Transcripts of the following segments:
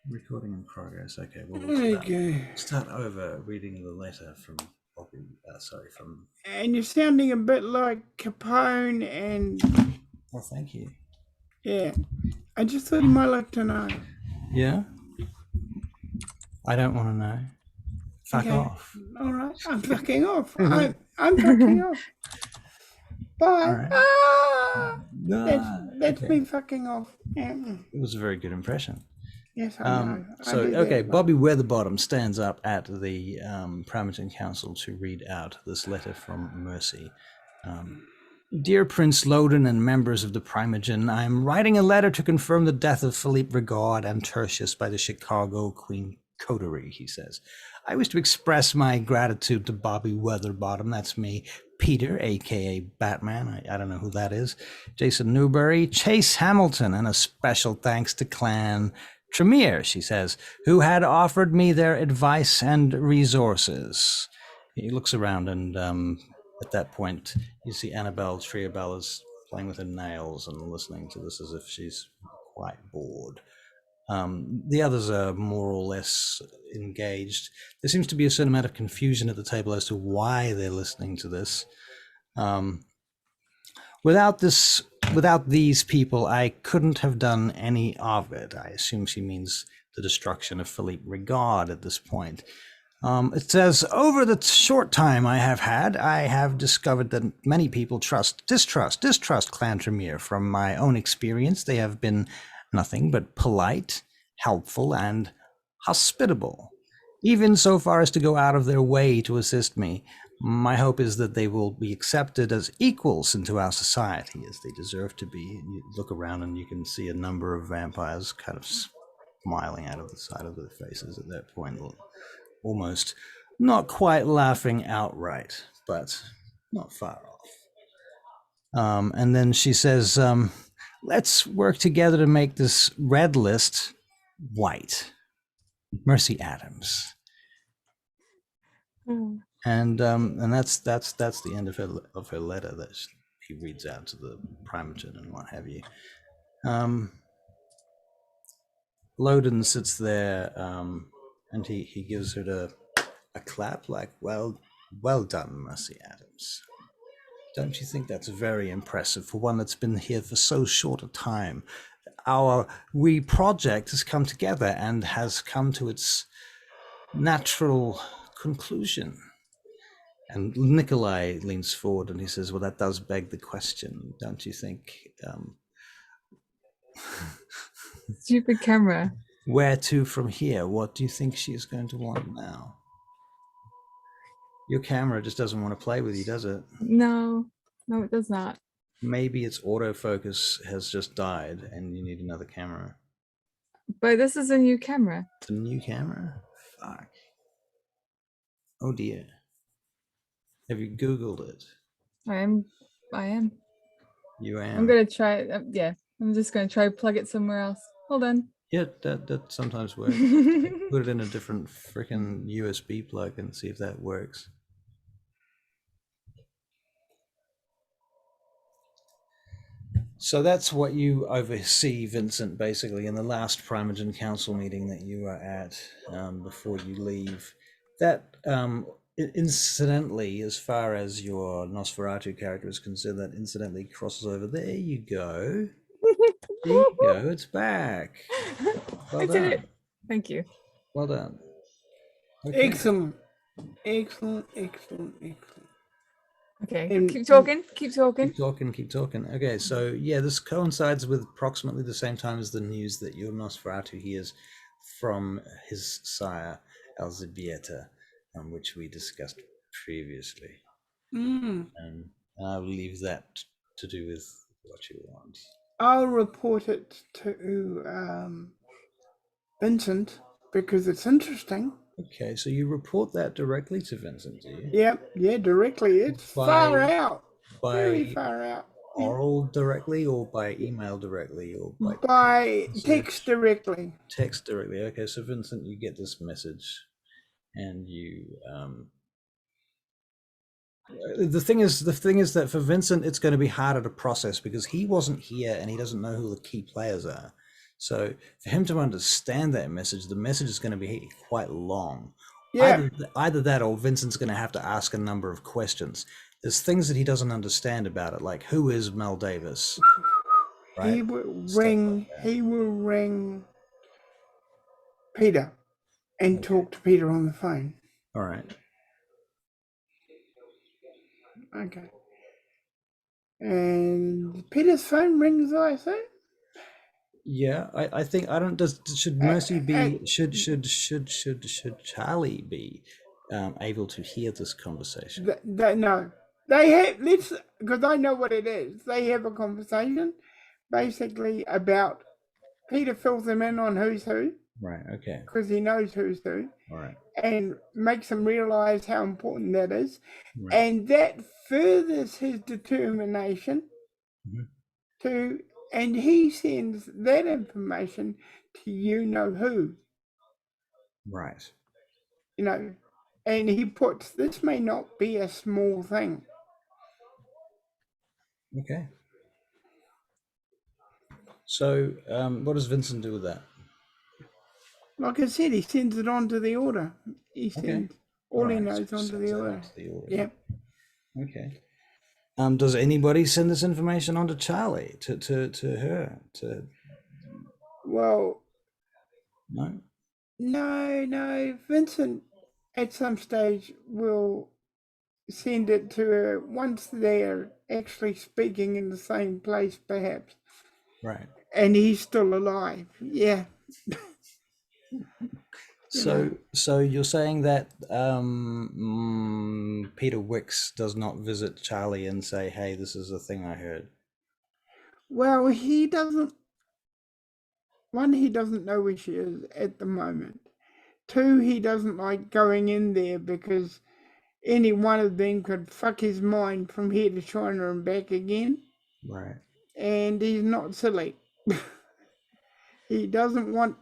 Recording in progress. Okay, we'll Okay. start over reading the letter from Bobby. From. And you're sounding a bit like Capone and... Well, thank you. Yeah. I just thought you might like to know. Yeah? I don't want to know. Fuck off. All right. I'm fucking off. I'm fucking off. Bye. All right. That's okay. me fucking off. Yeah. It was a very good impression. Yes, I know. So, okay, Bobby Weatherbottom stands up at the Pramerton Council to read out this letter from Mercy. Dear Prince Loden and members of the Primogen, I am writing a letter to confirm the death of Philippe Regard and Tertius by the Chicago Queen Coterie, he says. I wish to express my gratitude to Bobby Weatherbottom, that's me, Peter, a.k.a. Batman, I don't know who that is, Jason Newberry, Chase Hamilton, and a special thanks to Clan Tremere, she says, who had offered me their advice and resources. He looks around and at that point you see Annabelle Triabella's playing with her nails and listening to this as if she's quite bored. The others are more or less engaged. There seems to be a certain amount of confusion at the table as to why they're listening to this. Without these people, I couldn't have done any of it. I assume she means the destruction of Philippe Regard at this point. It says, over the short time I have had, I have discovered that many people distrust Clan Tremere. From my own experience, they have been nothing but polite, helpful, and hospitable, even so far as to go out of their way to assist me. My hope is that they will be accepted as equals into our society, as they deserve to be. You look around and you can see a number of vampires kind of smiling out of the side of their faces at that point, almost not quite laughing outright, but not far off. And then she says, let's work together to make this red list white. Mercy Adams. And that's the end of her letter that he reads out to the Primogen and what have you. Loden sits there and he gives her a clap, like, well done, Mercy Adams. Don't you think that's very impressive for one that's been here for so short a time? Our project has come together and has come to its natural conclusion. And Nikolai leans forward and he says, well, that does beg the question, don't you think? Stupid camera. Where to from here? What do you think she is going to want now? Your camera just doesn't want to play with you, does it? No, it does not. Maybe its autofocus has just died and you need another camera. But this is a new camera. It's a new camera? Fuck. Oh dear. Have you Googled it? I am. You am? I'm going to try. Yeah, I'm just going to try to plug it somewhere else. Hold on. Yeah, that sometimes works. Put it in a different freaking USB plug and see if that works. So that's what you oversee, Vincent, basically, in the last Primogen Council meeting that you were at before you leave. That, incidentally, as far as your Nosferatu character is concerned, that incidentally crosses over. There you go. There you go. It's back. Well I done. did it. Thank you. Well done. Okay. Excellent. Okay, keep talking. Keep talking. Okay, so yeah, this coincides with approximately the same time as the news that your Nosferatu hears from his sire, Elzbieta, which we discussed previously. And I'll leave that to do with what you want. I'll report it to Vincent because it's interesting. Okay, so you report that directly to Vincent, do you? Yep, yeah, directly. It's far out. Very far out. Oral directly or by email directly or by text directly? Text directly. Okay, so Vincent, you get this message and you the thing is that for Vincent it's going to be harder to process because he wasn't here and he doesn't know who the key players are. So for him to understand that message, the message is going to be quite long. Yeah. Either that or Vincent's going to have to ask a number of questions. There's things that he doesn't understand about it, like who is Mel Davis, right? He will Stuff like ring. that. He will ring Peter and Okay. talk to Peter on the phone. All right. Okay. And Peter's phone rings, I say. Yeah, I think I don't. Should Mercy be? Should Charlie be able to hear this conversation? No, they have. Let's, because I know what it is. They have a conversation, basically about Peter fills them in on who's who, Right. Okay. because he knows who's who, All right. and makes them realize how important that is, Right. and that furthers his determination Mhm. to, and he sends that information to you know who, Right. you know, and he puts, this may not be a small thing. Okay. So, what does Vincent do with that? Like I said, he sends it on to the order. He Okay. sends all he Alright, knows so onto sends the that order. onto the order. Yeah. Okay. Does anybody send this information on to Charlie, to her, to? Well, No. no. Vincent at some stage will send it to her once they're actually speaking in the same place, perhaps. Right. And he's still alive. Yeah. So you're saying that Peter Wicks does not visit Charlie and say, "Hey, this is a thing I heard." Well, he doesn't. One, he doesn't know where she is at the moment. Two, he doesn't like going in there because any one of them could fuck his mind from here to China and back again. Right. And he's not silly. He doesn't want,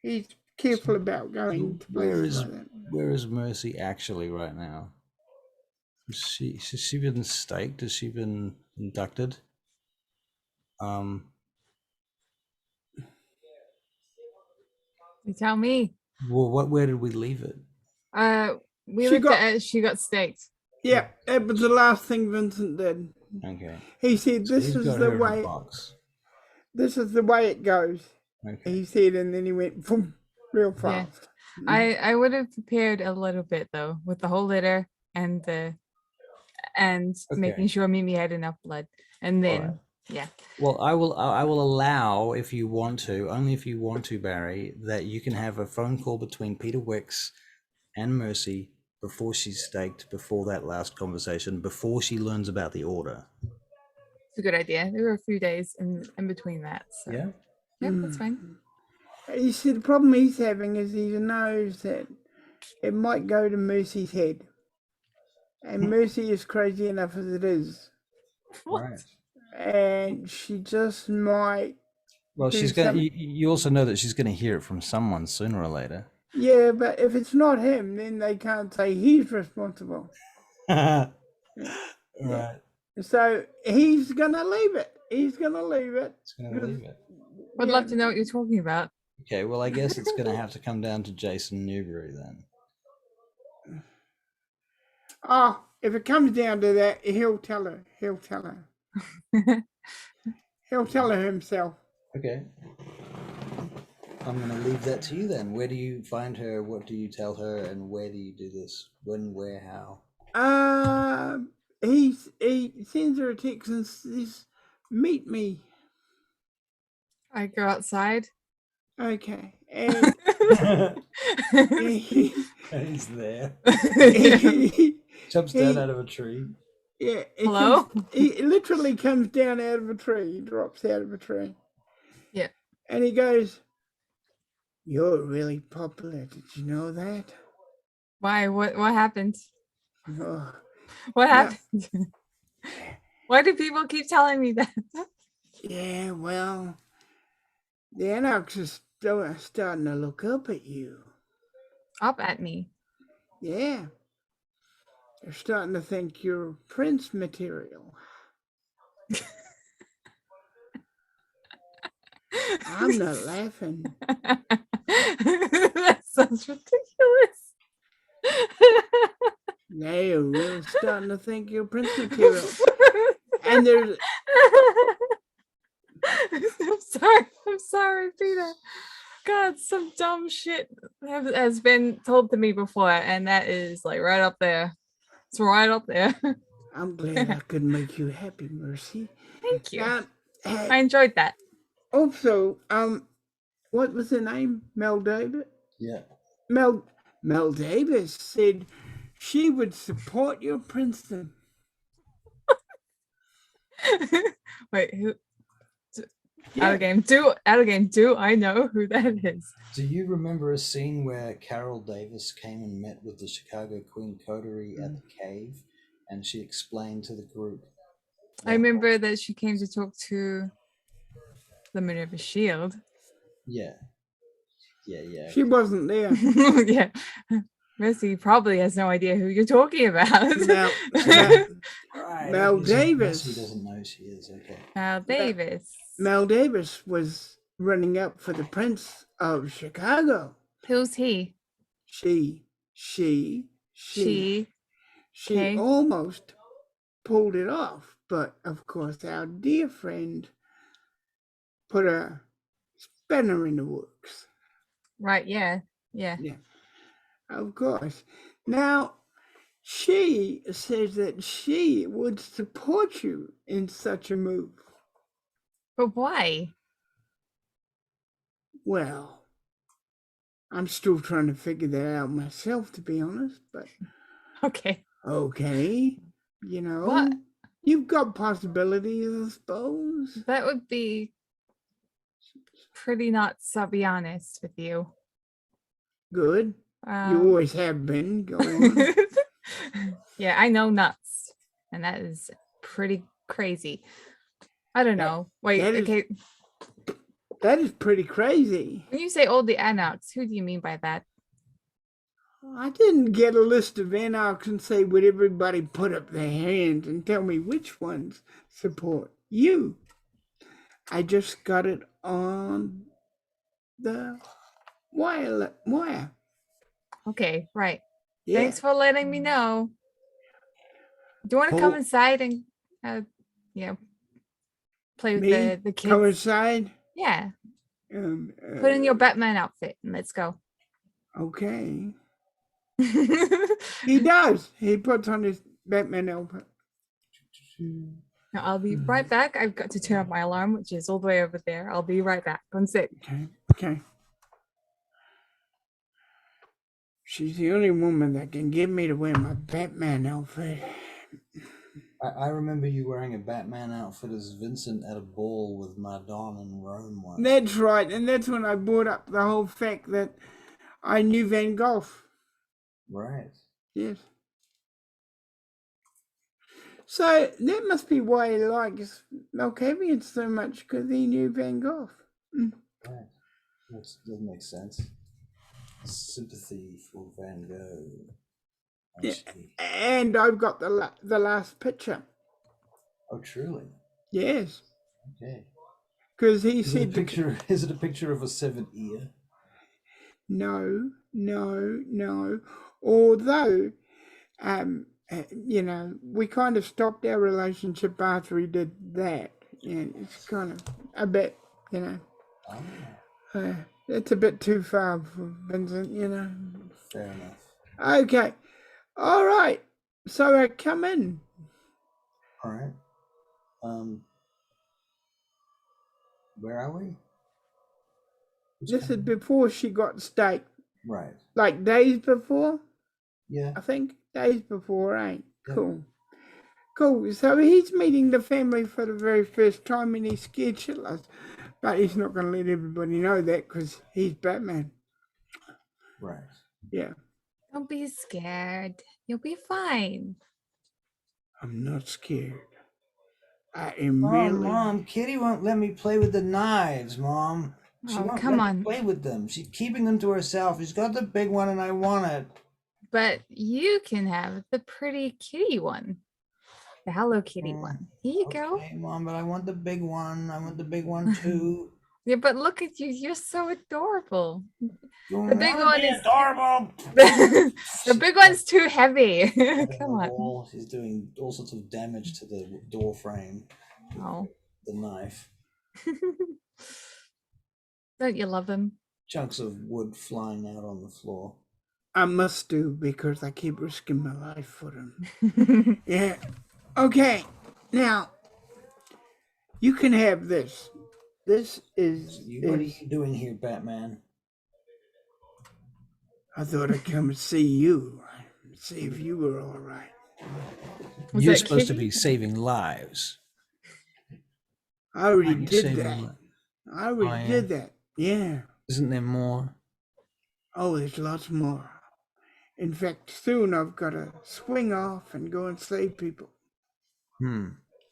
he's careful about going to places like that. Where is Mercy actually right now? Has she been staked? Has she been inducted? You tell me. Well, where did we leave it? We She looked got- at it. She got staked. Yeah, that was the last thing Vincent did. Okay. He said, So "This he's is got the her in a way. box. This is the way it goes." Okay. He said, and then he went boom, real Yeah. fast. I would have prepared a little bit though, with the whole litter and making Okay. sure Mimi had enough blood, and then Alright. yeah. Well, I will allow, if you want to, only if you want to, Barry, that you can have a phone call between Peter Wicks and Mercy before she's staked, before that last conversation, before she learns about the order. It's a good idea. There were a few days in between that, so Yeah. yeah, that's fine. He said the problem he's having is he knows that it might go to Mercy's head. And Mercy is crazy enough as it is. Right. And she just might. Well, do she's going. something. You also know that she's going to hear it from someone sooner or later. Yeah, but if it's not him, then they can't say he's responsible. Right. So he's gonna leave it. He's gonna leave it. It's going to leave it. Would love to know what you're talking about. Okay. Well, I guess it's going to have to come down to Jason Newbury then. Oh, if it comes down to that, he'll tell her. He'll tell her. He'll tell her himself. Okay. I'm going to leave that to you then. Where do you find her? What do you tell her? And where do you do this? When, where, how? He sends her a text and says, "Meet me." I go outside. Okay. And He's there. he, Jumps down out of a tree. yeah. Hello? He literally comes down out of a tree. He drops out of a tree. Yeah. And he goes, "You're really popular. Did you know that?" Why? What happened? Oh, What happened? Why do people keep telling me that? yeah, well, the anarchists are starting to look up at you. Up at me. Yeah. They're starting to think you're Prince material. I'm not laughing. That sounds ridiculous. Now you're really starting to think you're Prince material. And there's I'm sorry, Peter. God, some dumb shit has been told to me before, and that is like right up there. It's right up there. I'm glad I could make you happy, Mercy. Thank you. Now, I enjoyed that. also, what was her name? Mel Davis? Yeah. Mel Davis said she would support your Princeton. Wait, who? Yeah. Out of game. Do I know who that is? Do you remember a scene where Carol Davis came and met with the Chicago Queen Coterie at the cave, and she explained to the group? I remember that she came to talk to the Minerva Shield. Yeah. Yeah. She wasn't there. Yeah. Mercy probably has no idea who you're talking about. Mel Davis. He doesn't know she is. Okay. Mel Davis. Mel Davis was running up for the Prince of Chicago. Who's he? She Okay. almost pulled it off, but of course our dear friend put a spanner in the works. Right, yeah. Of course. Now, she says that she would support you in such a move. But why? Well, I'm still trying to figure that out myself, to be honest, but Okay. You know, What? You've got possibilities, I suppose. That would be pretty nuts, I'll be honest with you. Good. You always have been. Go on. Yeah, I know nuts. And that is pretty crazy. I don't know. Wait, okay. That is pretty crazy. When you say all the anarchs, who do you mean by that? I didn't get a list of anarchs and say, would everybody put up their hand and tell me which ones support you? I just got it on the wire. Okay, right. Yeah. Thanks for letting me know. Do you want to come inside and, play with the kids? Come inside? Yeah. Put in your Batman outfit and let's go. Okay. He does. He puts on his Batman outfit. Now, I'll be right back. I've got to turn off my alarm, which is all the way over there. I'll be right back. One sec. Okay. She's the only woman that can get me to wear my Batman outfit. I remember you wearing a Batman outfit as Vincent at a ball with Madonna in Rome once. That's right, and that's when I brought up the whole fact that I knew Van Gogh. Right. Yes. So that must be why he likes Malkavian so much, because he knew Van Gogh. Right. That doesn't make sense. Sympathy for Van Gogh. Yeah. And I've got the last picture. Oh, truly? Yes. Okay. Because he is said... Is it a picture of a severed ear? No. Although, we kind of stopped our relationship after he did that. Yeah, it's kind of a bit, it's a bit too far for Vincent, Fair enough. Okay. All right. So I come in. All right. Where are we? This is before she got staked. Right. Like days before? Yeah. I think days before, right? Yeah. Cool. So he's meeting the family for the very first time and he's scared shitless. But he's not going to let everybody know that because he's Batman. Right. Yeah. Don't be scared. You'll be fine. I'm not scared. I am really... Mom, Kitty won't let me play with the knives, Mom. She won't let me play with them. She's keeping them to herself. She's got the big one and I want it. But you can have the pretty kitty one. The Hello Kitty one. Here you go. Okay, Mom, but I want the big one. I want the big one too. Yeah, but look at you. You're so adorable. You The big wanna one be is adorable. the big one's too heavy. Hitting Come the on. wall. He's doing all sorts of damage to the door frame. with Oh. The knife. Don't you love him? Chunks of wood flying out on the floor. I must do because I keep risking my life for them. Yeah. Okay. Now, you can have this. This is. What are you doing here, Batman? I thought I'd come and see you, see if you were all right. Was You're that supposed to Kitty? be saving lives. I already Aren't you did saving that. li- I already yeah? did that. Yeah. Isn't there more? Oh, there's lots more. In fact, soon I've got to swing off and go and save people.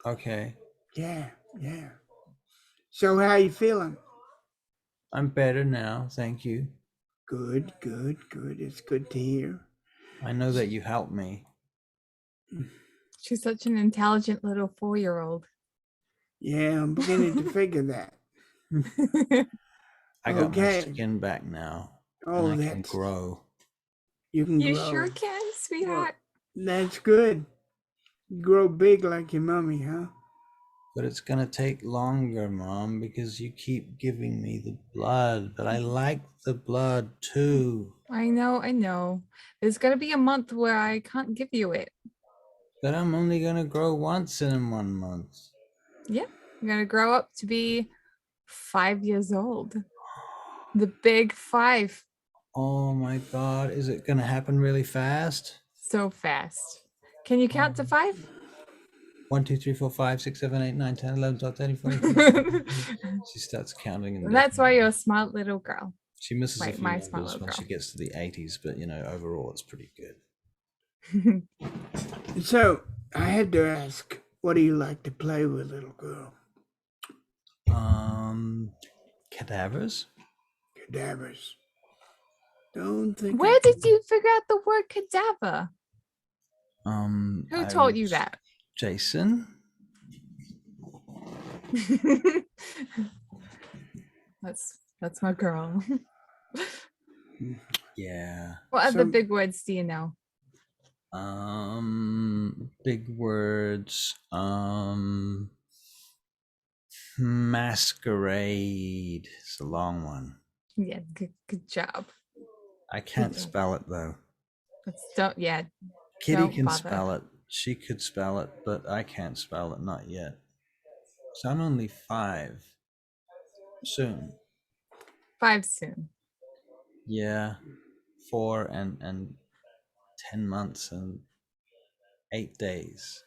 Okay. Yeah, yeah. So how you feeling? I'm better now, thank you. Good, good, good. It's good to hear. I know that you helped me. She's such an intelligent little 4-year-old. Yeah, I'm beginning to figure that. I got my Okay. skin back now. Oh, and I can that's grow. you can You grow. sure can, sweetheart. That's good. You grow big like your mommy, huh? But it's gonna take longer, Mom, because you keep giving me the blood. But I like the blood too. I know. There's gonna be a month where I can't give you it. But I'm only gonna grow once in 1 month. Yep. You're gonna grow up to be 5 years old. The big 5. Oh my God, is it gonna happen really fast? So fast. Can you count to 5? 1, 2, 3, 4, 5, 6, 7, 8, 9, 10, 11, 12, 13, 14. She starts counting. And That's why you're a smart little girl. she misses a Right, few my smart numbers little when she girl. gets to the 80s, but overall it's pretty good. So I had to ask, what do you like to play with, little girl? Cadavers? Cadavers. Don't think. Where did you figure out the word cadaver? Who I taught you was- that? Jason? That's my girl. Yeah. What other So- big words do you know? Big words. Masquerade. It's a long one. Yeah, good job. I can't job. spell it though. Kitty Don't can bother. spell it. She could spell it, but I can't spell it, not yet. So I'm only 5. Soon. 5 soon. Yeah. 4 and 10 months and 8 days.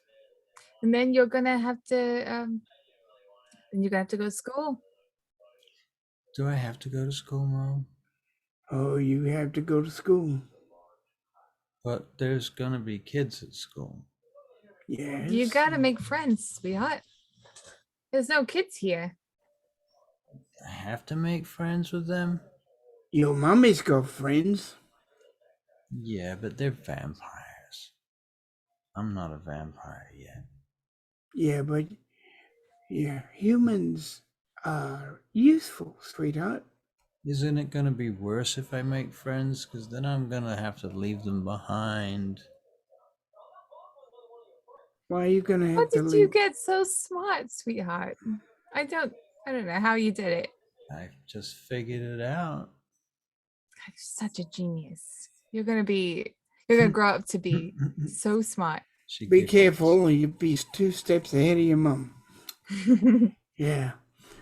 And then you're gonna have to go to school. Do I have to go to school, Mom? Oh, you have to go to school. But there's gonna be kids at school. Yes. You gotta make friends, sweetheart. There's no kids here. I have to make friends with them? Your mommy's got friends. Yeah, but they're vampires. I'm not a vampire yet. Yeah, but humans are useful, sweetheart. Isn't it gonna be worse if I make friends? Because then I'm gonna have to leave them behind. Why are you gonna How have to did you leave? get so smart, sweetheart? I don't know how you did it. I just figured it out. You're such a genius. You're gonna grow up to be so smart. She Be giggles. careful, or you'll be 2 steps ahead of your mom. Yeah.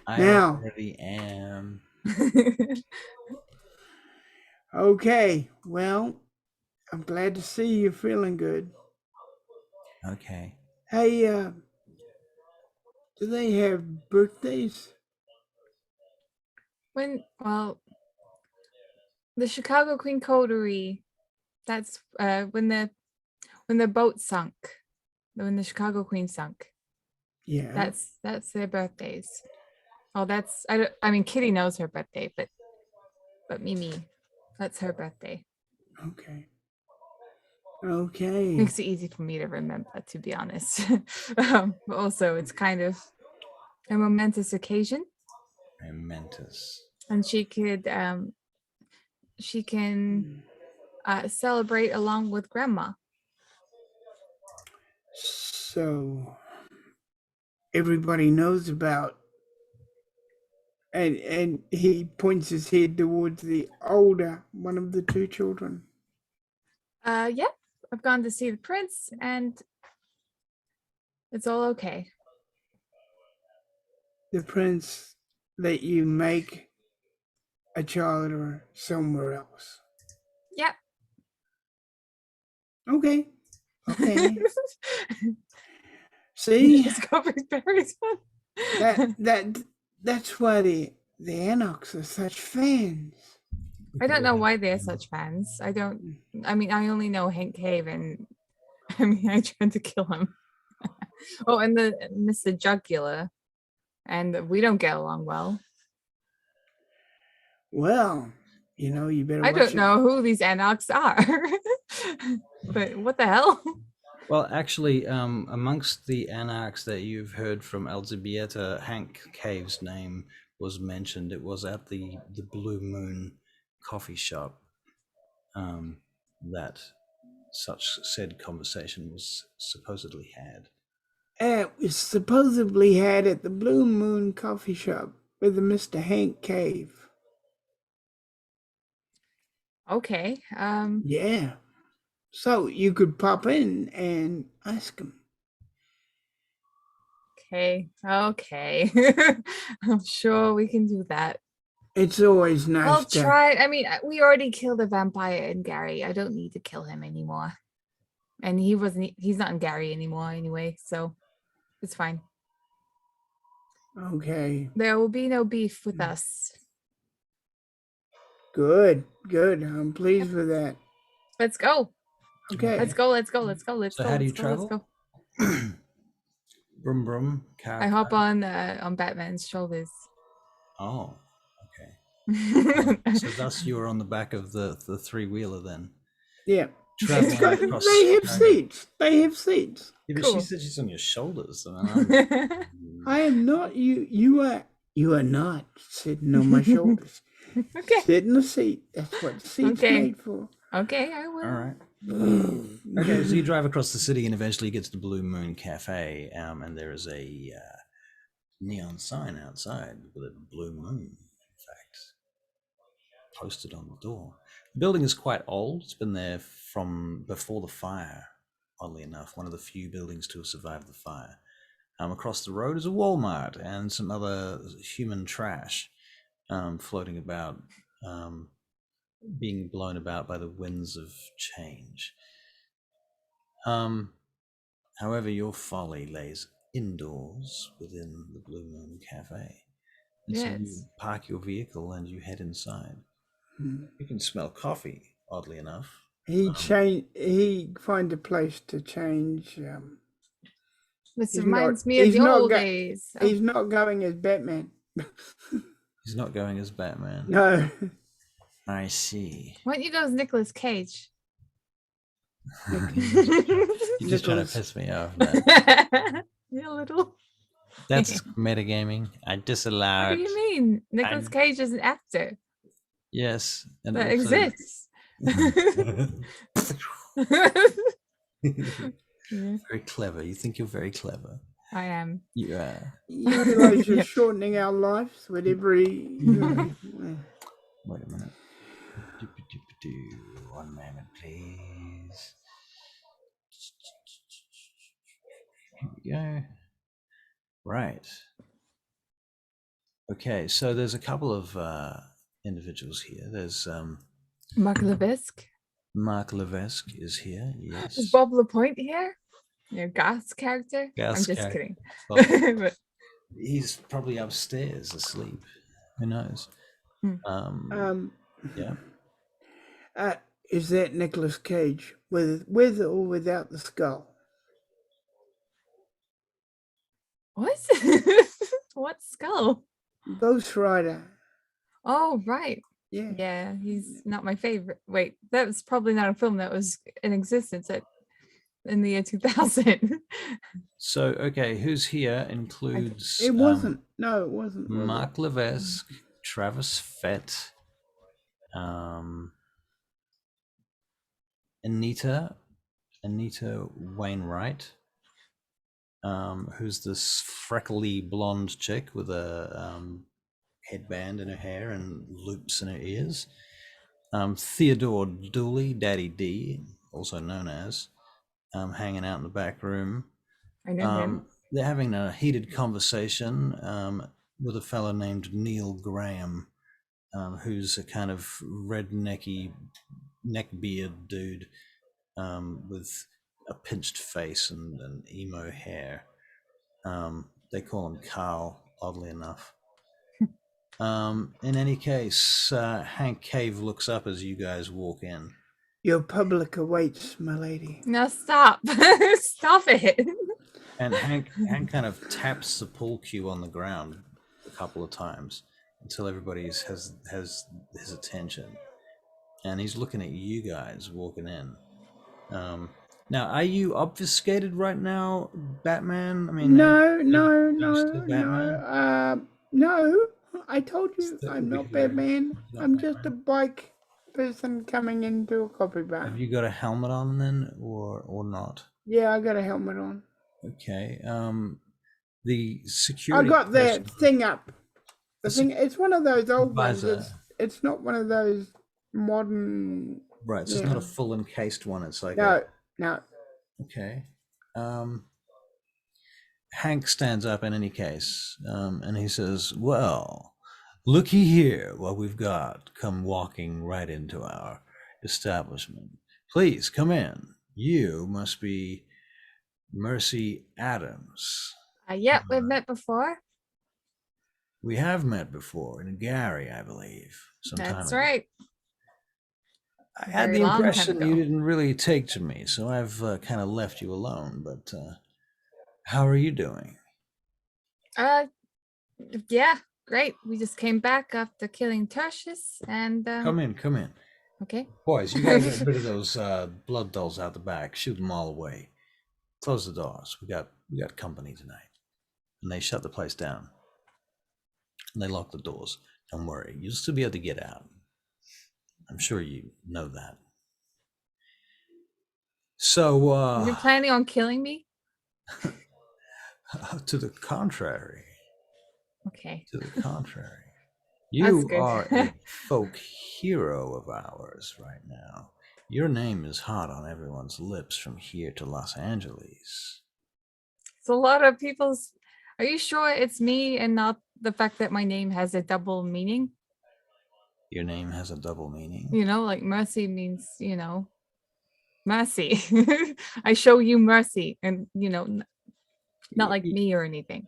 I Now- already am. Okay. Well, I'm glad to see you feeling good. Okay. Hey, do they have birthdays? The Chicago Queen Coterie, that's when the boat sunk, when the Chicago Queen sunk. Yeah. That's their birthdays. Oh, Kitty knows her birthday, but Mimi, that's her birthday. Okay. Okay. Makes it easy for me to remember, to be honest. But also, it's kind of a momentous occasion. Momentous. And she can celebrate along with Grandma. So everybody knows about, and he points his head towards the older one of the two children. Yep. I've gone to see the prince, and it's all okay. The prince let you make a child or somewhere else. Yep. Okay. Okay. See, Just go for berries. that's why the Anarchs are such fans. I don't know why they're such fans. I mean, I only know Hank Cave, and I mean, I tried to kill him. Oh, and the Mr. Jugular, and we don't get along well. Well, you better I watch don't it. know who these Anarchs are, but what the hell? Well, actually, amongst the Anarchs that you've heard from Elzbieta, Hank Cave's name was mentioned. It was at the Blue Moon coffee shop that such said conversation was supposedly had. It was supposedly had at the Blue Moon coffee shop with a Mr. Hank Cave. Okay. Yeah. So you could pop in and ask him. Okay. I'm sure we can do that. It's always nice I'll to try. I mean, we already killed a vampire in Gary. I don't need to kill him anymore. And he's not in Gary anymore anyway, so it's fine. Okay. There will be no beef with us. Good. I'm pleased with that. Let's go. Okay. Let's go. So how do you travel? Brum brum. Car. I hop on Batman's shoulders. Oh, okay. So thus you were on the back of the three-wheeler then. Yeah. Traveling across. They have seats. Yeah, but Cool. she said she's on your shoulders. I am not. You are not sitting on my shoulders. Okay. Sit in the seat. That's what the seat's made for. Okay, I will. All right. Okay, so you drive across the city and eventually get to the Blue Moon Cafe, and there is a neon sign outside with a blue moon, in fact, posted on the door. The building is quite old. It's been there from before the fire, oddly enough, one of the few buildings to have survived the fire. Across the road is a Walmart and some other human trash floating about, being blown about by the winds of change. However, your folly lays indoors within the Blue Moon Cafe. And so you park your vehicle and you head inside. You can smell coffee, oddly enough. He finds a place to change. This reminds me of the old days. He's not going as Batman. He's not going as Batman. No. I see. Why don't you go as Nicolas Cage? You're just trying to piss me off. Yeah, a little. That's metagaming. I disallowed. What do you mean? Nicolas Cage is an actor. Yes. And that exists. Yeah. Very clever. You think you're very clever. I am. You are. You realize you're shortening our lives with every... Wait a minute. 1 moment, please. Here we go. Right. Okay, so there's a couple of individuals here. There's Mark Levesque. Mark Levesque is here. Yes. Is Bob Lapointe here? Your Gas character? I'm just kidding. Well, but he's probably upstairs asleep. Who knows? Yeah. Is that Nicolas Cage with or without the skull? What? What skull? Ghost Rider. Oh, right. Yeah. Yeah, he's not my favorite. Wait, that was probably not a film that was in existence at in the year 2000. So, okay, who's here includes It wasn't. No, it wasn't. Was Mark Levesque, Travis Fett, Anita Wainwright, who's this freckly blonde chick with a headband in her hair and loops in her ears. Theodore Dooley, Daddy D, also known as, hanging out in the back room. I know him. They're having a heated conversation with a fellow named Neil Graham, who's a kind of rednecky neckbeard dude with a pinched face and emo hair. They call him Carl, oddly enough. In any case, Hank Cave looks up as you guys walk in. Your public awaits, my lady. No, stop. Stop it. And Hank kind of taps the pool cue on the ground a couple of times until everybody has his attention. And he's looking at you guys walking in. Now, are you obfuscated right now, Batman? I mean, No. No. I told you I'm not Batman. I'm just a bike person coming into a coffee bar. Have you got a helmet on then, or not? Yeah, I got a helmet on. Okay. The I security. got the person- thing up. The thing. It's one of those old ones. Visor. It's not one of those modern. Right. So it's not a full encased one. It's like No. Okay. Hank stands up in any case, and he says, "Well, looky here what we've got come walking right into our establishment. Please come in. You must be Mercy Adams. Yep, we've met before. We have met before in Gary, I believe. That's ago. right. I had Very the long time impression you ago. didn't really take to me, so I've kind of left you alone. But how are you doing?" Yeah, great. We just came back after killing Tertius, and Come in. okay. Boys, you gotta get rid of those blood dolls out the back. Shoot them all away. Close the doors. We got company tonight. And they shut the place down. And they lock the doors. Don't worry, you'll still be able to get out. I'm sure you know that. So, You're planning on killing me? to the contrary. Okay. To the contrary. That's You good. are a folk hero of ours right now. Your name is hot on everyone's lips from here to Los Angeles. It's a lot of people's. Are you sure it's me and not the fact that my name has a double meaning? Your name has a double meaning. You know, like mercy means, mercy. I show you mercy, and not like me or anything.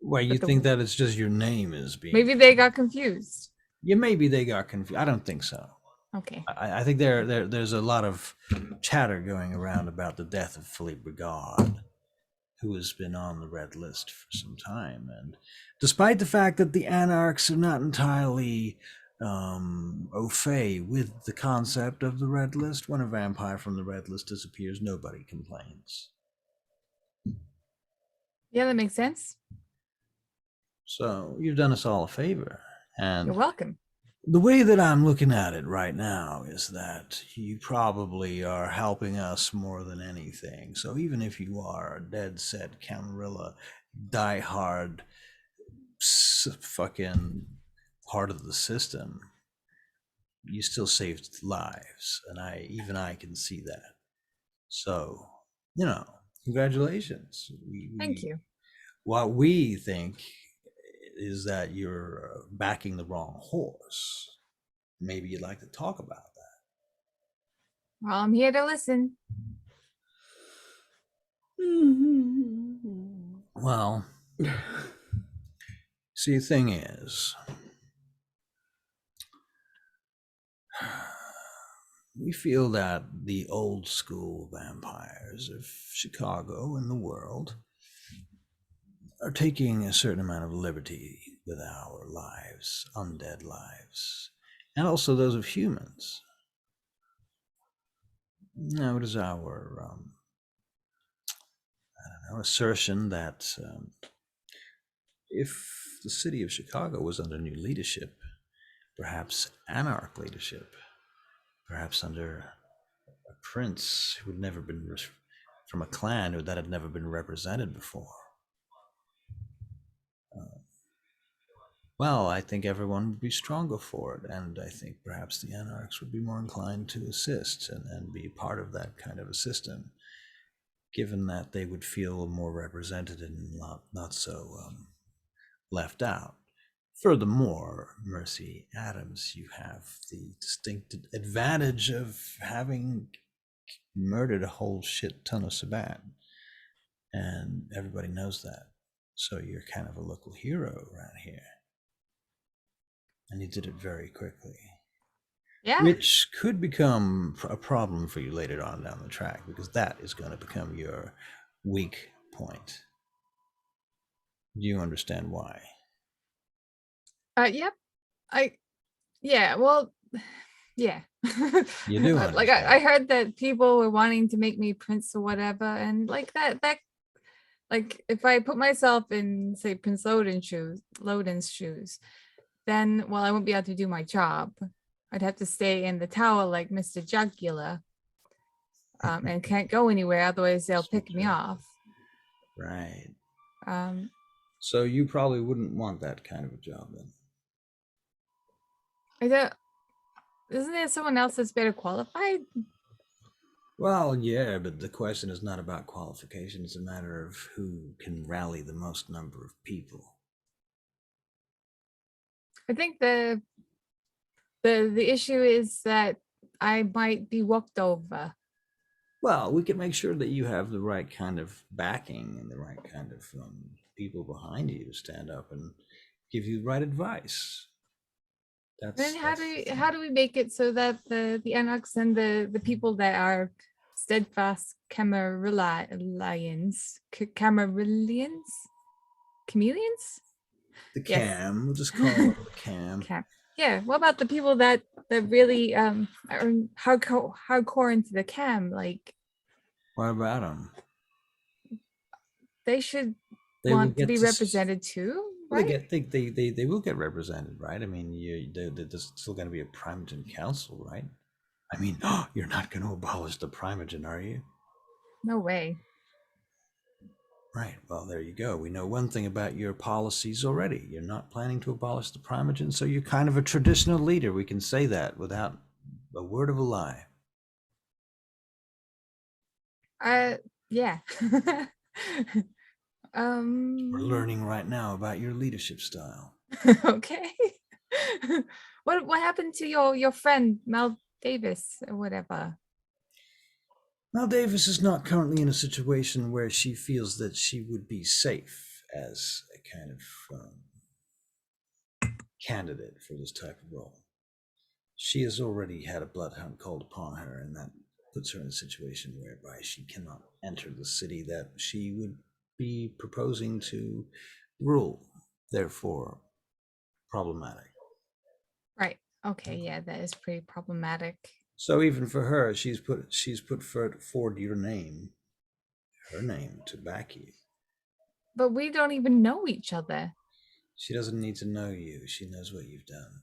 Why you But think that it's just your name is being? Maybe they got confused. Yeah, maybe they got confused. I don't think so. Okay. I think there's a lot of chatter going around about the death of Philippe Brigard, who has been on the red list for some time. And despite the fact that the anarchs are not entirely au fait with the concept of the red list, when a vampire from the red list disappears, nobody complains. Yeah, that makes sense. So you've done us all a favor. And You're welcome. the way that I'm looking at it right now is that you probably are helping us more than anything. So even if you are a dead set Camarilla, diehard fucking part of the system, you still saved lives, and I can see that. So, congratulations. Thank you. What we think is that you're backing the wrong horse. Maybe you'd like to talk about that. Well, I'm here to listen. Well, see, the thing is, we feel that the old school vampires of Chicago and the world are taking a certain amount of liberty with our lives, undead lives, and also those of humans. Now, it is our assertion that if the city of Chicago was under new leadership, perhaps anarch leadership, perhaps under a prince who had never been from a clan that had never been represented before, well, I think everyone would be stronger for it, and I think perhaps the anarchs would be more inclined to assist and be part of that kind of a system, given that they would feel more represented and not so left out. Furthermore, Mercy Adams, you have the distinct advantage of having murdered a whole shit ton of Sabat, and everybody knows that. So you're kind of a local hero around here. And you did it very quickly. Yeah. Which could become a problem for you later on down the track, because that is going to become your weak point. Do you understand why? Yep. Yeah, well, yeah. You do Like I heard that people were wanting to make me prince or whatever, and like that like if I put myself in, say, Prince Loden's shoes, then well, I won't be able to do my job. I'd have to stay in the tower like Mr. Jugular, and can't go anywhere, otherwise they'll pick me off. Right. So you probably wouldn't want that kind of a job then. Isn't there someone else that's better qualified? Well, yeah, but the question is not about qualification. It's a matter of who can rally the most number of people. I think the issue is that I might be walked over. Well, we can make sure that you have the right kind of backing and the right kind of people behind you to stand up and give you the right advice. Then how do we make it so that the anarchs and the people that are steadfast chameleons? The cam, we'll just call it the cam. Yeah. What about the people that really are hardcore into the cam? Like, what about them? They should want to be represented too, right? They will get represented, right? I mean, there's still going to be a Primogen Council, right? I mean, you're not going to abolish the Primogen, are you? No way. Right. Well, there you go. We know one thing about your policies already. You're not planning to abolish the Primogen, so you're kind of a traditional leader. We can say that without a word of a lie. Yeah. We're learning right now about your leadership style. Okay. What happened to your friend Mel Davis or whatever? Mel Davis is not currently in a situation where she feels that she would be safe as a kind of candidate for this type of role. She has already had a bloodhound called upon her, and that puts her in a situation whereby she cannot enter the city that she would be proposing to rule. Therefore, problematic. Right. Okay. Yeah, that is pretty problematic. So even for her, she's put forward her name to back you. But we don't even know each other. She doesn't need to know you. She knows what you've done.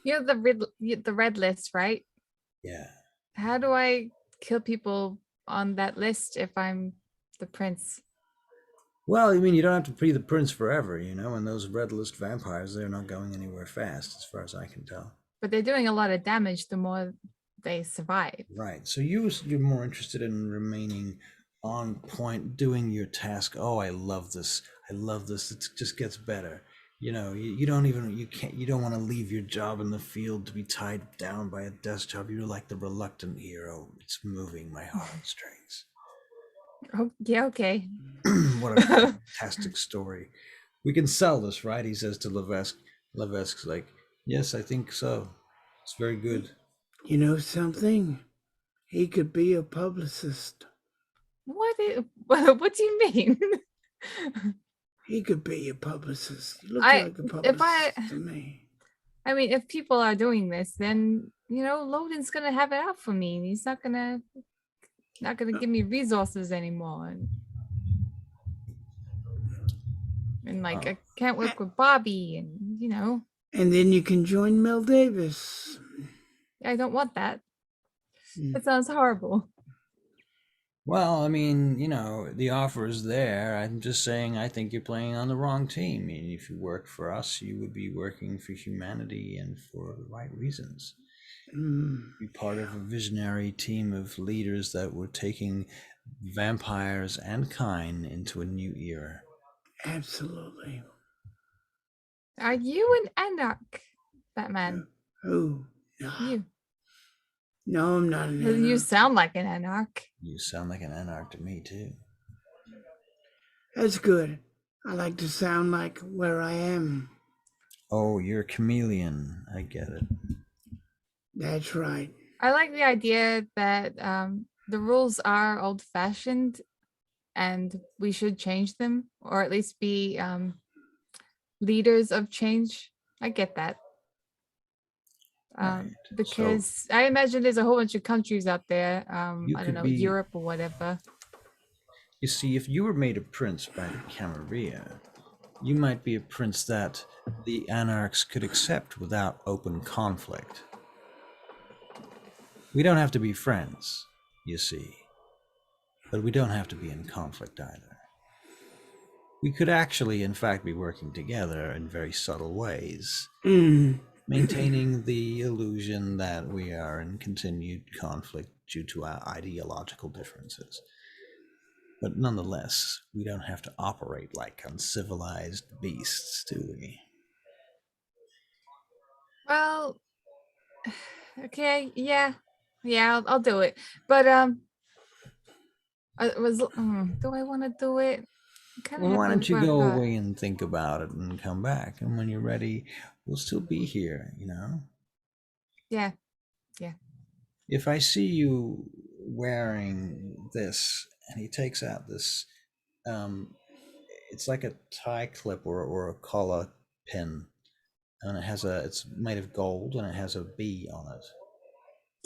You have the red list, right? Yeah. How do I kill people on that list if I'm the prince? Well, I mean, you don't have to be the prince forever, you know, and those red list vampires, they're not going anywhere fast, as far as I can tell. But they're doing a lot of damage the more they survive. Right. So you're more interested in remaining on point, doing your task. Oh, I love this. It just gets better. You know, you don't want to leave your job in the field to be tied down by a desk job. You're like the reluctant hero. It's moving my heartstrings. Oh, yeah, okay. What a fantastic story. We can sell this, right? He says to Levesque. Levesque's like, yes, I think so. It's very good. You know something? He could be a publicist. What do you mean? He could be a publicist. He looks like a publicist to me. I mean, if people are doing this, then Loden's gonna have it out for me, and he's not gonna give me resources anymore. And like, I can't work with Bobby, and And then you can join Mel Davis. I don't want that. That sounds horrible. Well, I mean, the offer is there. I'm just saying I think you're playing on the wrong team. I mean, if you work for us, you would be working for humanity and for the right reasons. Be part of a visionary team of leaders that were taking vampires and kine into a new era. Absolutely. Are you an Anarch, Batman? Oh, no. You. No, I'm not an Anarch. You sound like an Anarch. You sound like an Anarch to me, too. That's good. I like to sound like where I am. Oh, you're a chameleon. I get it. That's right. I like the idea that the rules are old-fashioned and we should change them, or at least be leaders of change. I get that. Right. Because I imagine there's a whole bunch of countries out there, I don't know, Europe or whatever. You see, if you were made a prince by the Camarilla, you might be a prince that the Anarchs could accept without open conflict. We don't have to be friends, you see, but we don't have to be in conflict either. We could actually, in fact, be working together in very subtle ways, maintaining the illusion that we are in continued conflict due to our ideological differences. But nonetheless, we don't have to operate like uncivilized beasts, do we? Well, okay, yeah, I'll do it. But do I want to do it? Well, why don't you go away and think about it and come back? And when you're ready, we'll still be here, Yeah. If I see you wearing this, and he takes out this, it's like a tie clip or a collar pin, and it's made of gold and it has a bee on it.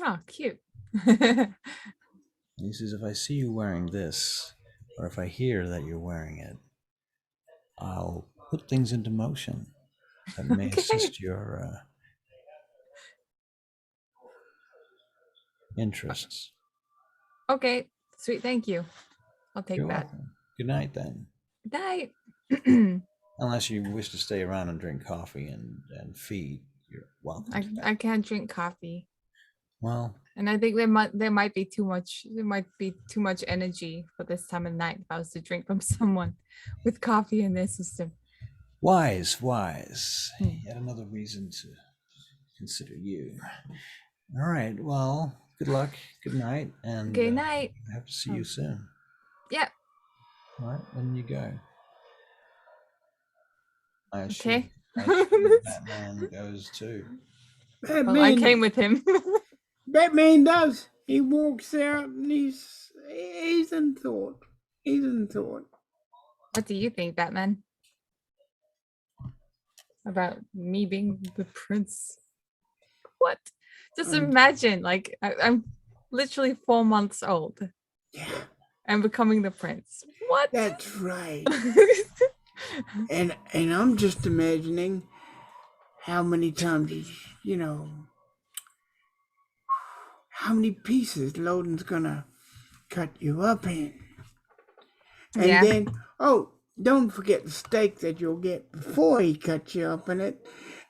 Oh, cute. And he says, if I see you wearing this, or if I hear that you're wearing it, I'll put things into motion that may assist your interests. Okay, sweet, thank you. I'll take You're that. welcome. Good night, then. Good night. Unless you wish to stay around and drink coffee and feed, you're welcome. I can't drink coffee. Well, and I think there might be too much energy for this time of night if I was to drink from someone with coffee in their system. Wise. Yet another reason to consider you. All right. Well, good luck. Good night. And good night. I hope to see you soon. Yep. All right. Then you go. Okay. Batman goes too. Batman, well, I came with him. Batman does. He walks out and he's in thought. He's in thought. What do you think, Batman? About me being the prince? What? Just imagine, like, I'm literally 4 months old. Yeah. I'm becoming the prince. What? That's right. and I'm just imagining how many times, how many pieces Loden's gonna cut you up in. And then, don't forget the steak that you'll get before he cuts you up in it.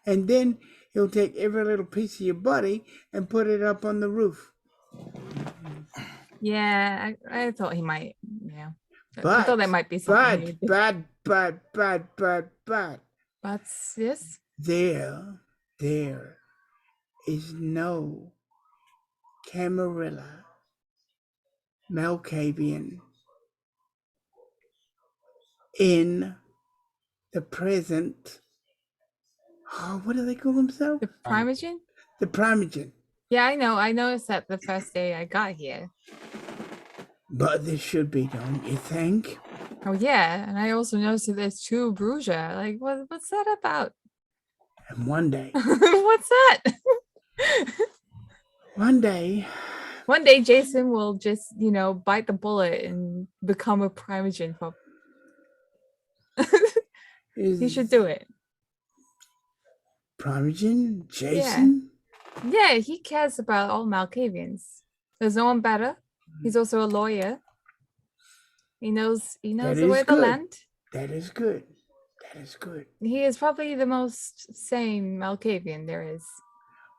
And then he'll take every little piece of your body and put it up on the roof. Yeah, I thought he might, yeah. But, I thought that might be something. But, yes? There is no Camarilla, Malkavian in the present. Oh, what do they call themselves? The Primogen? The Primogen. Yeah, I know. I noticed that the first day I got here. But there should be, don't you think? Oh yeah, and I also noticed that there's 2 Bruja. Like, what's that about? And one day, What's that? one day, One day Jason will just, bite the bullet and become a primogen for he should do it. Primogen, Jason. Yeah, he cares about all Malkavians. There's no one better. He's also a lawyer. He knows the way of the land. That is good. That is good. He is probably the most sane Malkavian there is.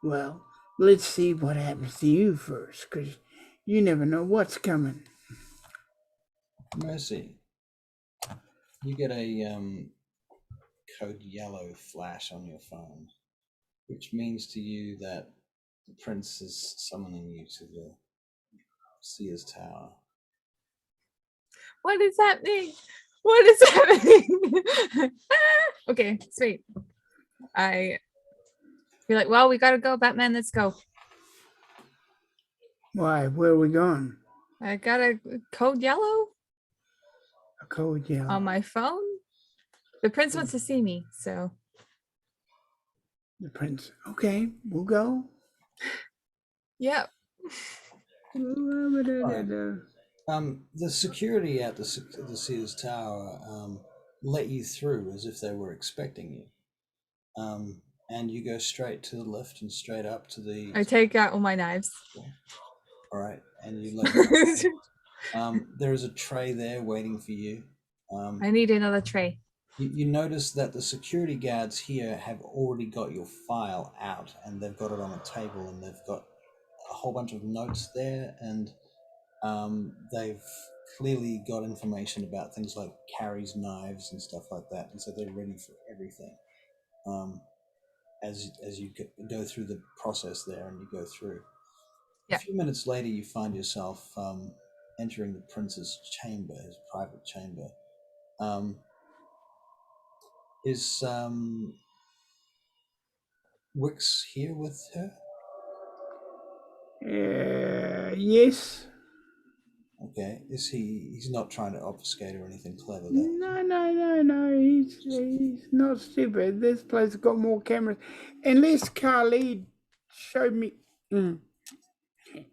Well, let's see what happens to you first, because you never know what's coming. Mercy, you get a code yellow flash on your phone, which means to you that the prince is summoning you to the Seer's Tower. What is happening? What is happening? Okay, sweet. I be like, well, we gotta go, Batman. Let's go. Why? Where are we going? I got a code yellow A code yellow. on my phone. The prince wants to see me, so. The prince. Okay, we'll go. Yep. The security at the Seer's Tower let you through as if they were expecting you. And you go straight to the left and straight up to the... I take out all my knives. All right, and you let there is a tray there waiting for you. I need another tray. You notice that the security guards here have already got your file out, and they've got it on a table, and they've got a whole bunch of notes there, and they've clearly got information about things like Carrie's knives and stuff like that, and so they're ready for everything. As you go through the process there, and you go through. Yeah. A few minutes later, you find yourself entering the prince's chamber, his private chamber. Is Wix here with her? Yes. Okay. Is he's not trying to obfuscate or anything clever though? No. He's not stupid. This place has got more cameras. Unless Khalid showed me.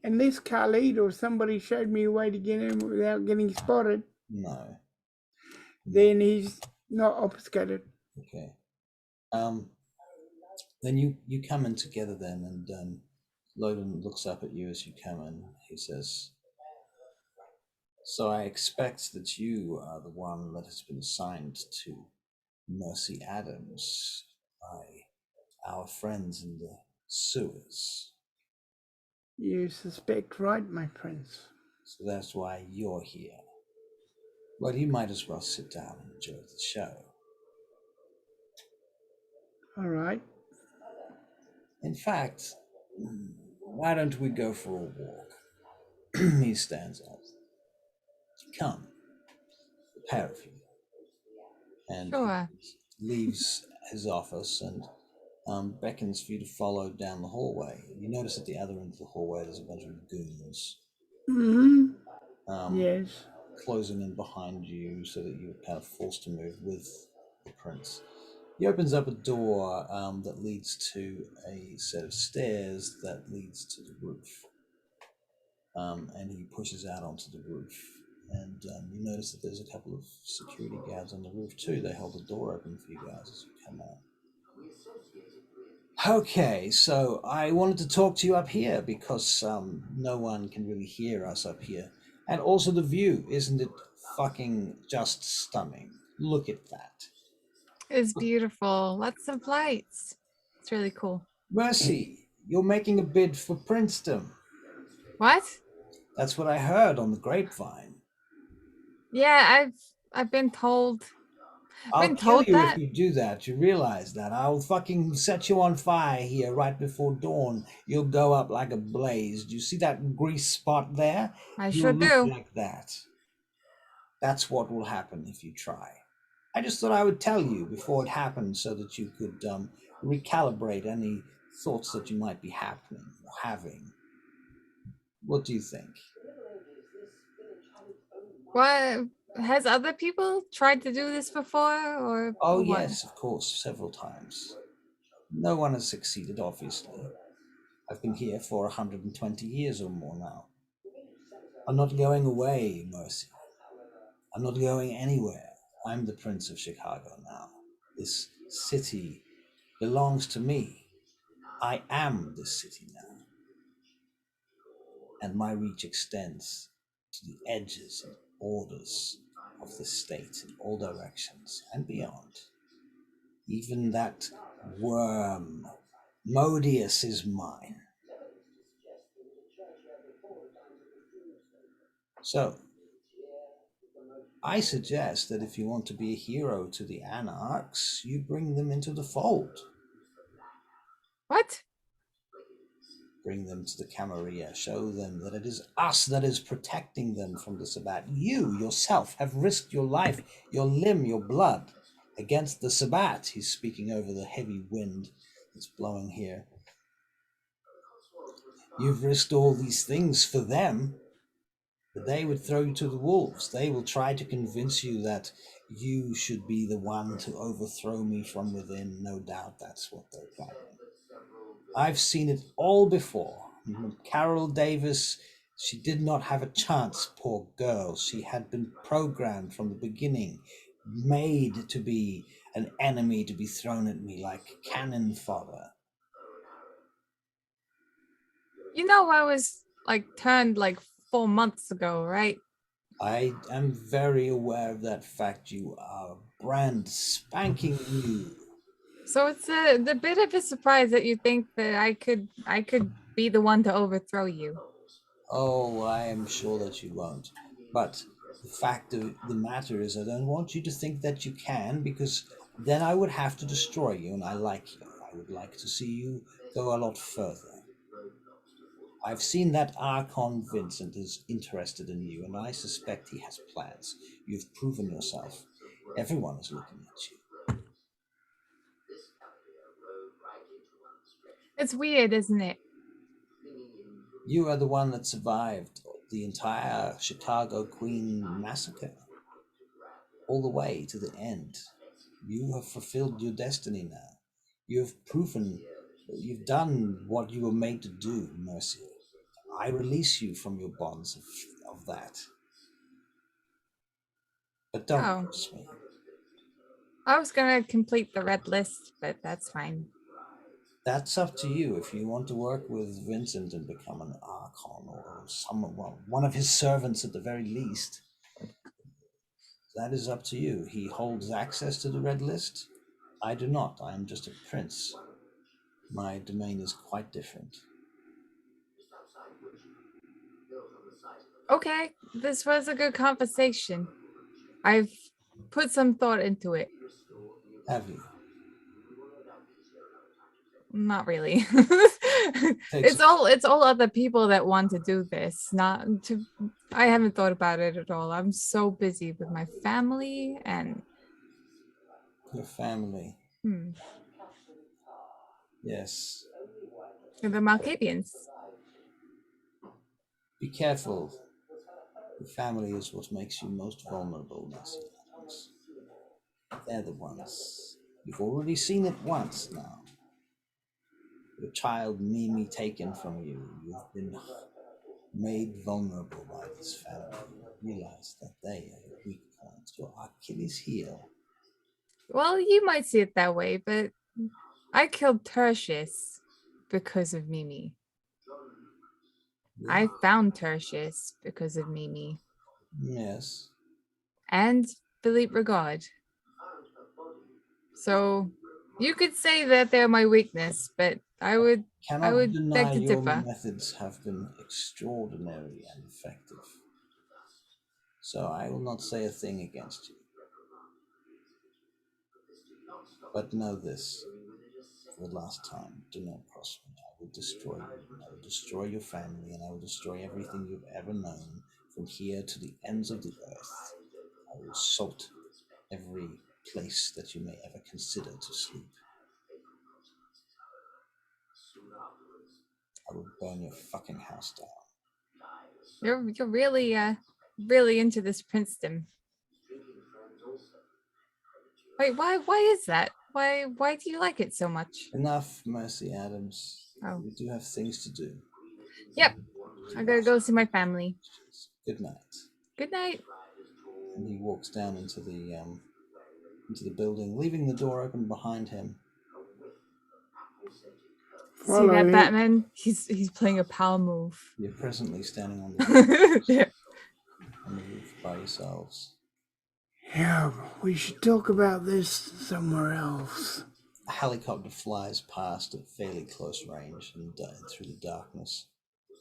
Unless Khalid or somebody showed me a way to get in without getting spotted. No. Then he's not obfuscated. Okay. Then you come in together then, and Loden looks up at you as you come in. He says, "So I expect that you are the one that has been assigned to Mercy Adams by our friends in the sewers." You suspect right, my prince. So that's why you're here. Well, you might as well sit down and enjoy the show. All right. In fact, why don't we go for a walk? He stands up. Come, the pair of you. And Sure. he leaves his office and beckons for you to follow down the hallway. You notice at the other end of the hallway there's a bunch of goons. Yes. Closing in behind you so that you're kind of forced to move with the prince. He opens up a door that leads to a set of stairs that leads to the roof. And he pushes out onto the roof. And you notice that there's a couple of security guards on the roof too. They hold the door open for you guys as you come out. Okay, so I wanted to talk to you up here because no one can really hear us up here. And also the view, isn't it fucking just stunning? Look at that. It's beautiful. Lots of lights. It's really cool. Mercy, you're making a bid for Princeton. What? That's what I heard on the grapevine. Yeah, I've been told. I'll kill you if you do that. You realize that? I'll fucking set you on fire here right before dawn. You'll go up like a blaze. Do you see that grease spot there? I You'll sure look do. like that. That's what will happen if you try. I just thought I would tell you before it happened so that you could recalibrate any thoughts that you might be having. What do you think? What? Has other people tried to do this before, or? Oh, what? yes, of course, several times. No one has succeeded, obviously. I've been here for 120 years or more now. I'm not going away, Mercy. I'm not going anywhere. I'm the Prince of Chicago now. This city belongs to me. I am this city now. And my reach extends to the edges and borders of the state in all directions and beyond. Even that worm, Modius, is mine. So, I suggest that if you want to be a hero to the Anarchs, you bring them into the fold. What? Bring them to the Camarilla. Show them that it is us that is protecting them from the Sabbat. You, yourself, have risked your life, your limb, your blood against the Sabbat. He's speaking over the heavy wind that's blowing here. You've risked all these things for them, but they would throw you to the wolves. They will try to convince you that you should be the one to overthrow me from within. No doubt that's what they're planning. I've seen it all before. Carol Davis, she did not have a chance, poor girl. She had been programmed from the beginning, made to be an enemy to be thrown at me like cannon fodder. You know, I was like turned like 4 months ago, right? I am very aware of that fact. You are brand spanking new. So it's a bit of a surprise that you think that I could be the one to overthrow you. Oh, I am sure that you won't. But the fact of the matter is, I don't want you to think that you can, because then I would have to destroy you, and I like you. I would like to see you go a lot further. I've seen that Archon Vincent is interested in you, and I suspect he has plans. You've proven yourself. Everyone is looking at you. It's weird, isn't it? You are the one that survived the entire Chicago Queen massacre, all the way to the end. You have fulfilled your destiny now. You have proven you've done what you were made to do, Mercy. I release you from your bonds of that. But don't Oh, cross me. I was gonna complete the red list, but that's fine. That's up to you. If you want to work with Vincent and become an Archon or one of his servants at the very least, that is up to you. He holds access to the red list. I do not. I am just a prince. My domain is quite different. Okay, this was a good conversation. I've put some thought into it. Have you? Not really. Takes it's all other people that want to do this, not to. I haven't thought about it at all. I'm so busy with my family and your family. hmm, Yes. the Malkavians. Be careful. The family is what makes you most vulnerable, Nancy Adams. They're the ones. You've already seen it once now. Your child Mimi taken from you. You've been made vulnerable by this family. Realize that they are your weak points, your Achilles heel. Well, you might see it that way, but I killed Tertius because of Mimi. I found Tertius because of Mimi. Yes. And Philippe Regard. So you could say that they're my weakness, but I would Cannot beg deny to your differ. methods have been extraordinary and effective. So I will not say a thing against you. But know this, for the last time, do not cross me. I will destroy you. I will destroy your family, and I will destroy everything you've ever known from here to the ends of the earth. I will salt every place that you may ever consider to sleep. I will burn your fucking house down. You're really into this princedom. Wait, why is that? Why do you like it so much? Enough, Mercy Adams. Oh. We do have things to do. Yep. I gotta go see my family. Good night. Good night. And he walks down into the building, leaving the door open behind him. See Follow that it. Batman? He's playing a power move. You're presently standing on the, Yeah. on the roof by yourselves. Yeah, we should talk about this somewhere else. A helicopter flies past at fairly close range and through the darkness.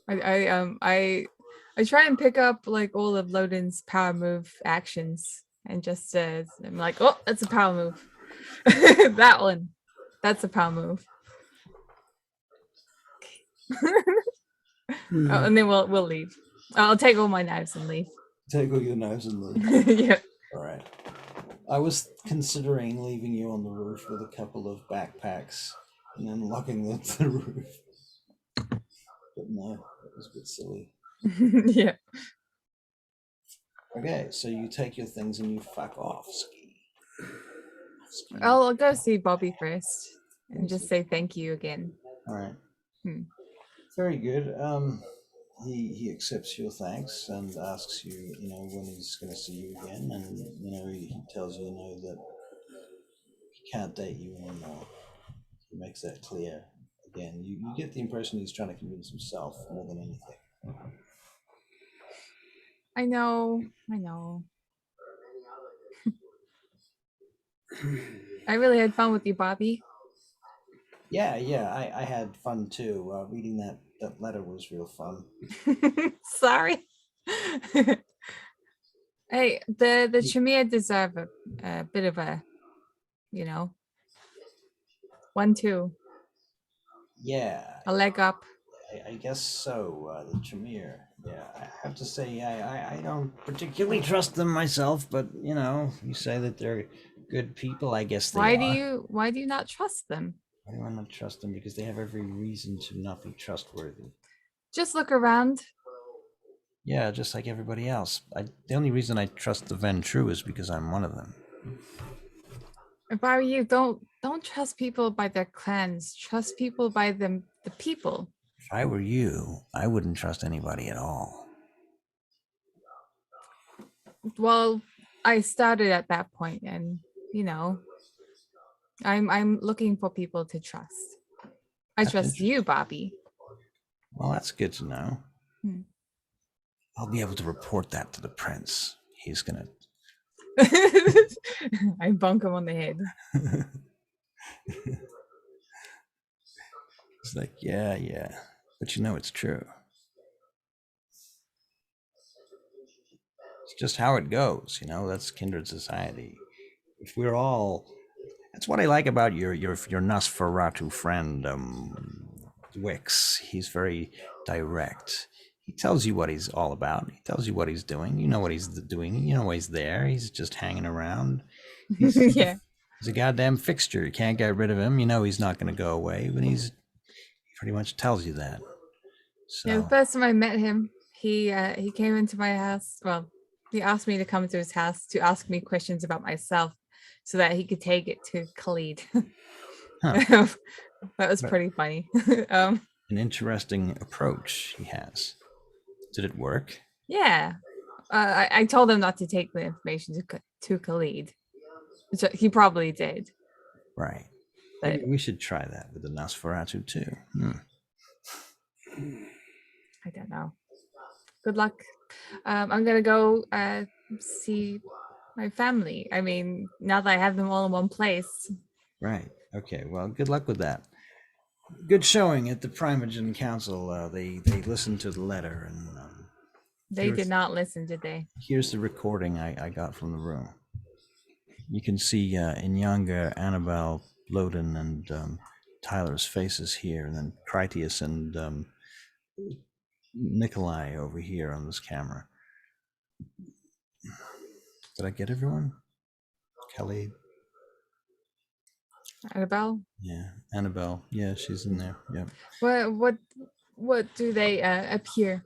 I try and pick up like all of Loden's power move actions and just I'm like, oh, that's a power move. That one. That's a power move. Hmm. Oh, and then we'll leave. I'll take all my knives and leave. Take all your knives and leave. Yeah. All right. I was considering leaving you on the roof with a couple of backpacks and then locking them to the roof. But no, that was a bit silly. Yeah. Okay, so you take your things and you fuck off, Ski. I'll go see Bobby first and just say thank you again. All right. Hmm. Very good. He accepts your thanks and asks you, when he's going to see you again, and he tells you, that he can't date you anymore. He makes that clear. Again, you get the impression he's trying to convince himself more than anything. I know. I really had fun with you, Bobby. Yeah, I had fun too. Reading that letter was real fun. Sorry. Hey, the Tremere deserve a bit of a, 1-2. Yeah. A leg up. I guess so. The Tremere. Yeah, I have to say I don't particularly trust them myself, but you say that they're good people. I guess they are. Why do you not trust them? Why do I not trust them? Because they have every reason to not be trustworthy. Just look around. Yeah, just like everybody else. The only reason I trust the Ventrue is because I'm one of them. If I were you, don't trust people by their clans. Trust people by the people. If I were you, I wouldn't trust anybody at all. Well, I started at that point, and I'm looking for people to trust. I trust you, Bobby. Well, that's good to know. Hmm. I'll be able to report that to the prince. He's gonna. I bunk him on the head. It's like, yeah, but it's true. It's just how it goes, That's kindred society. If we're all, that's what I like about your Nosferatu friend, Wix. He's very direct. He tells you what he's all about. He tells you what he's doing. You know what he's doing. You know why he's there. He's just hanging around. Yeah. He's a goddamn fixture. You can't get rid of him. He's not going to go away, but he pretty much tells you that. So. Yeah, the first time I met him, he came into my house. Well, he asked me to come to his house to ask me questions about myself so that he could take it to Khalid. Huh. That was pretty funny. An interesting approach he has. Did it work? Yeah. I told him not to take the information to Khalid. Which he probably did. Right. But maybe we should try that with the Nosferatu too. I don't know. Good luck. I'm gonna go see my family. I mean, now that I have them all in one place. Right. Okay. Well, good luck with that. Good showing at the Primogen Council. They listened to the letter and. They did not listen, did they? Here's the recording I got from the room. You can see Inyanga, Annabelle, Loden, and Tyler's faces here, and then Critias and Nikolai over here on this camera. Did I get everyone? Kelly? Annabelle? Yeah, Annabelle. Yeah, she's in there. Yeah. What do they appear?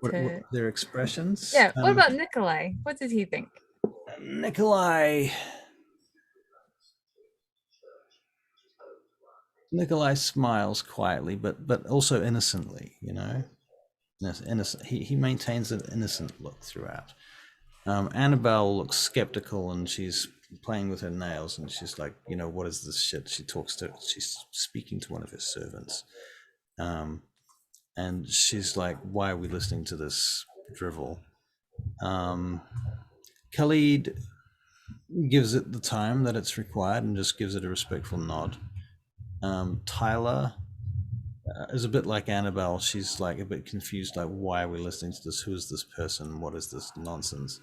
What their expressions? Yeah. What about Nikolai? What did he think? Nikolai Nikolai smiles quietly, but also innocently. Innocent. He maintains an innocent look throughout. Annabelle looks skeptical, and she's playing with her nails, and she's like, what is this shit? She's speaking to one of her servants, and she's like, why are we listening to this drivel? Khalid gives it the time that it's required and just gives it a respectful nod. Tyler is a bit like Annabelle. She's like a bit confused, like, why are we listening to this? Who is this person? What is this nonsense?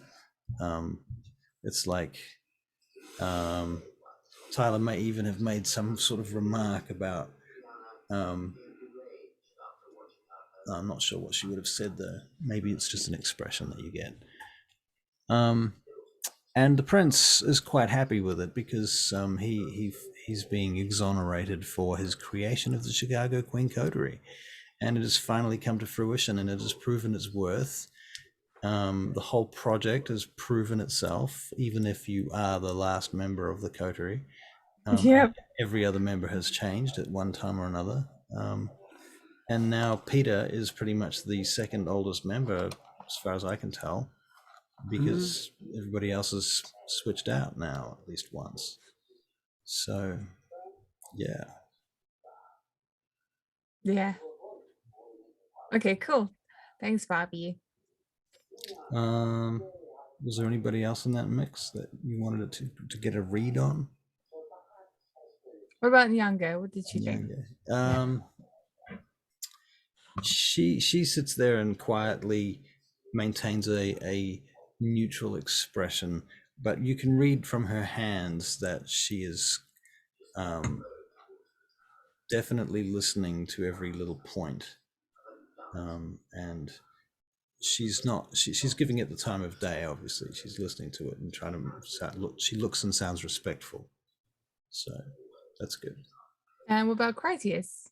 It's like Tyler may even have made some sort of remark about I'm not sure what she would have said there. Maybe it's just an expression that you get. And the prince is quite happy with it because he's being exonerated for his creation of the Chicago Queen Coterie, and it has finally come to fruition, and it has proven its worth. The whole project has proven itself, even if you are the last member of the coterie. Yep. Every other member has changed at one time or another. And now Peter is pretty much the second oldest member, as far as I can tell, because everybody else has switched out now at least once. So, yeah. Yeah. Okay, cool. Thanks, Bobby. Was there anybody else in that mix that you wanted to get a read on? What about Nyanga? What did she think? She sits there and quietly maintains a neutral expression, but you can read from her hands that she is definitely listening to every little point, and she's not. She's giving it the time of day. Obviously, she's listening to it and trying to look. She looks and sounds respectful, so that's good. And what about Critias?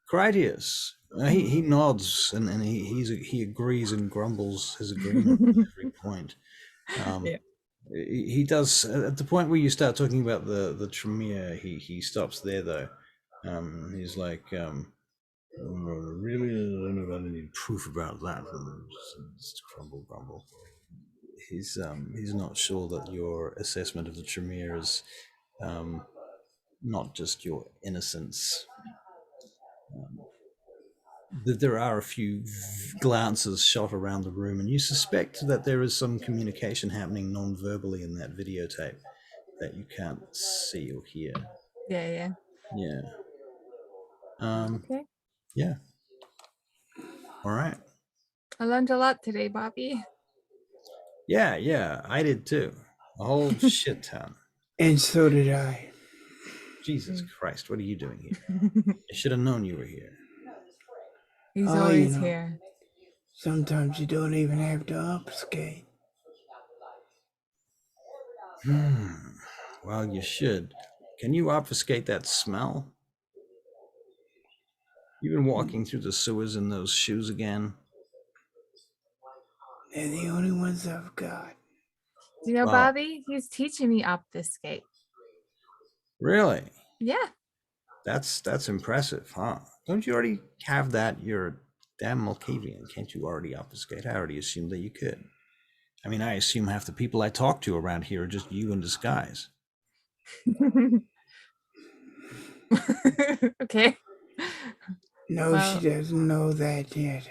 Critias, he nods and he agrees and grumbles his agreement at every point. Yeah. He does at the point where you start talking about the Tremere. He stops there though. He's like, really, I don't know about any proof about that. Just grumble. He's not sure that your assessment of the Tremere is not just your innocence. There are a few glances shot around the room, and you suspect that there is some communication happening non-verbally in that videotape that you can't see or hear. Yeah. Okay. Yeah. All right. I learned a lot today, Bobby. Yeah, I did too. A whole shit ton. And so did I. Jesus Christ, what are you doing here? I should have known you were here. He's always here. Sometimes you don't even have to obfuscate. Well, you should. Can you obfuscate that smell? You've been walking through the sewers in those shoes again? They're the only ones I've got. Do you know, Wow. Bobby? He's teaching me obfuscate. Really? Yeah. That's impressive, huh? Don't you already have that? You're a damn Malkavian. Can't you already obfuscate? I already assumed that you could. I mean, I assume half the people I talk to around here are just you in disguise. Okay. No, Well, she doesn't know that yet.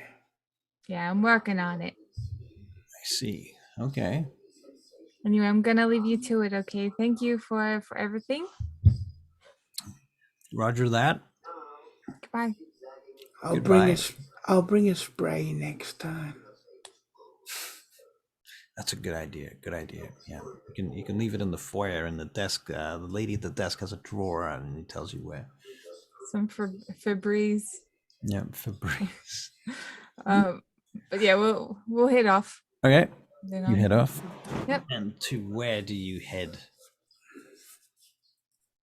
Yeah, I'm working on it. I see. Okay. Anyway, I'm gonna leave you to it. Okay. Thank you for everything. Roger that. Goodbye. I'll bring a spray next time. That's a good idea. Good idea. Yeah, you can leave it in the foyer in the desk. The lady at the desk has a drawer, and it tells you where. Some Febreze. Yeah, Febreze. But yeah, we'll head off. Okay. You head off. Yep. And to where do you head?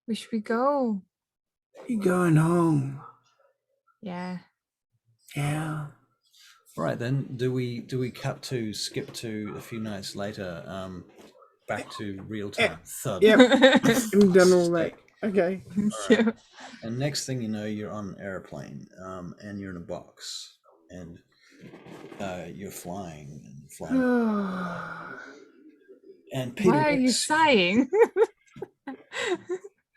Where should we go? You're going home. Yeah. Yeah. All right then. Do we skip to a few nights later? Back to real time. Thud. Yep. I'm done all that. Okay. Yeah. And next thing you know, you're on an airplane, and you're in a box, and you're flying. And Peter Why are you Wicks, sighing?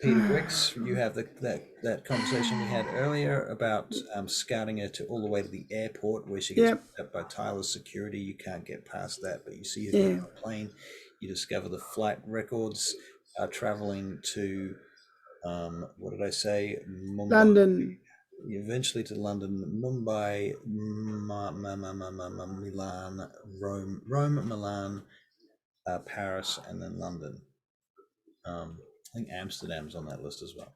Peter Wicks, you have that conversation we had earlier about scouting her to all the way to the airport where she gets Yep. picked up by Tyler's security. You can't get past that, but you see her get Yeah. on a plane. You discover the flight records are traveling to, what did I say? Mumbai. London. Eventually to London, Mumbai, Milan, Rome, Milan, Paris, and then London. I think Amsterdam's on that list as well.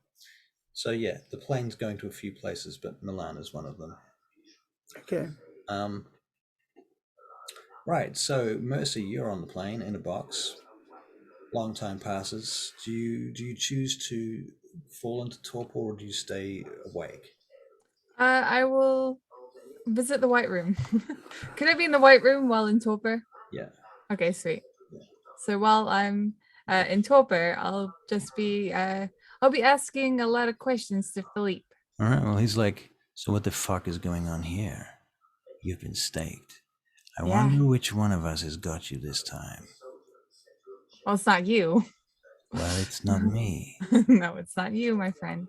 So yeah, the plane's going to a few places, but Milan is one of them. Okay. Right. So Mercy, you're on the plane in a box. Long time passes. Do you choose to fall into torpor, or do you stay awake? I will visit the White Room. Can I be in the White Room while in torpor? Yeah. Okay, sweet. Yeah. So while I'm in torpor, I'll just be I'll be asking a lot of questions to Philippe. All right. Well, he's like, so what the fuck is going on here? You've been staked. I Yeah. wonder which one of us has got you this time. Well, it's not you. Well, it's not me. No, it's not you, my friend.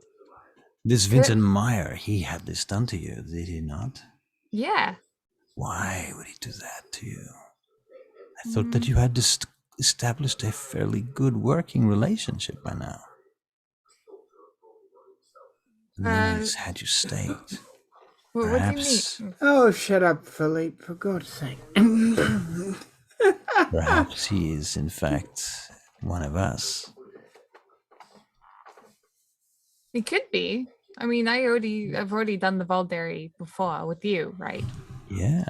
This Vincent Meyer, he had this done to you, did he not? Yeah. Why would he do that to you? I thought that you had established a fairly good working relationship by now. And then he's had you staked. What do you Perhaps, mean? Oh, shut up, Philippe, for God's sake. perhaps he is, in fact, one of us. It could be. I mean, I've already done the Valderi before with you, right? Yeah.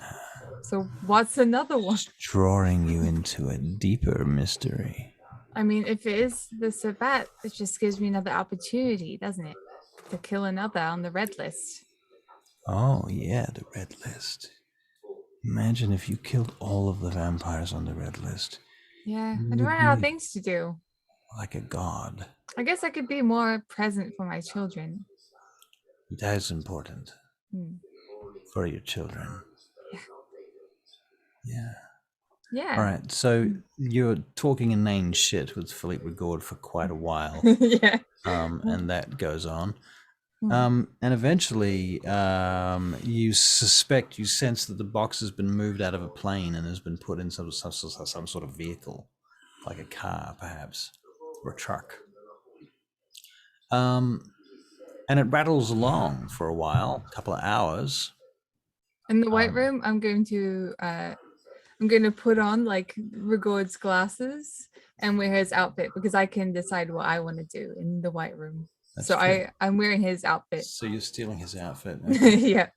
So what's another one? Just drawing you into a deeper mystery. I mean, if it is the Sabat, it just gives me another opportunity, doesn't it? To kill another on the red list. Oh, yeah, the red list. Imagine if you killed all of the vampires on the red list. Yeah, You I'd would run out of be things to do. like a god. I guess I could be more present for my children. That is important for your children. Yeah. Yeah. All right. So you're talking inane shit with Philippe Rigaud for quite a while. Yeah. And that goes on. And eventually, you sense that the box has been moved out of a plane and has been put in some sort of vehicle, like a car, perhaps, or a truck. And it rattles along for a while, a couple of hours. In the White Room, I'm going to put on like Rigaud's glasses and wear his outfit because I can decide what I want to do in the White Room. That's so true. I'm wearing his outfit. So you're stealing his outfit. Okay. Yeah.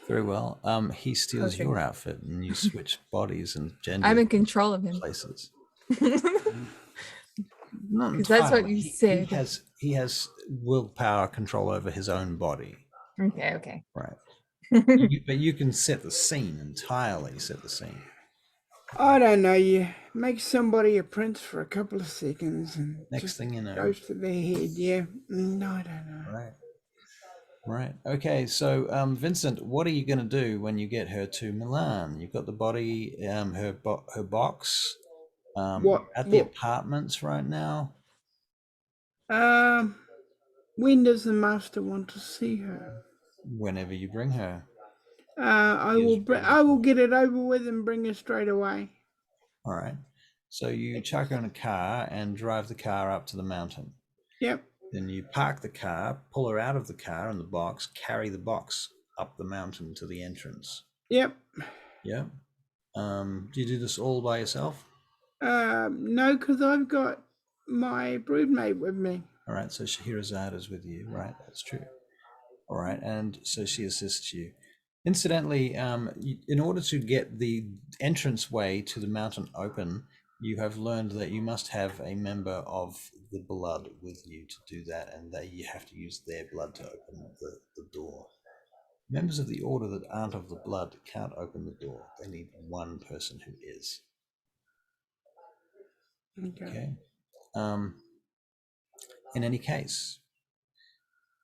Very well. He steals Okay. your outfit, and you switch bodies and genders. I'm in control of him. Places. Not entirely. That's what you said. He has willpower control over his own body. Okay. Right. But you can set the scene entirely. Set the scene. I don't know, you make somebody a prince for a couple of seconds and next thing you know, goes to their head, yeah. No, I don't know. Right. Okay, so Vincent, what are you going to do when you get her to Milan? You've got the body, her box, at the apartments right now? When does the master want to see her? Whenever you bring her. I will get it over with and bring her straight away. All right. So you chuck her in a car and drive the car up to the mountain. Yep. Then you park the car, pull her out of the car in the box, carry the box up the mountain to the entrance. Yep. Yeah. Do you do this all by yourself? No, because I've got my broodmate with me. All right. So Scheherazade is with you, right? That's true. All right. And so she assists you. Incidentally, in order to get the entranceway to the mountain open, you have learned that you must have a member of the blood with you to do that, and that you have to use their blood to open the door. Members of the order that aren't of the blood can't open the door. They need one person who is. Okay. In any case,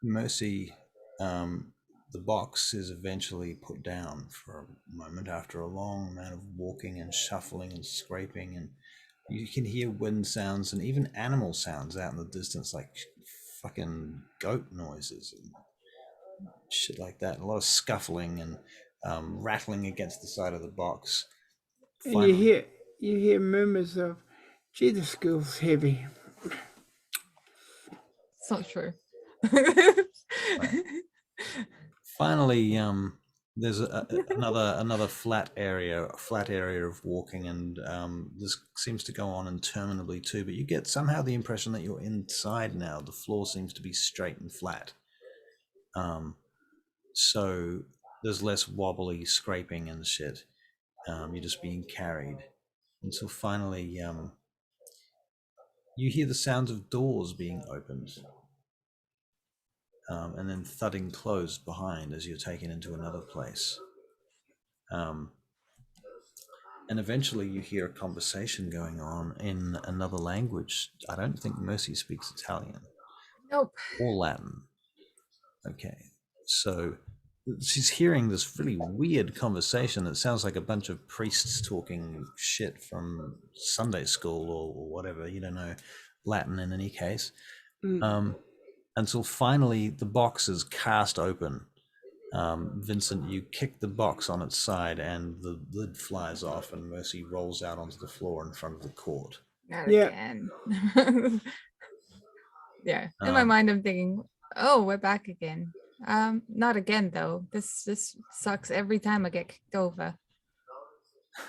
Mercy, the box is eventually put down for a moment after a long amount of walking and shuffling and scraping, and you can hear wind sounds and even animal sounds out in the distance, like fucking goat noises and shit like that. A lot of scuffling and rattling against the side of the box. And Finally, you hear murmurs of, "Gee, the school's heavy." It's not true. finally, there's another flat area of walking, and this seems to go on interminably too. But you get somehow the impression that you're inside now. The floor seems to be straight and flat. So there's less wobbly scraping and shit. You're just being carried until finally you hear the sounds of doors being opened, and then thudding closed behind as you're taken into another place. And eventually you hear a conversation going on in another language. I don't think Mercy speaks Italian. Nope. Or Latin. Okay, so she's hearing this really weird conversation that sounds like a bunch of priests talking shit from Sunday school or whatever. You don't know Latin in any case. Until finally the box is cast open. Vincent, you kick the box on its side and the lid flies off and Mercy rolls out onto the floor in front of the court. Not Yeah. again. Yeah. In my mind, I'm thinking, oh, we're back again. Not again though. This sucks every time I get kicked over.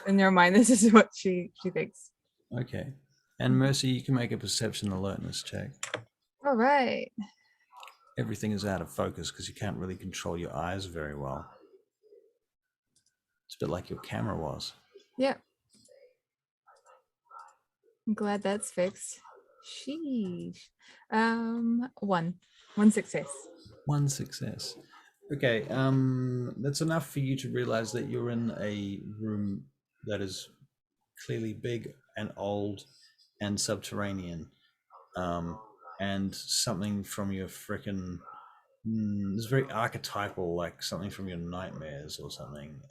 In your mind, this is what she thinks. Okay. And Mercy, you can make a perception alertness check. All right. Everything is out of focus because you can't really control your eyes very well. It's a bit like your camera was. Yep. I'm glad that's fixed. Sheesh. One success. One success. Okay, that's enough for you to realize that you're in a room that is clearly big and old and subterranean. And something from your frickin' it's very archetypal, like something from your nightmares or something.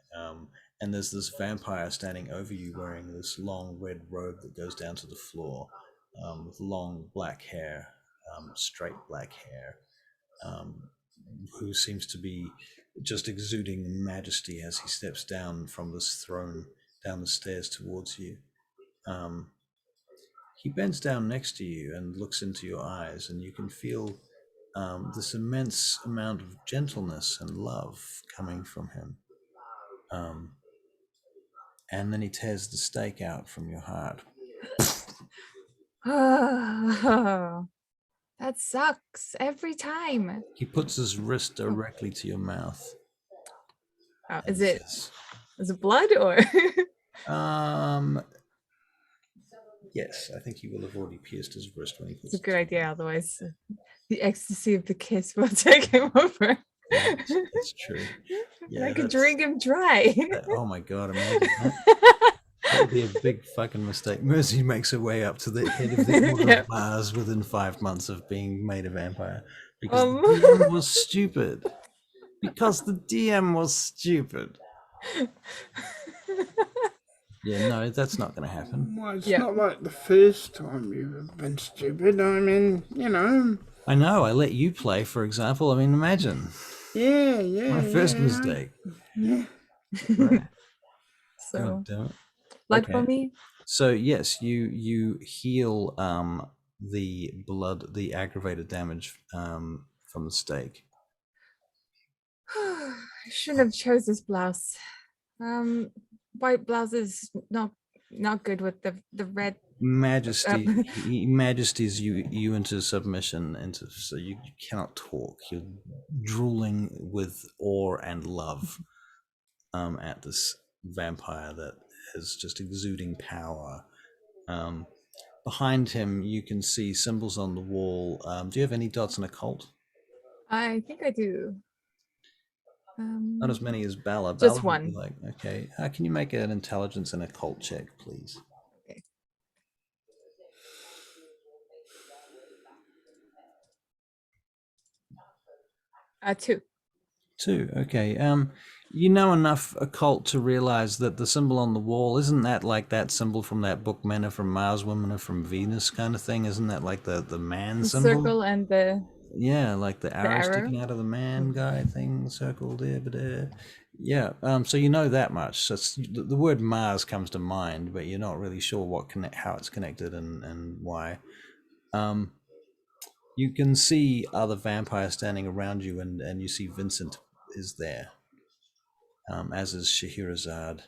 And there's this vampire standing over you wearing this long red robe that goes down to the floor, with long black hair, straight black hair, who seems to be just exuding majesty as he steps down from this throne down the stairs towards you. He bends down next to you and looks into your eyes, and you can feel this immense amount of gentleness and love coming from him. And then he tears the stake out from your heart. Oh, that sucks every time. He puts his wrist directly to your mouth. Oh, is it blood or? Yes, I think he will have already pierced his wrist when he puts It's a good idea. Otherwise, the ecstasy of the kiss will take him over. That's true. Yeah, I could drink him dry. Oh my god, imagine that. That would be a big fucking mistake. Mercy makes her way up to the head of the Order of Mars within 5 months of being made a vampire. Because the DM was stupid. Because the DM was stupid. Yeah, no, that's not going to happen. Well, it's not like the first time you've been stupid. I mean, you know. I know, I let you play, for example. I mean, imagine. Yeah. My first mistake. Yeah. Right. So, God damn it. blood for me? So, yes, you heal the blood, the aggravated damage from the stake. I shouldn't have chose this blouse. White blouse is not good with the red. Majesty's you into submission, so you cannot talk. You're drooling with awe and love at this vampire that is just exuding power. Behind him, you can see symbols on the wall. Do you have any dots in occult? I think I do. Not as many as Bella. Just Bella one. Okay. Can you make an intelligence and occult check, please? Okay. 2. 2. Okay. You know enough occult to realize that the symbol on the wall, isn't that like that symbol from that book, Men Are From Mars, Women Are From Venus kind of thing? Isn't that like the man The symbol? circle and the Yeah, like the arrow arrow. sticking out of the man guy thing, circle there, but yeah. So you know that much. So the word Mars comes to mind, but you're not really sure how it's connected and why. You can see other vampires standing around you, and you see Vincent is there, as is Scheherazade,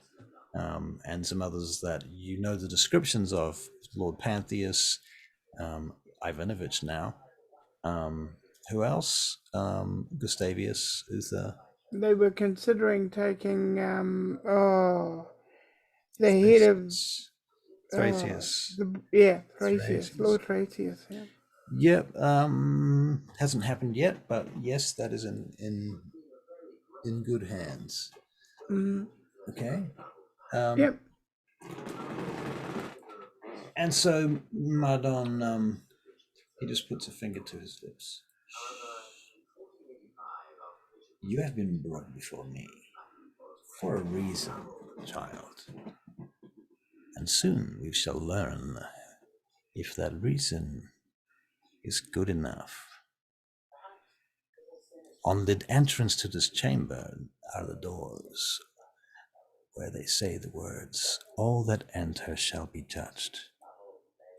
and some others that you know the descriptions of. Lord Pantheus, Ivanovich now. Who else? Gustavius is the. They were considering taking the head of Thracius. Thracius, Lord Thracius. Yeah. Yep. Hasn't happened yet, but yes, that is in good hands. Okay. Yep. And so Mardon, he just puts a finger to his lips. You have been brought before me for a reason, child. And soon we shall learn if that reason is good enough. On the entrance to this chamber are the doors where they say the words, all that enter shall be judged.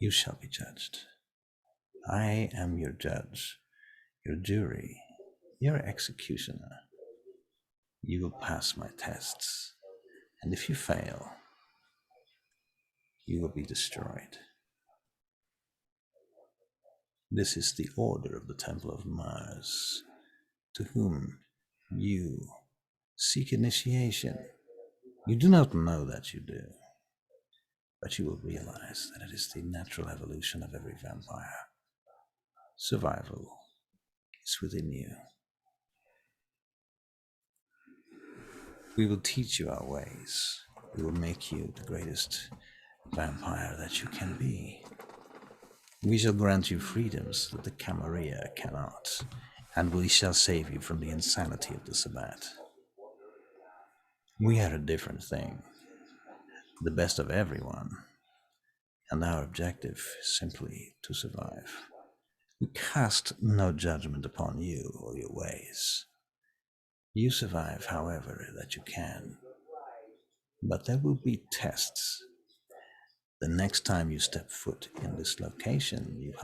You shall be judged. I am your judge, your jury, your executioner. You will pass my tests, and if you fail, you will be destroyed. This is the order of the Temple of Mars, to whom you seek initiation. You do not know that you do, but you will realize that it is the natural evolution of every vampire. Survival is within you. We will teach you our ways. We will make you the greatest vampire that you can be. We shall grant you freedoms that the Camarilla cannot, and we shall save you from the insanity of the Sabbat. We are a different thing, the best of everyone, and our objective is simply to survive. We cast no judgment upon you or your ways. You survive however that you can, but there will be tests. The next time you step foot in this location, you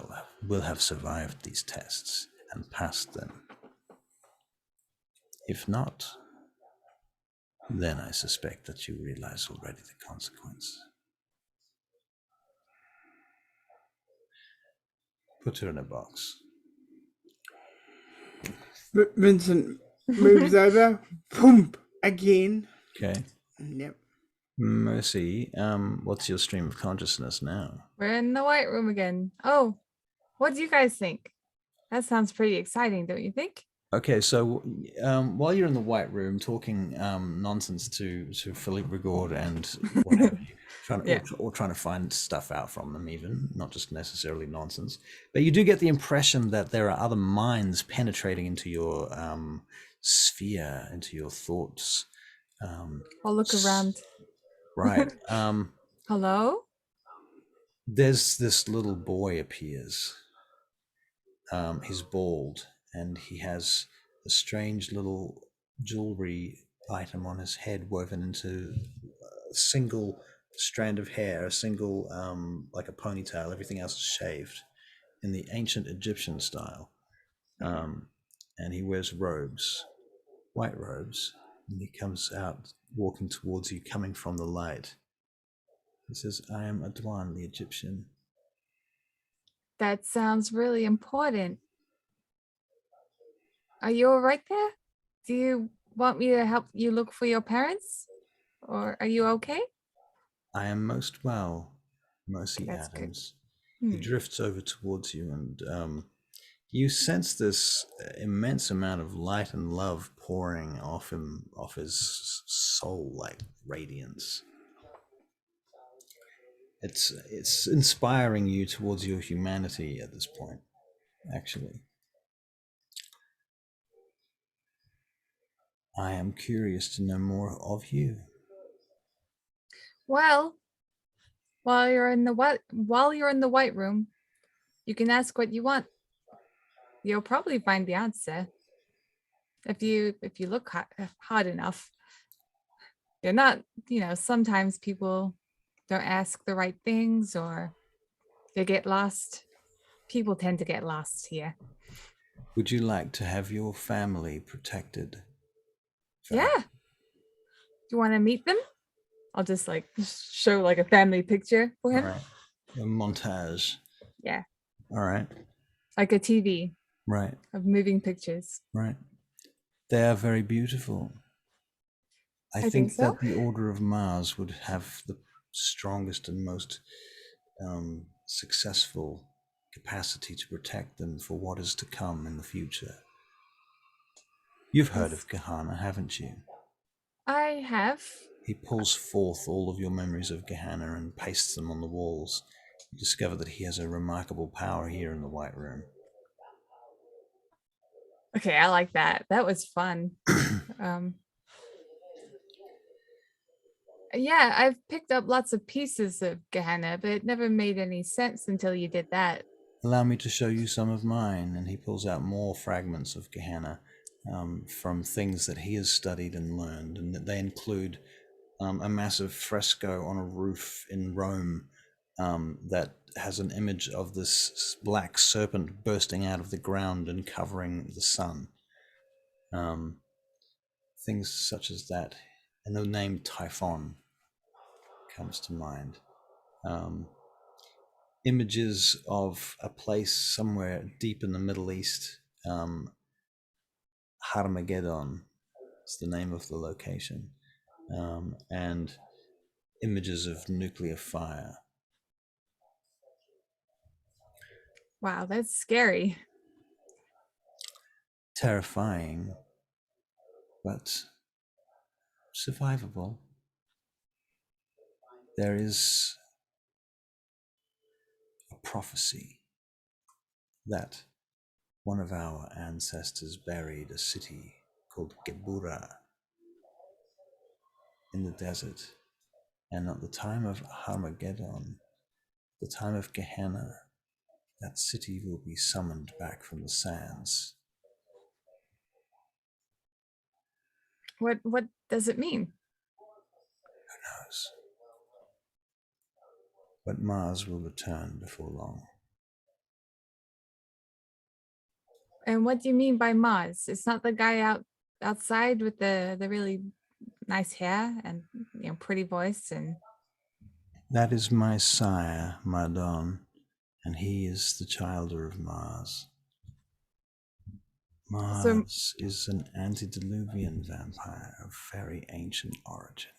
will have survived these tests and passed them. If not, then I suspect that you realize already the consequence. Put her in a box. Vincent moves over, boom, again. Okay. Yep. Mercy, what's your stream of consciousness now? We're in the white room again. Oh, what do you guys think? That sounds pretty exciting, don't you think? Okay, so while you're in the white room talking nonsense to Philippe Rigaud and what have you, trying to find stuff out from them, even not just necessarily nonsense, but you do get the impression that there are other minds penetrating into your sphere, into your thoughts. I'll look around. Right. Hello? There's this little boy appears. He's bald, and he has a strange little jewelry item on his head woven into a single strand of hair, a single, like a ponytail. Everything else is shaved in the ancient Egyptian style. And he wears robes, white robes, and he comes out walking towards you, coming from the light. He says, I am Adwan, the Egyptian. That sounds really important. Are you all right there? Do you want me to help you look for your parents? Or are you okay? I am most well, Mercy That's Adams. good. He drifts over towards you, and you sense this immense amount of light and love pouring off him, off his soul like radiance. It's inspiring you towards your humanity at this point, actually. I am curious to know more of you. Well, while you're in the white room, you can ask what you want. You'll probably find the answer if you look hard enough. You're not, sometimes people don't ask the right things or they get lost. People tend to get lost here. Would you like to have your family protected? Yeah. Do you want to meet them? I'll just show like a family picture for him. All right. A montage. Yeah. All right. Like a TV Right. of moving pictures. Right. They are very beautiful. I think so. that the Order of Mars would have the strongest and most successful capacity to protect them for what is to come in the future. You've heard of Gehenna, haven't you? I have. He pulls forth all of your memories of Gehenna and pastes them on the walls. You discover that he has a remarkable power here in the White Room. Okay, I like that. That was fun. Yeah, I've picked up lots of pieces of Gehenna, but it never made any sense until you did that. Allow me to show you some of mine. And he pulls out more fragments of Gehenna from things that he has studied and learned. And they include a massive fresco on a roof in Rome that has an image of this black serpent bursting out of the ground and covering the sun. Things such as that. And the name Typhon comes to mind. Images of a place somewhere deep in the Middle East. Armageddon is the name of the location. And images of nuclear fire. Wow, that's scary. Terrifying, but survivable. There is a prophecy that one of our ancestors buried a city called Gebura in the desert. And at the time of Armageddon, the time of Gehenna, that city will be summoned back from the sands. What does it mean? Who knows? But Mars will return before long. And what do you mean by Maz? It's not the guy outside with the really nice hair and pretty voice and That is my sire, Mardon, and he is the childer of Mars. Mars is an antediluvian vampire of very ancient origin.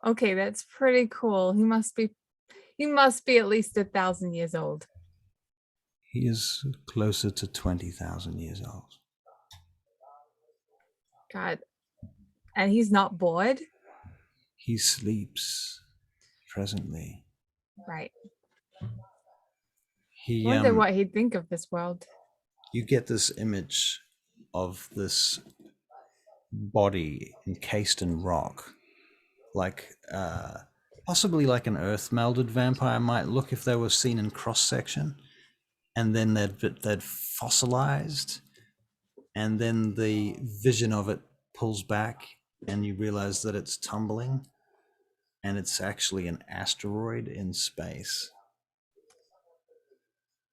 okay, that's pretty cool. He must be at least 1,000 years old. He is closer to 20,000 years old. God. And he's not bored? He sleeps presently. Right. He Wonder what he'd think of this world. You get this image of this body encased in rock, like possibly like an earth melded vampire might look if they were seen in cross section, and then they'd fossilized, and then the vision of it pulls back, and you realize that it's tumbling, and it's actually an asteroid in space.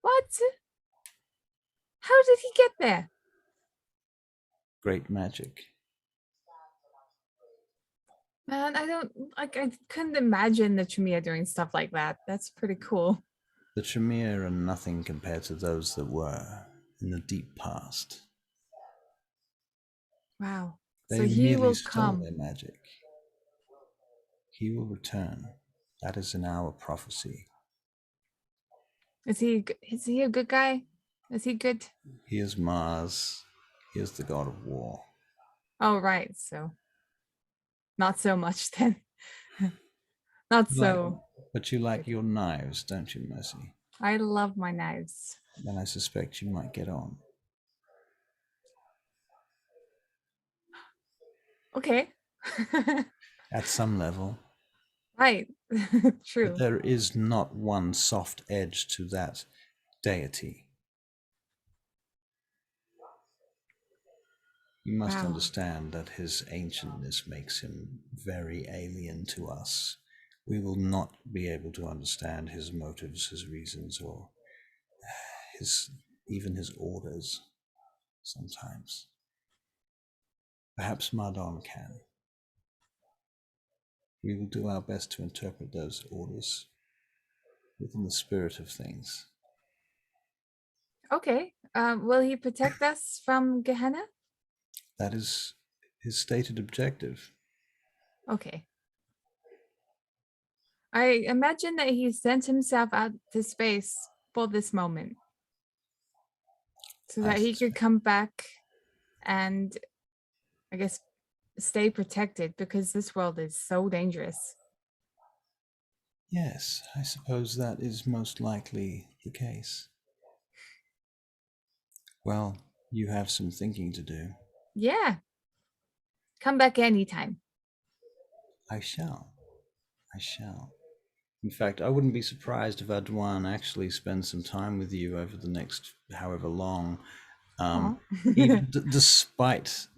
What? How did he get there? Great magic. Man, I couldn't imagine the Tremere doing stuff like that. That's pretty cool. The Tremere are nothing compared to those that were in the deep past. Wow. They so he will stole come. their magic. He will return. That is in our prophecy. Is he a good guy? Is he good? He is Mars. He is the god of war. Oh, right. So not so much then. Not so. But you like your knives, don't you, Mercy? I love my knives. Then I suspect you might get on. Okay. at some level. Right. But True. there is not one soft edge to that deity. You must Wow. understand that his ancientness makes him very alien to us. We will not be able to understand his motives, his reasons, or even his orders sometimes. Perhaps Mardon can. We will do our best to interpret those orders within the spirit of things. Okay. Will he protect us from Gehenna? That is his stated objective. Okay. I imagine that he sent himself out to space for this moment, so I that he could suspect. come back and, I guess, stay protected, because this world is so dangerous. Yes, I suppose that is most likely the case. Well, you have some thinking to do. Yeah. Come back anytime. I shall. I shall. In fact, I wouldn't be surprised if Adwan actually spends some time with you over the next however long, Aw. even despite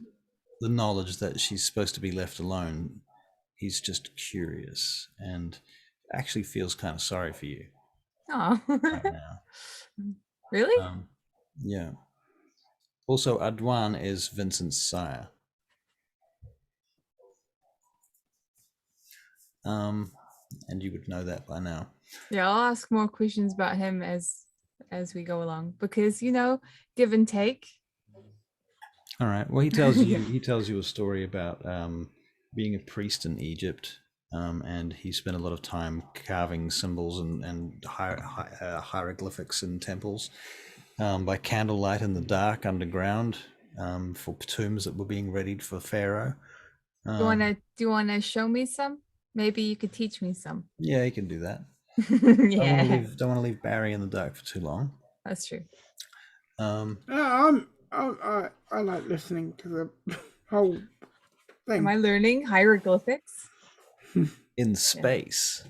the knowledge that she's supposed to be left alone. He's just curious and actually feels kind of sorry for you Aw. right now. Really? Yeah. Also, Adwan is Vincent's sire. And you would know that by now. Yeah, I'll ask more questions about him as we go along, because give and take. All right. Well, he tells you he tells you a story about being a priest in Egypt, and he spent a lot of time carving symbols and hieroglyphics in temples by candlelight in the dark underground for tombs that were being readied for Pharaoh. Do you wanna show me some? Maybe you could teach me some. Yeah, he can do that. Yeah, Don't want to leave Barry in the dark for too long. that's true. I like listening to the whole thing. Am I learning hieroglyphics? In space.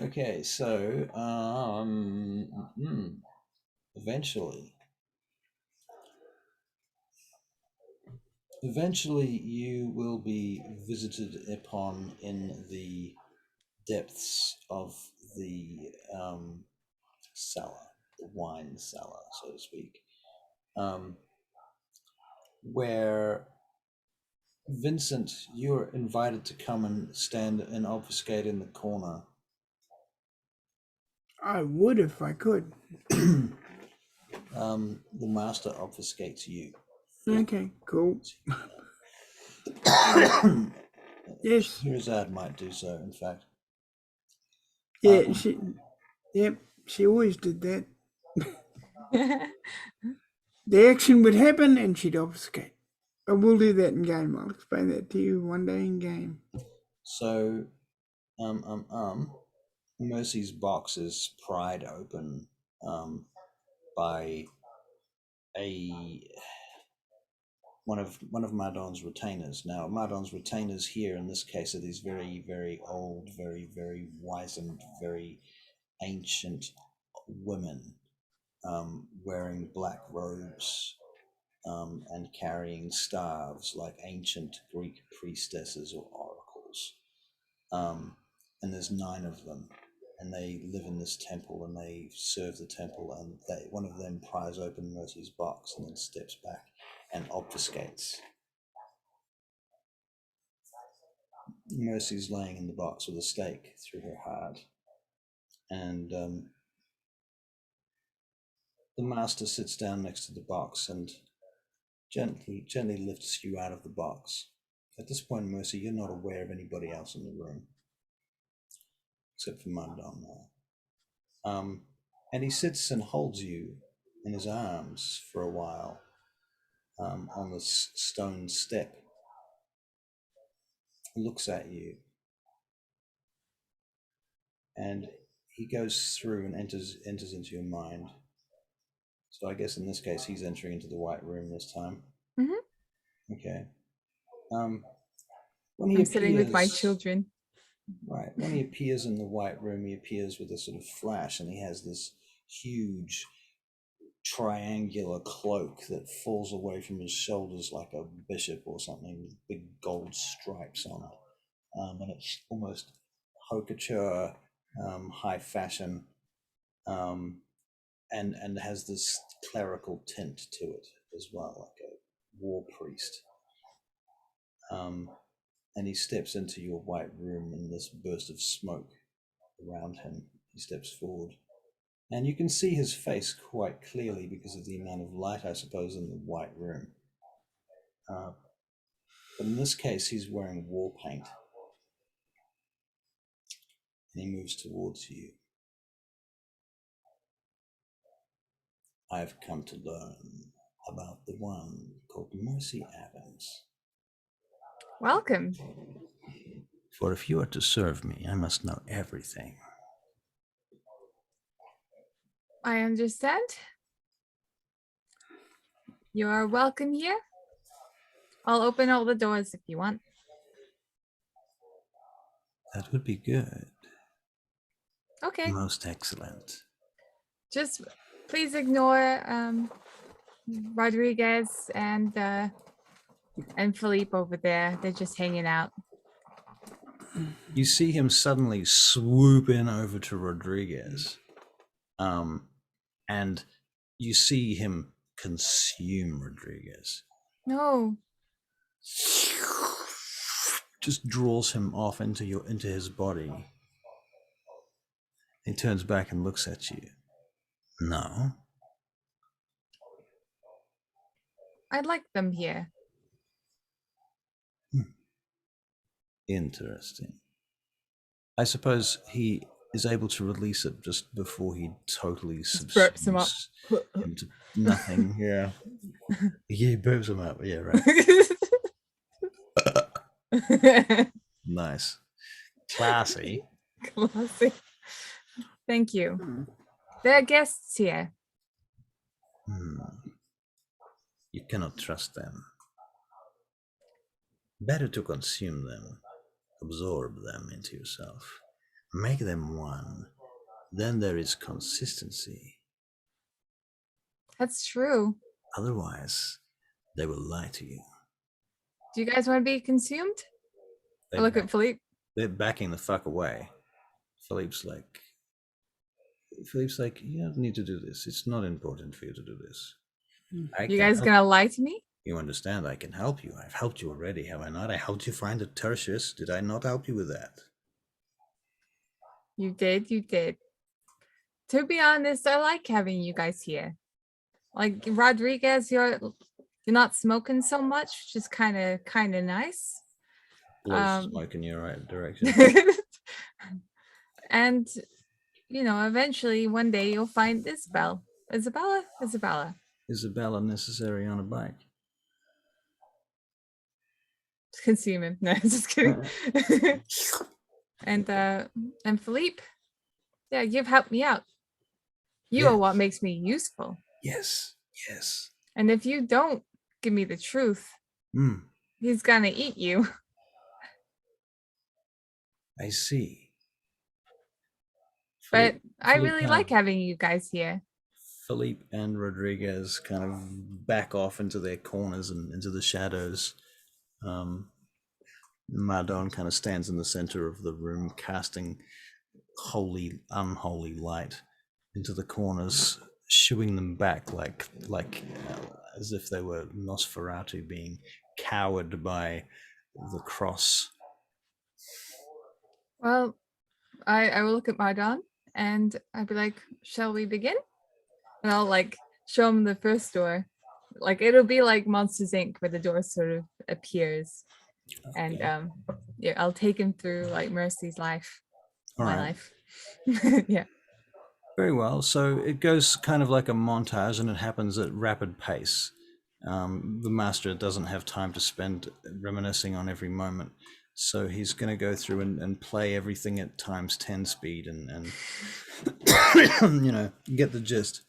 Okay, so eventually you will be visited upon in the depths of the cellar, the wine cellar, so to speak, where Vincent, you're invited to come and stand and obfuscate in the corner. I would if I could. The master obfuscates you. Okay, cool. Yes. Shirazad might do so, in fact. Yeah, she always did that. The action would happen and she'd obfuscate. But we'll do that in game. I'll explain that to you one day in game. So, Mercy's box is pried open by one of Mardon's retainers. Now, Mardon's retainers here in this case are these very, very old, very, very wizened, very ancient women wearing black robes and carrying staves like ancient Greek priestesses or oracles. And there's 9 of them, and they live in this temple and they serve the temple, and one of them pries open Mercy's box and then steps back and obfuscates. Mercy's laying in the box with a stake through her heart, and the master sits down next to the box and gently lifts you out of the box. At this point, Mercy, you're not aware of anybody else in the room, except for Mardon now. And he sits and holds you in his arms for a while on this stone step. He looks at you, and he goes through and enters into your mind. So I guess in this case, he's entering into the white room this time. Mm-hmm. Okay. When he I'm appears, sitting with my children. Right. When he appears in the white room, he appears with a sort of flash, and he has this huge triangular cloak that falls away from his shoulders like a bishop or something, with big gold stripes on it. And it's almost haute couture, high fashion, and has this clerical tint to it as well, like a war priest. And he steps into your white room in this burst of smoke around him. He steps forward. And you can see his face quite clearly because of the amount of light, I suppose, in the white room. But in this case, he's wearing war paint. And he moves towards you. I've come to learn about the one called Mercy Adams. Welcome. For if you are to serve me, I must know everything. I understand. You are welcome here. I'll open all the doors if you want. That would be good. Okay. Most excellent. Just please ignore Rodriguez and Philippe over there. They're just hanging out. You see him suddenly swoop in over to Rodriguez. And you see him consume Rodriguez. No. Just draws him off into his body. He turns back and looks at you. No. I'd like them here. Interesting. I suppose he is able to release it just before he totally burps him up. subsumes him to nothing. Yeah. He burps him up. Yeah, right. Nice. Classy. Classy. Thank you. There are guests here. You cannot trust them. Better to consume them, absorb them into yourself, make them one. Then there is consistency. That's true. Otherwise, they will lie to you. Do you guys want to be consumed? I look at Philippe. They're backing the fuck away. Philippe's like, you don't need to do this. It's not important for you to do this. You guys gonna lie to me? You understand, I can help you. I've helped you already, have I not? I helped you find a Tertius. Did I not help you with that? You did. To be honest, I like having you guys here. Like Rodriguez, you're not smoking so much, which is kind of nice. Blows smoke in your right direction. And eventually one day you'll find Isabella necessary on a bike. Consume him. No, just kidding. And Philippe, yeah, you've helped me out. You are what makes me useful. Yes. And if you don't give me the truth, he's gonna eat you. I see. But I really like having you guys here. Philippe and Rodriguez kind of back off into their corners and into the shadows. Mardon kind of stands in the center of the room, casting holy, unholy light into the corners, shooing them back like as if they were Nosferatu being cowered by the cross. Well, I will look at Mardon and I'd be like, shall we begin? And I'll like show him the first door. Like it'll be like Monsters Inc. where the door sort of appears. Okay. And I'll take him through like Mercy's life. Life. Yeah. Very well. So it goes kind of like a montage and it happens at rapid pace. The master doesn't have time to spend reminiscing on every moment. So he's going to go through and play everything at ×10 speed and get the gist.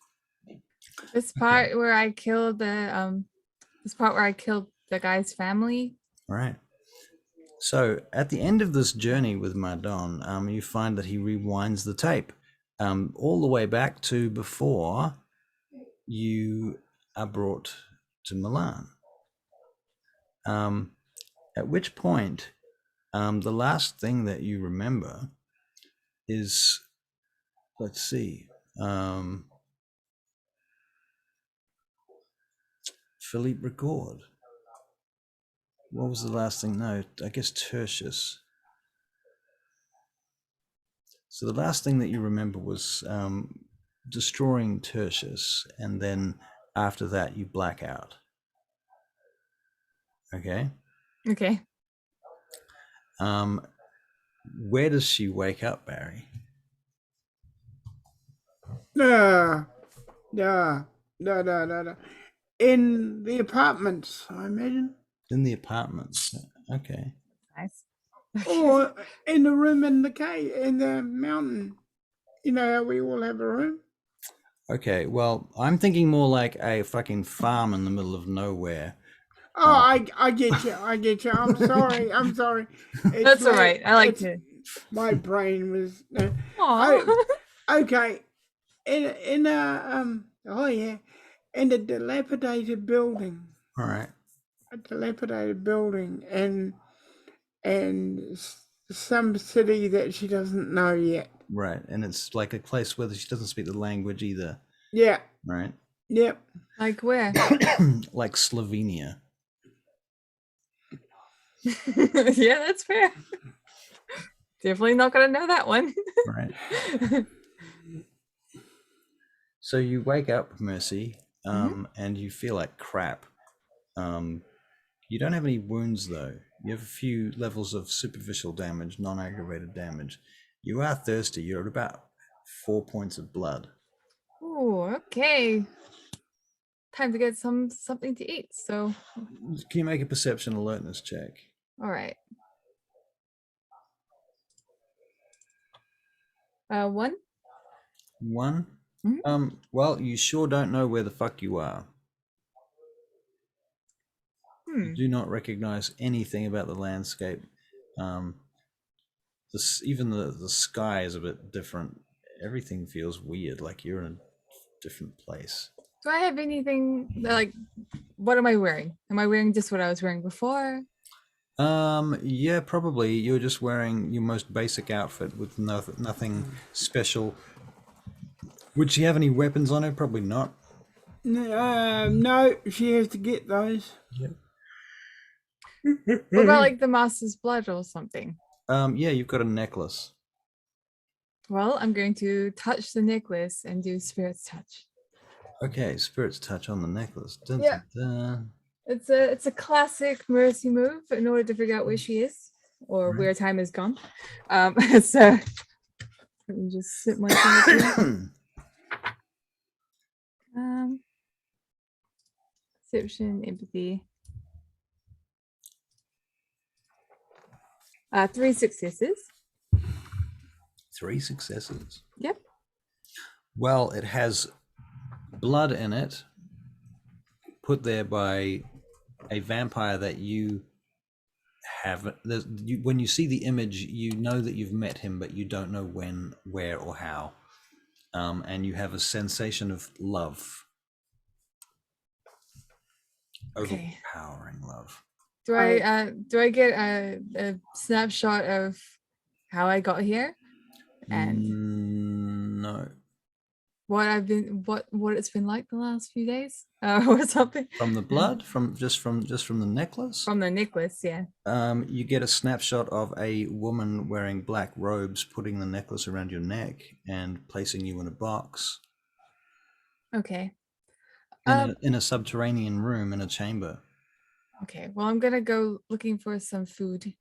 This part where I killed the guy's family. All right. So at the end of this journey with Mardon, you find that he rewinds the tape all the way back to before you are brought to Milan. At which point, the last thing that you remember is, let's see, Philippe Record. What was the last thing? No, I guess Tertius. So the last thing that you remember was destroying Tertius, and then after that you black out. Okay. Okay. Where does she wake up, Barry? No. In the apartments, I imagine. In the apartments. Okay. Nice. Or in the room in the cave, in the mountain. You know how we all have a room? Okay, well, I'm thinking more like a fucking farm in the middle of nowhere. Oh, I get you. I get you. I'm sorry. I'm sorry. It's That's all right. I like it's- it. My brain was. Aw. Okay. In a in a dilapidated building. All right. A dilapidated building and some city that she doesn't know yet. Right, and it's like a place where she doesn't speak the language either. Yeah. Right. Yep. Like where? Like Slovenia. Yeah, that's fair. Definitely not gonna know that one. Right. So you wake up, Mercy, and you feel like crap. You don't have any wounds though. You have a few levels of superficial damage, non-aggravated damage. You are thirsty. You're at about 4 points of blood. Oh, okay. Time to get something to eat. So, Can you make a perception alertness check? all right. 1. 1? Mhm. Well, you sure don't know where the fuck you are. You do not recognize anything about the landscape. Even the sky is a bit different. Everything feels weird, like you're in a different place. Do I have anything like? What am I wearing? Am I wearing just what I was wearing before? Yeah, probably. You're just wearing your most basic outfit with nothing special. Would she have any weapons on her? Probably not. No, she has to get those. Yep. What about like the master's blood or something? Yeah, you've got a necklace. Well, I'm going to touch the necklace and do spirit's touch. Okay, spirit's touch on the necklace. Dun, Yeah. dun, dun. It's a classic Mercy move in order to figure out where she is or where time has gone. So let me just sit myself here. Perception, empathy. 3 successes. 3 successes. Yep. Well, it has blood in it, put there by a vampire that you have. When you see the image, you know that you've met him, but you don't know when, where, or how. And you have a sensation of love. Okay. Overpowering love. Do I get a snapshot of how I got here and No. what it's been like the last few days or something? From the blood, from the necklace. From the necklace, yeah. You get a snapshot of a woman wearing black robes, putting the necklace around your neck and placing you in a box. Okay. In a subterranean room in a chamber. Okay. Well, I'm gonna go looking for some food.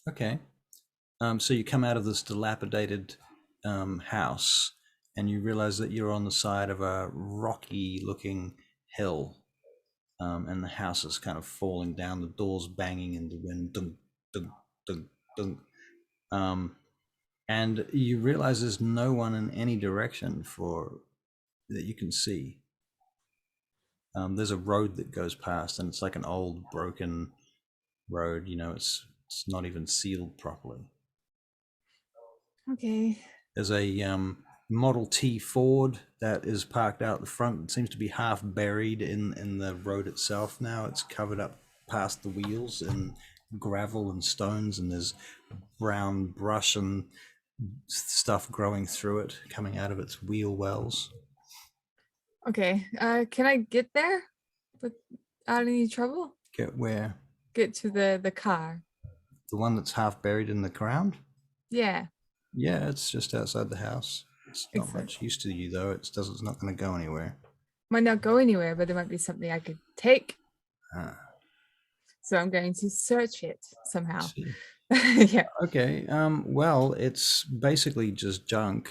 Okay. So you come out of this dilapidated house, and you realize that you're on the side of a rocky-looking hill, and the house is kind of falling down. The doors banging in the wind, dunk, dunk, dunk, dunk. And you realize there's no one in any direction that you can see. There's a road that goes past, and it's like an old broken road. It's not even sealed properly. Okay. There's a Model T Ford that is parked out the front. It seems to be half buried in the road itself now. It's covered up past the wheels in gravel and stones, and there's brown brush and stuff growing through it, coming out of its wheel wells. Okay. Can I get there without any trouble? Get where? Get to the car. The one that's half buried in the ground? Yeah. Yeah, it's just outside the house. It's not Excellent. much use to you, though. It's not going to go anywhere. Might not go anywhere, but there might be something I could take. Ah, So I'm going to search it I somehow. see. Yeah. Okay. Well, it's basically just junk.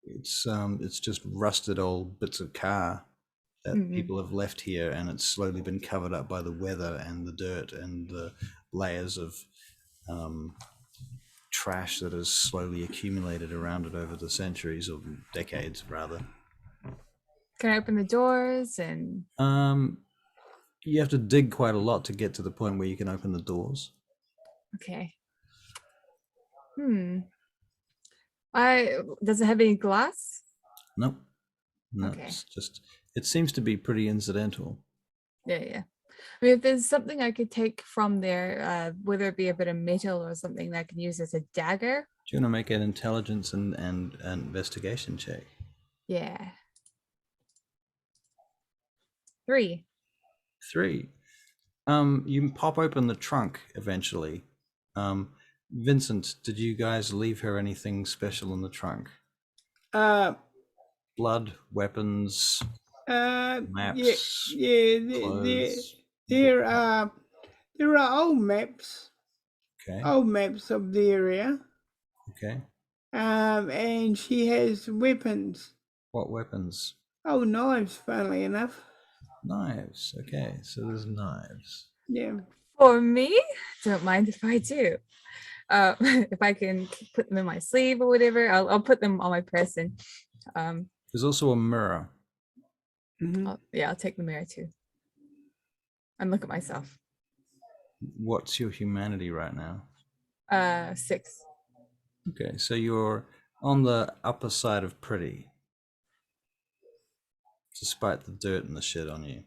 It's just rusted old bits of car that Mhm. people have left here, and it's slowly been covered up by the weather and the dirt and the layers of trash that has slowly accumulated around it over the centuries, or decades rather. Can I open the doors and You have to dig quite a lot to get to the point where you can open the doors. okay. Does it have any glass? Nope. No, Okay. it seems to be pretty incidental. Yeah. I mean, if there's something I could take from there, whether it be a bit of metal or something that I can use as a dagger. Do you want to make an intelligence and an investigation check? Yeah. 3. 3. You pop open the trunk eventually. Vincent, did you guys leave her anything special in the trunk? Blood, weapons, maps, clothes? there are old maps Okay. of the area. Okay. And she has weapons. What weapons? Oh, knives, funnily enough. Knives. Okay, so there's knives. Yeah. For me, don't mind if I do. If I can put them in my sleeve or whatever, I'll put them on my person. There's also a mirror. I'll take the mirror too. And look at myself. What's your humanity right now? 6. Okay, so you're on the upper side of pretty, despite the dirt and the shit on you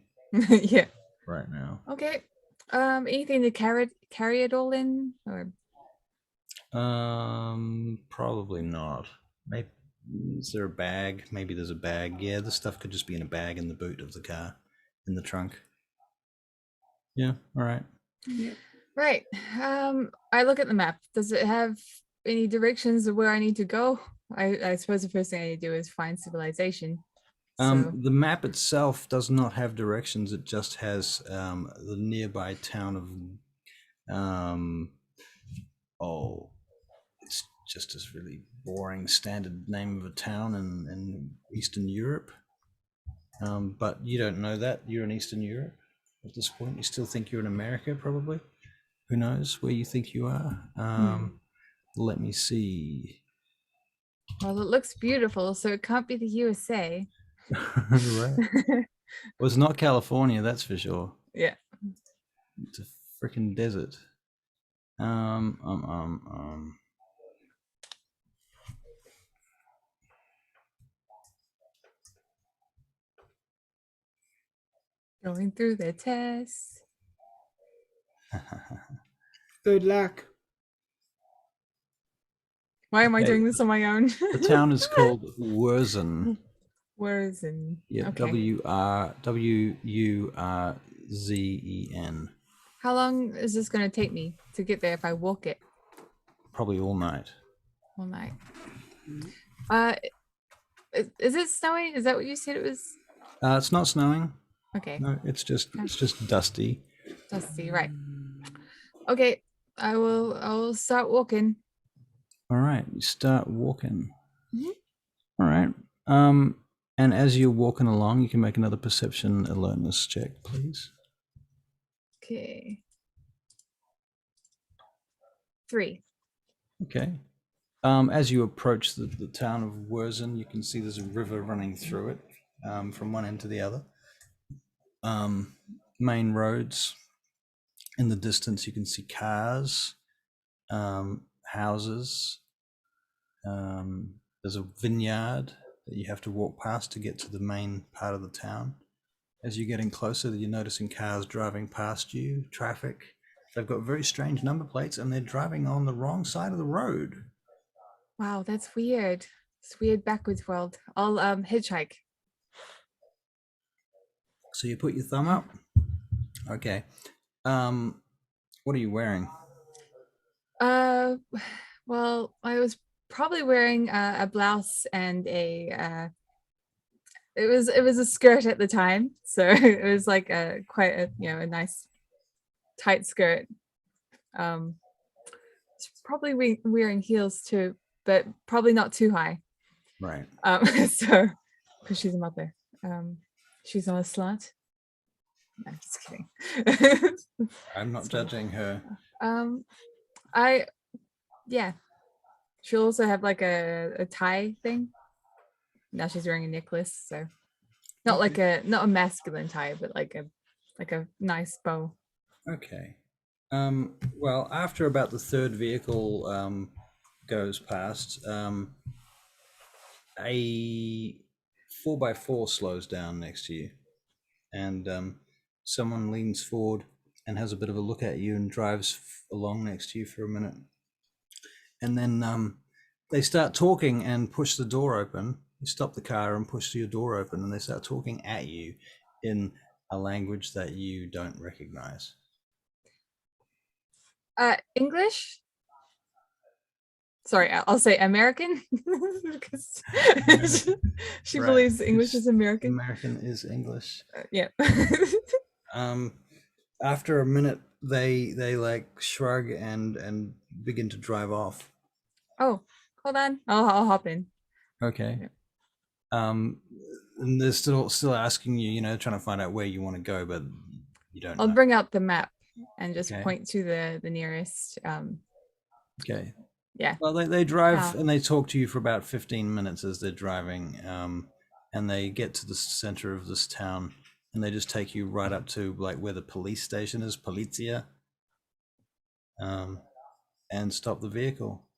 Yeah. right now. Okay. Anything to carry it all in, or Probably not. Maybe is there a bag? Maybe there's a bag. Yeah, the stuff could just be in a bag in the boot of the car, in the trunk. Yeah. All right. Yeah. right? I look at the map. Does it have any directions of where I need to go? I suppose the first thing I need to do is find civilization. So The map itself does not have directions. It just has the nearby town of it's just this really boring standard name of a town in Eastern Europe. But you don't know that. You're in Eastern Europe at this point. You still think you're in America, probably. Who knows where you think you are? Let me see. well, it looks beautiful, so it can't be the USA. Right. Well, it's not California, that's for sure. Yeah. It's a freaking desert. Going through the tests. Good luck. Why am I Okay. doing this on my own? The town is called Wurzen. Wurzen. Yeah, Okay. Wurzen. How long is this going to take me to get there if I walk it Probably all night. all night? Is it snowing? Is that what you said it was? It's not snowing. Okay. No, it's just dusty. Dusty, right. Okay. I will start walking. All right, you start walking. Mhm. All right. And as you're walking along, you can make another perception alertness check, please. Okay. 3. Okay. As you approach the town of Wurzen, you can see there's a river running through it from one end to the other. main roads. In the distance, you can see cars, houses. There's a vineyard that you have to walk past to get to the main part of the town. As you're getting closer, you're noticing cars driving past you, traffic. They've got very strange number plates and they're driving on the wrong side of the road. Wow, that's weird. It's weird backwards world. I'll hitchhike. So you put your thumb up. Okay. What are you wearing? Uh, well, I was probably wearing a blouse and a it was a skirt at the time, so it was like a quite a a nice tight skirt. It's probably wearing heels too, but probably not too high. Right. So because she's a mother, she's on a slant. No, just kidding. I'm not So, judging her. I yeah. She'll also have like a tie thing. Now she's wearing a necklace, so not like not a masculine tie, but like a nice bow. Okay. Well, after about the third vehicle goes past, a 4x4 slows down next to you, and someone leans forward and has a bit of a look at you and drives along next to you for a minute. And then they start talking and push the door open. You stop the car and push your door open, and they start talking at you in a language that you don't recognize. English? Sorry, I'll say American because she Right. believes English is American. American is English. Yeah. After a minute, they like shrug and begin to drive off. Oh, hold on. I'll hop in. Okay. Yeah. And they're still asking you, trying to find out where you want to go, but you don't I'll know. bring out the map and just Okay. point to the nearest. Okay. Yeah. Well, they drive Wow. and they talk to you for about 15 minutes as they're driving, and they get to the center of this town, and they just take you right up to like where the police station is, Polizia, and stop the vehicle.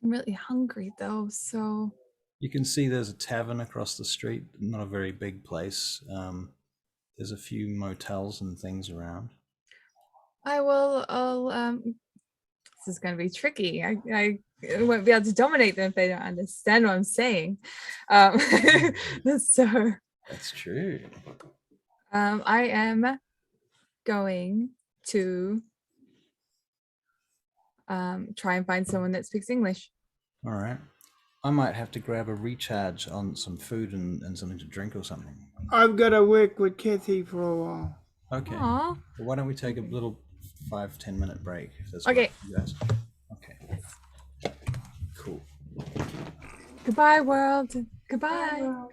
I'm really hungry though, so You can see there's a tavern across the street, not a very big place. There's a few motels and things around. I'll this is gonna be tricky. I won't be able to dominate them if they don't understand what I'm saying. So That's true. I am going to try and find someone that speaks English. All right. I might have to grab a recharge on some food and something to drink or something. I've got to work with Kathy for a while. Okay. Aw. Well, why don't we take a little 5-10 minute break? If that's Okay. right for you guys. Okay. Cool. Goodbye, world. Goodbye.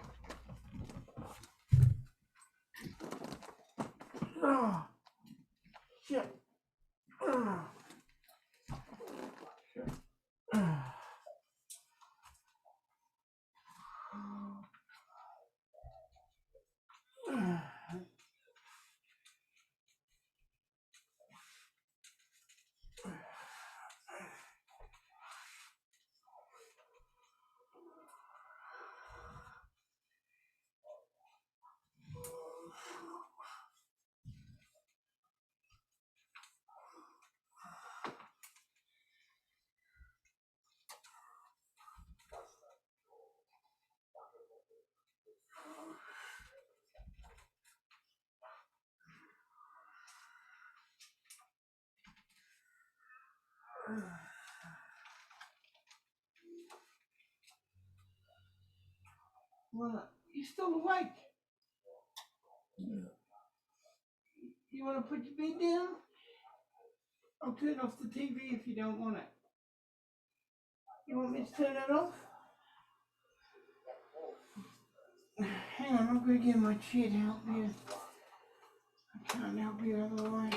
Oh, shit. Well, you still awake? You want to put your bed down? I'll turn off the TV if you don't want it. You want me to turn it off? Hang on, I'm going to get my chair to help you. I can't help you otherwise.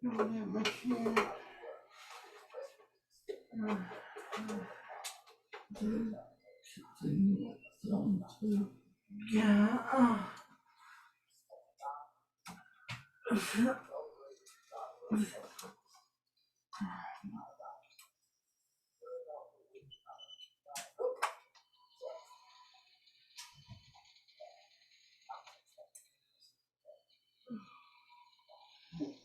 Don't have my chair. Yeah.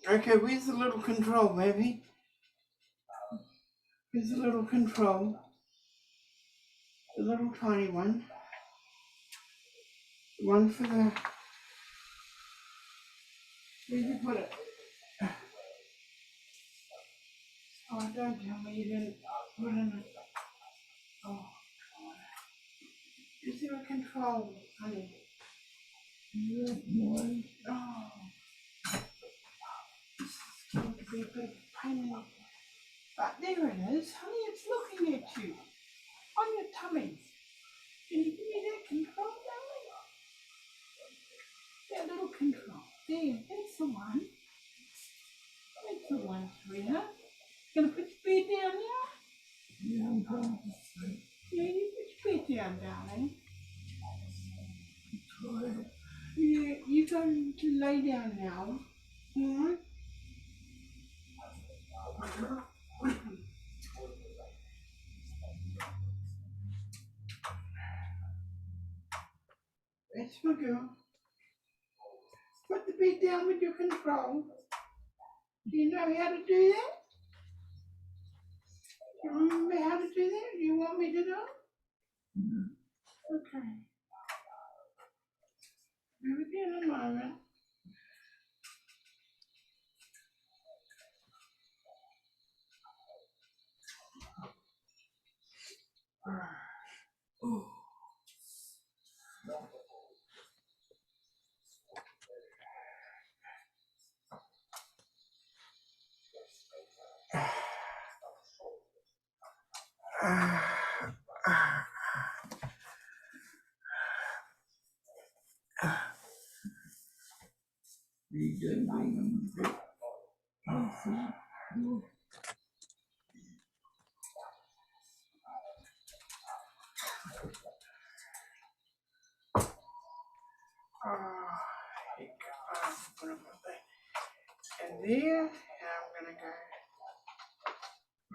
Okay, where's the little control, baby? Where's the little control? The little tiny one. The one for the... Where'd you put it? Oh, don't tell me you didn't put it in it. Oh, God. Is there a control, honey? Oh. This is going to be a bit of a pain in the... But there it is, honey, it's looking at you. On your tummy. Can you give me that control, darling? That little control. There, that's the one. That's the one, sweetheart. Gonna put your feet down now? Yeah, I'm going to sleep. Yeah, you put your feet down, darling. Yeah, you're going to lay down now. Hmm? That's my girl. Put the feet down with your control. Do you know how to do that? Do you remember how to do that? Do you want me to do it? Okay. Do it in a moment. Oh. And there, and I'm gonna go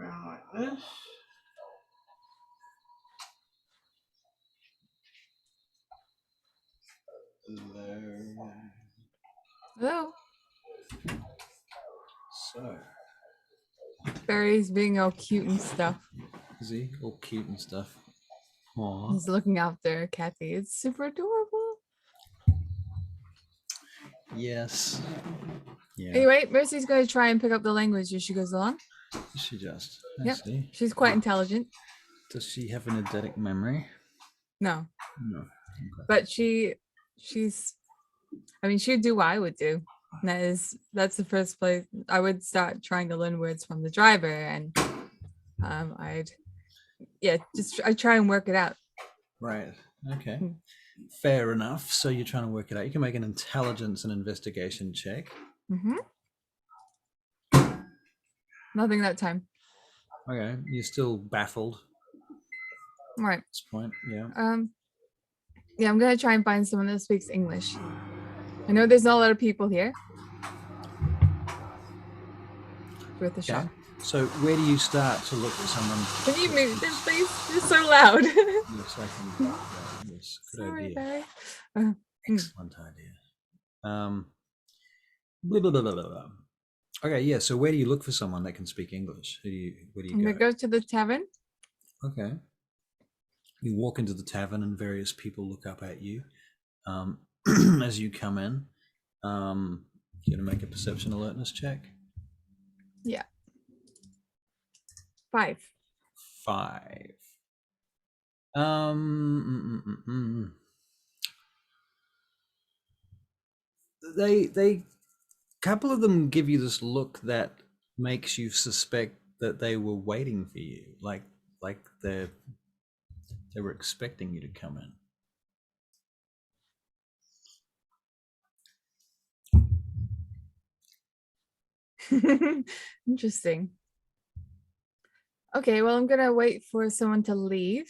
around like this. Hello. So, Barry's being all cute and stuff. is he all cute and stuff? Aww. He's looking after Kathy. It's super adorable. Yes. Yeah. Anyway, Mercy's going to try and pick up the language as she goes along. She just. I Yep. see. She's quite intelligent. Does she have an eidetic memory? No, No. Okay. but she's. I mean, she'd do what I would do. And that's the first place I would start trying to learn words from the driver, and I'd try and work it out. Right. Okay. Hmm. Fair enough. So you're trying to work it out. You can make an intelligence and investigation check. Mm-hmm. Nothing that time. Okay. You're still baffled All right. at this point. Yeah. Yeah, I'm gonna try and find someone that speaks English. I know there's not a lot of people here. Worth a shot. So where do you start to look for someone? Can you move this, please? It's so loud. Yes, I can. Yes, good Sorry, idea. Barry. Excellent idea. Blah, blah, blah, blah, blah. Okay, yeah. So where do you look for someone that can speak English? Where do I'm you gonna go? go to the tavern. Okay. You walk into the tavern, and various people look up at you as you come in. You're gonna make a perception alertness check. Yeah. 5. 5. They couple of them give you this look that makes you suspect that they were waiting for you, like they were expecting you to come in. Interesting. Okay, well, I'm gonna wait for someone to leave.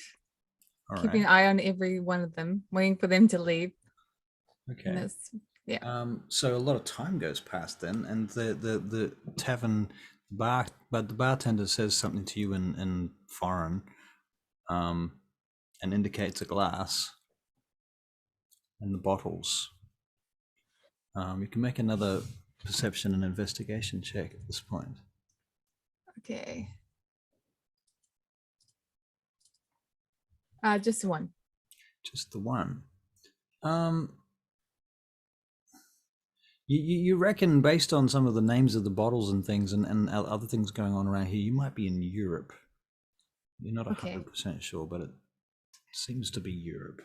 All Keeping right. an eye on every one of them, waiting for them to leave. Okay. And that's Yeah. So a lot of time goes past then, and the tavern bar, but the bartender says something to you in foreign, and indicates a glass and the bottles. You can make another perception and investigation check at this point. Okay. Just one. Just the one. You reckon, based on some of the names of the bottles and things and other things going on around here, you might be in Europe. You're not 100% sure, but it seems to be Europe.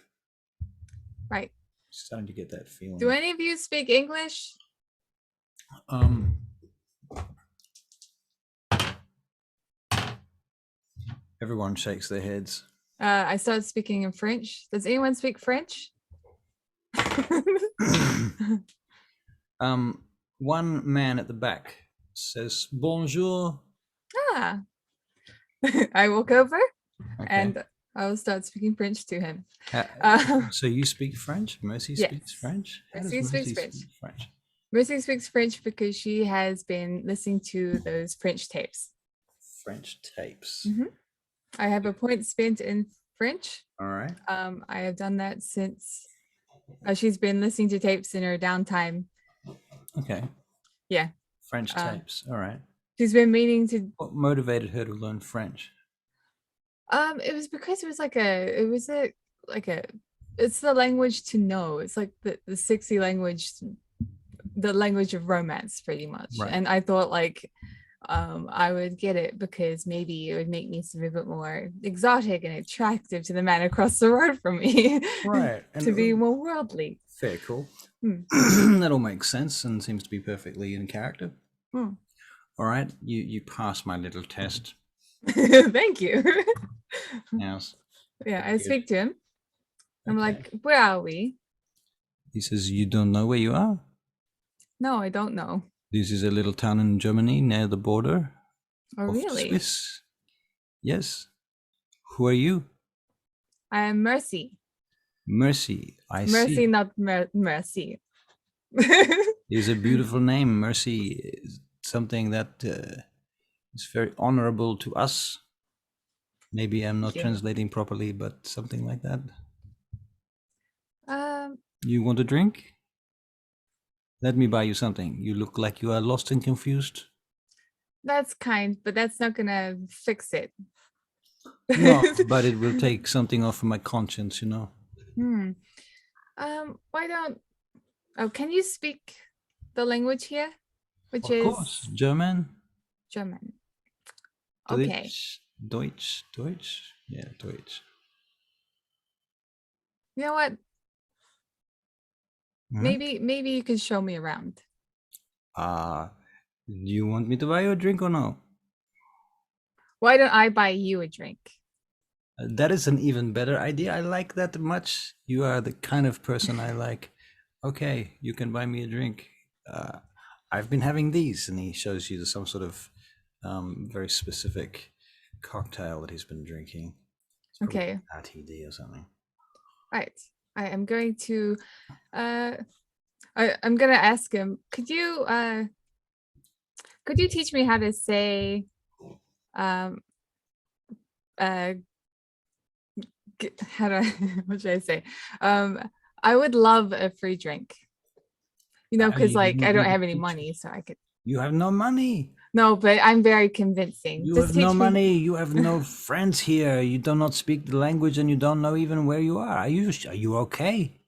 Right. Starting to get that feeling. Do any of you speak English? Everyone shakes their heads. I started speaking in French. Does anyone speak French? One man at the back says bonjour. Ah. I walk over and I will start speaking French to him. So you speak French? Mercy speaks French? Mercy speaks French. Mercy speaks French because she has been listening to those French tapes. French tapes. I have a point spent in French. All right. I have done that since she's been listening to tapes in her downtime. Okay. Yeah. French tapes. All right. She's been meaning to. What motivated her to learn French? It was because it's the language to know. It's like the sexy language, the language of romance, pretty much. Right. And I thought I would get it because maybe it would make me seem a bit more exotic and attractive to the man across the road from me. Right. To be more worldly. Fair, cool. That all makes sense and seems to be perfectly in character. All right, you pass my little test. Thank you. Yes. Yeah, I speak to him. I'm like, where are we? He says, you don't know where you are? No, I don't know. This is a little town in Germany near the border. Oh, of really? Swiss. Yes. Who are you? I am Mercy. Mercy. Mercy, see. not Mercy. Is a beautiful name. Mercy is something that is very honorable to us. Maybe I'm not translating properly, but something like that. You want a drink? Let me buy you something. You look like you are lost and confused. That's kind, but that's not gonna fix it. No, but it will take something off of my conscience, you know. Why don't? Oh, can you speak the language here? Which of course, German. German. Deutsch, Okay. Deutsch. Yeah, Deutsch. You know what? Maybe you can show me around. Do you want me to buy you a drink or no? Why don't I buy you a drink? That is an even better idea. I like that much. You are the kind of person I like. Okay, you can buy me a drink. I've been having these, and he shows you some sort of very specific cocktail that he's been drinking. Okay. RTD or something. Right. I am going to I'm gonna ask him, could you teach me how to say how do what should I say? I would love a free drink. You know, because I don't have any money, so I could. You have no money. No, but I'm very convincing. You have no money. You have no friends here. You do not speak the language, and you don't know even where you are. Are you okay?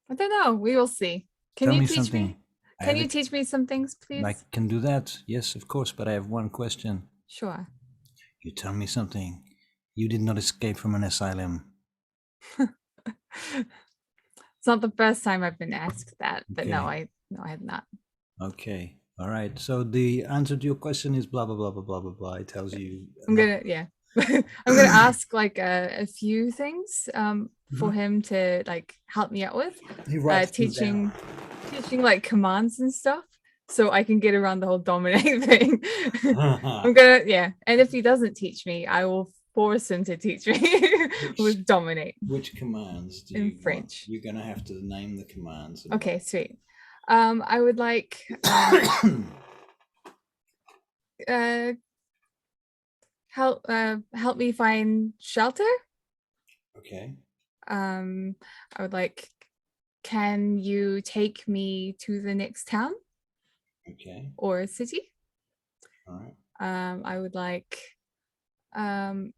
I don't know. We will see. Can you teach me? Can you teach me some things, please? I can do that. Yes, of course. But I have one question. Sure. You tell me something. You did not escape from an asylum. It's not the first time I've been asked that, but no, I have not. Okay. All right. So the answer to your question is blah blah blah blah blah blah blah. It tells you. I'm gonna I'm gonna ask like a few things for him to like help me out with. Teaching like commands and stuff, so I can get around the whole dominate thing. I'm gonna and if he doesn't teach me, I will force him to teach me with dominate Which commands do in you want? French. You're going to have to name the commands. Okay, sweet. I would like help me find shelter. Okay. I would like, can you take me to the next town Okay. or city? All right. I would like, can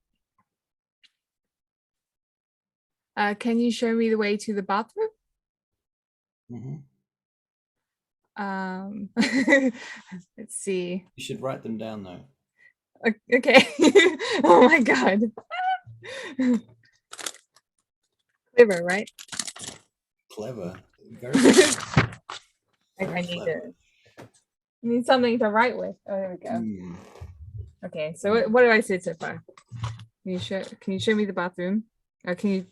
you show me the way to the bathroom? Mm-hmm. Let's see. You should write them down though. Okay. Oh my god. Clever, right? Clever. Very clever. I need something to write with. Oh, there we go. Mm. Okay, so what do I say so far? Can you show me the bathroom? Or can you?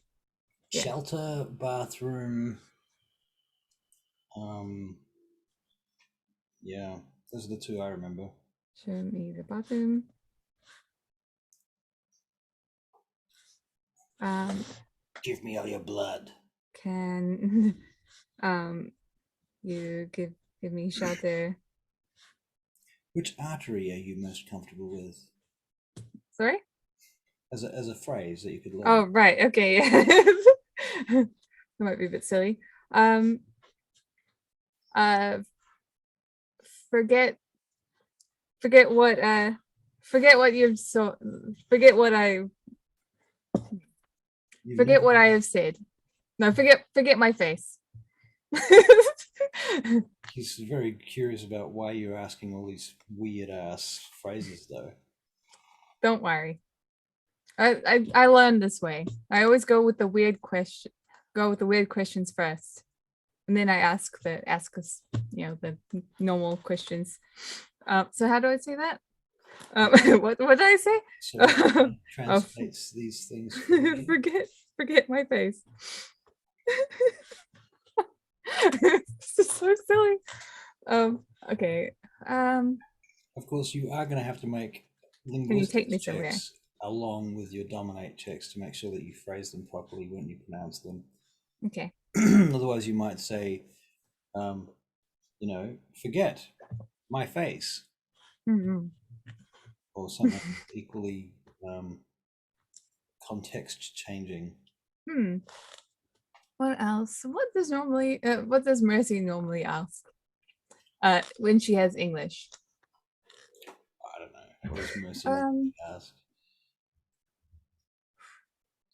Yeah. Shelter, bathroom. Yeah, those are the two I remember. Show me the bathroom. Give me all your blood. Can you give me shelter? Which artery are you most comfortable with? Sorry? As a phrase that you could learn. Oh, right. Okay. Yeah. That might be a bit silly. Forget what I have said. No, forget my face. He's very curious about why you're asking all these weird ass phrases though. Don't worry. I learned this way. I always go with the weird questions first. And then I ask us, the normal questions. So how do I say that? What did I say? So translates these things. Forget my face. This is so silly. Okay. Of course, you are going to have to make linguistic checks along with your dominate checks to make sure that you phrase them properly when you pronounce them. Okay. Otherwise, you might say, forget my face, or something equally context changing. What else? What does Mercy normally ask? When she has English. I don't know. What does Mercy ask?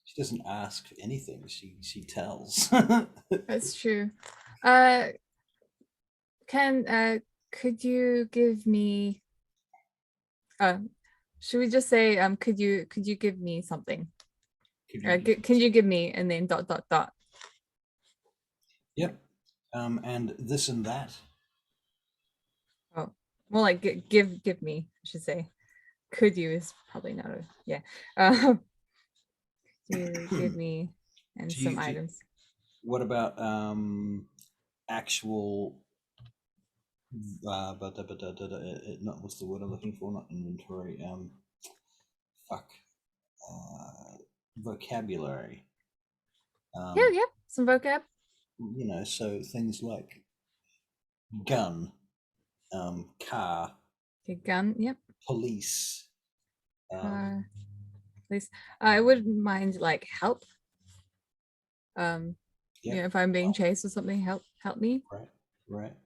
She doesn't ask anything. She tells. That's true. Could you give me? Should we just say could you give me something? Can you give me and then ... Yep. And this and that. Oh, more like give me, I should say. Could you is probably not a you give me and some items. What about actual not what's the word I'm looking for? Not inventory. Vocabulary. Yeah, some vocab. So things like gun, car. Okay, gun. Yep. Police. Police. I wouldn't mind like help. If I'm being chased or something, help me. Right.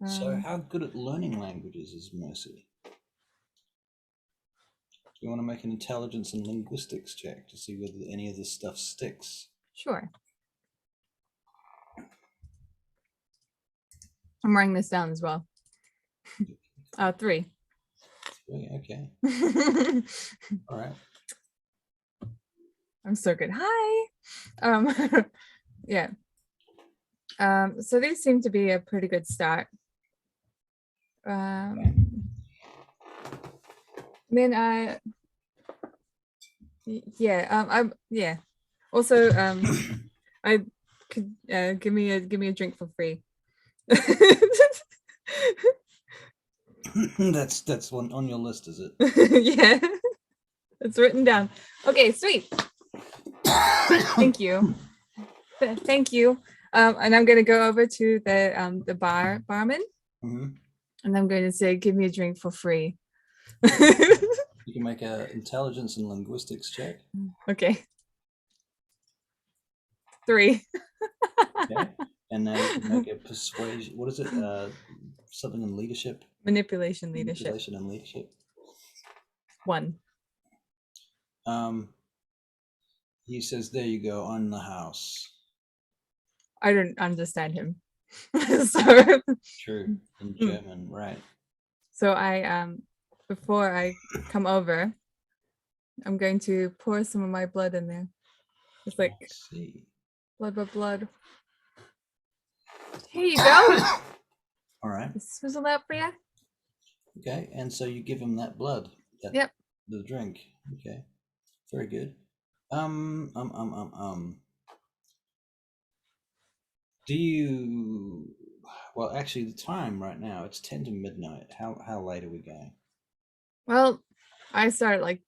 So how good at learning languages is Mercy? Do you want to make an intelligence and linguistics check to see whether any of this stuff sticks? Sure. I'm writing this down as well. 3. 3, okay. All right. I'm so good. Hi. Yeah. So these seem to be a pretty good start. Then also I could give me a drink for free. That's one on your list, is it? Yeah. It's written down. Okay, sweet. Thank you. Thank you. And I'm gonna go over to the barman, Mhm. and I'm going to say, "Give me a drink for free." You can make a intelligence and linguistics check. Okay. 3. Okay. And now you can make a persuasion. What is it? Something in leadership. Manipulation, leadership. Manipulation and leadership. 1. He says, "There you go, on the house." I don't understand him. so True, in German, right? so I before I come over, I'm going to pour some of my blood in there. It's like I see. blood by blood. Here you go. All right. Swizzle that for you. Okay, and so you give him that blood. Yep. The drink. Okay. Very good. Do you? Well, actually, the time right now it's 10 to midnight. How late are we going? Well, I start like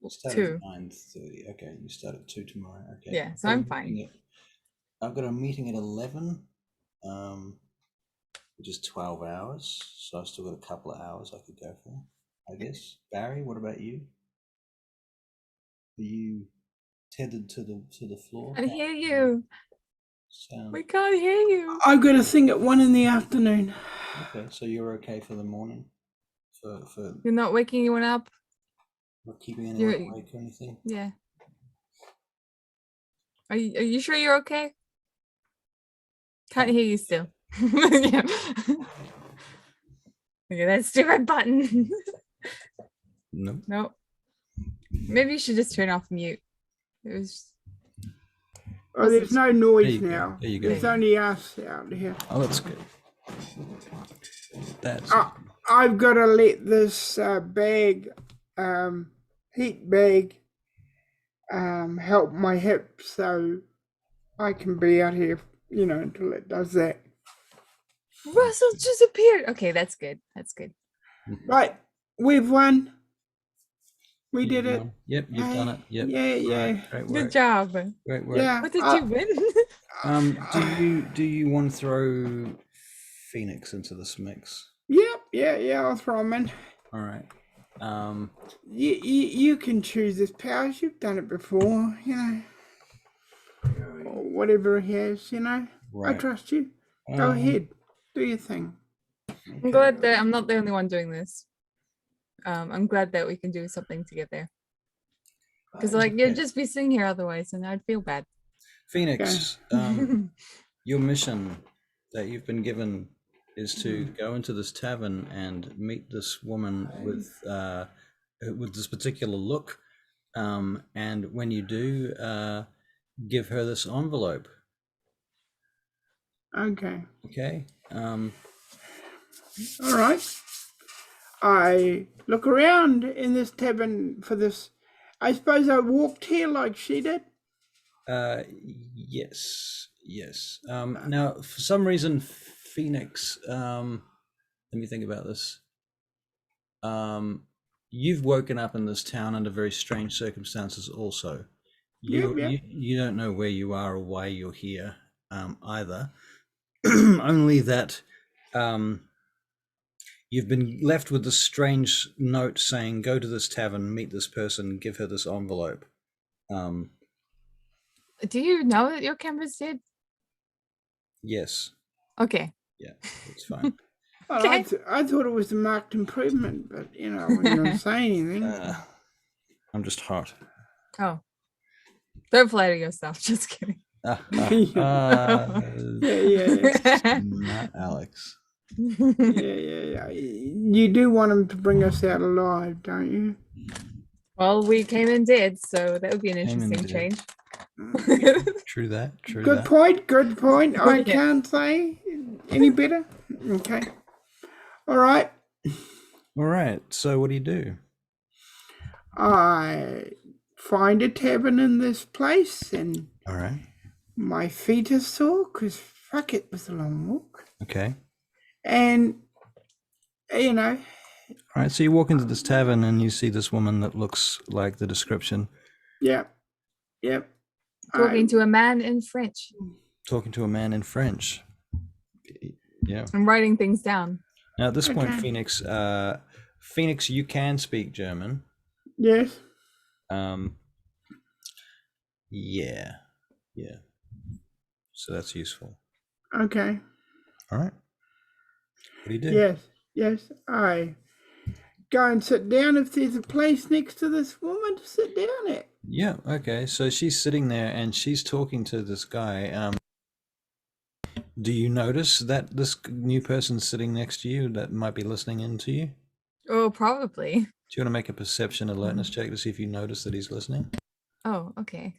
Start 2. at 9:30. Okay, you start at 2 tomorrow. Okay. Yeah, so I'm fine. I've got a meeting at 11, which is 12 hours. So I've still got a couple of hours I could go for, I guess. Barry, what about you? Are you tethered to the floor? I hear you. Sound. We can't hear you. I've got a thing at 1 in the afternoon. Okay, so you're okay for the morning? For You're not waking anyone up? not keeping anyone awake or anything? Yeah. Are you sure you're okay? Can't hear you still. Yeah. Okay, that stupid button. No. Nope. Maybe you should just turn off mute. It was. Oh, there's no noise There you go. now. There you go. There's only us out here. Oh, that's good. That's I've got to let this bag, heat bag, help my hip so I can be out here, until it does that. Russell just appeared. Okay, that's good. That's good. Right, we've won. We did it. Yep, you've done it. Yep. Yeah. Right, great work. Good job. Great work. Yeah. What did you win? Do you want to throw Phoenix into this mix? Yeah, I'll throw him in. All right. You can choose his powers. You've done it before, or whatever he has, I Right. trust you. Go ahead, do your thing. I'm glad that I'm not the only one doing this. I'm glad that we can do something together. Because you'd just be sitting here otherwise, and I'd feel bad. Phoenix, your mission that you've been given is to go into this tavern and meet this woman with this particular look, and when you do, give her this envelope. Okay. Okay. All right. I look around in this tavern for this. I suppose I walked here like she did. Yes. Now, for some reason, Phoenix. Let me think about this. You've woken up in this town under very strange circumstances. Also, you don't know where you are or why you're here, either. Only that you've been left with this strange note saying, "Go to this tavern, meet this person, give her this envelope." Do you know that your cameras did? Yes. Okay. Yeah, it's fine. Well, Okay. I thought it was a marked improvement, but I wouldn't say anything. I'm just hot. Oh. Don't flatter yourself. Just kidding. Yeah. Not Alex. Yeah. You do want him to bring us out alive, don't you? Well, we came in dead, so that would be an interesting change. True that. Good point. I can't say any better. Okay. All right. So what do you do? I find a tavern in this place, and All right. my feet are sore because fuck, it was a long walk. Okay. And All right, so you walk into this tavern and you see this woman that looks like the description, Yep. Talking to a man in French. talking to a man in French. Yeah. I'm writing things down. Now at this point, Okay. Phoenix, you can speak German. Yes. Yeah. So that's useful. Okay. All right. What do you do? Yes. I go and sit down if there's a place next to this woman to sit down at. Yeah. Okay. So she's sitting there and she's talking to this guy. Do you notice that this new person's sitting next to you that might be listening in to you? Oh, probably. Do you want to make a perception alertness check to see if you notice that he's listening? Oh, okay.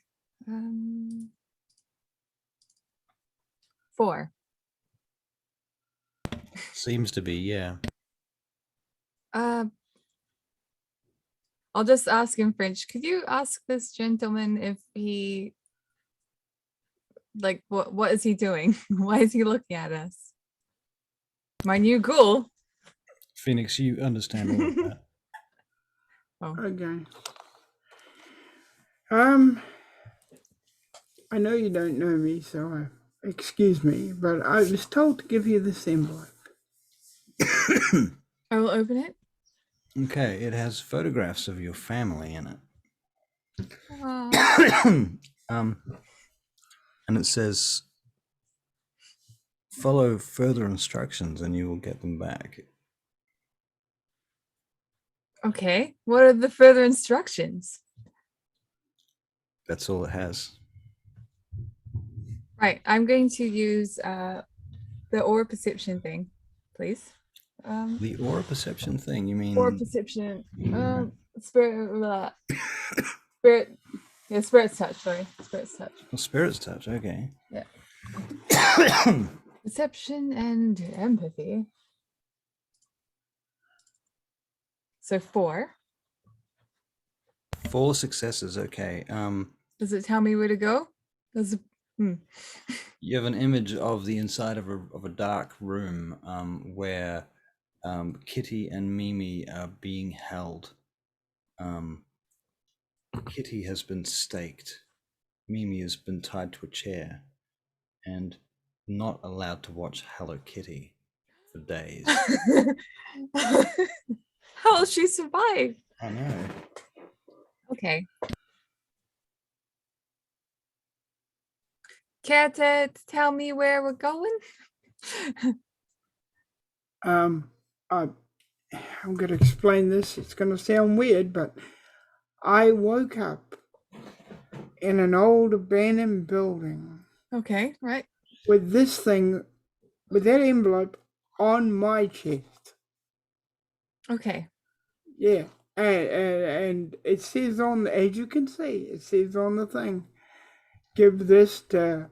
4. Seems to be, yeah. I'll just ask in French. Could you ask this gentleman if he, like, what is he doing? Why is he looking at us? My new ghoul. Phoenix, you understand all of that. Oh, Okay. I know you don't know me, so excuse me, but I was told to give you this envelope. I will open it. Okay, it has photographs of your family in it. And it says, follow further instructions and you will get them back. Okay. What are the further instructions? That's all it has. Right. I'm going to use the aura perception thing, please. The aura perception thing, you mean? Aura perception. Spirit. Spirit. Yeah, spirit's touch. Sorry, spirit's touch. Oh, spirit's touch, okay. Yeah. Perception and empathy. So 4. 4 successes, okay. Does it tell me where to go? Does it, You have an image of the inside of a dark room where Kitty and Mimi are being held. Kitty has been staked. Mimi has been tied to a chair and not allowed to watch Hello Kitty for days. How will she survive? I know. Okay. Care to tell me where we're going? I'm going to explain this. It's going to sound weird, but I woke up in an old abandoned building Okay, right. with this thing, with that envelope on my chest. Okay. Yeah. And it says on, as you can see, it says on the thing, give this to...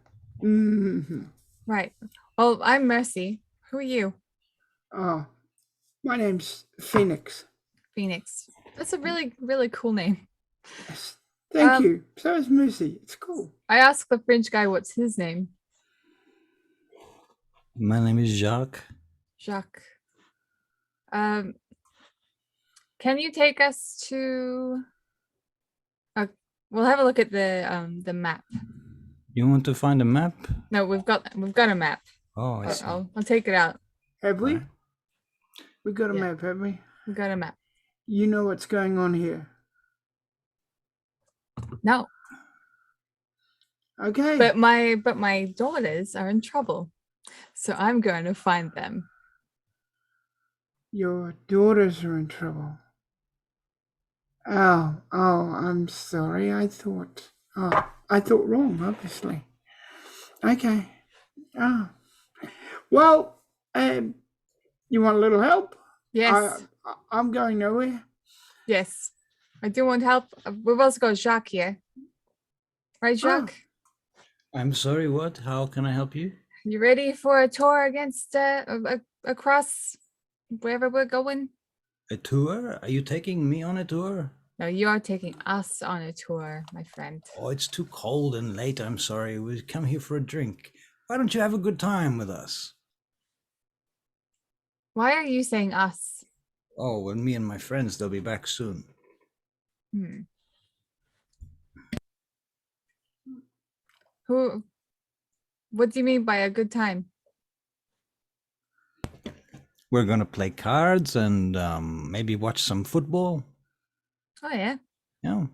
Right. Well, I'm Mercy. Who are you? My name's Phoenix. Phoenix. That's a really, really cool name. Yes. Thank you. So is Mercy. It's cool. I asked the French guy what's his name. My name is Jacques. Jacques. Can you take us to? We'll have a look at the map. You want to find a map? No, we've got a map. Oh, I see. I'll take it out. Have we? Right. We got a Yeah. map, have we? We've got a map. You know what's going on here. No, Okay. but my daughters are in trouble, so I'm going to find them. Your daughters are in trouble. Oh, I'm sorry. I thought wrong, obviously. Okay. Well, you want a little help? Yes, I'm going nowhere. yes, I do want help. We've also got Jacques here, right, Jacques? I'm sorry, what? How can I help you? You ready for a tour against across wherever we're going? A tour? Are you taking me on a tour? No, you are taking us on a tour, my friend. Oh, it's too cold and late, I'm sorry. We come here for a drink. Why don't you have a good time with us? Why are you saying us? Oh, well, me and my friends, they'll be back soon. Hmm. Who? What do you mean by a good time? We're gonna play cards and maybe watch some football. Oh yeah. Yeah.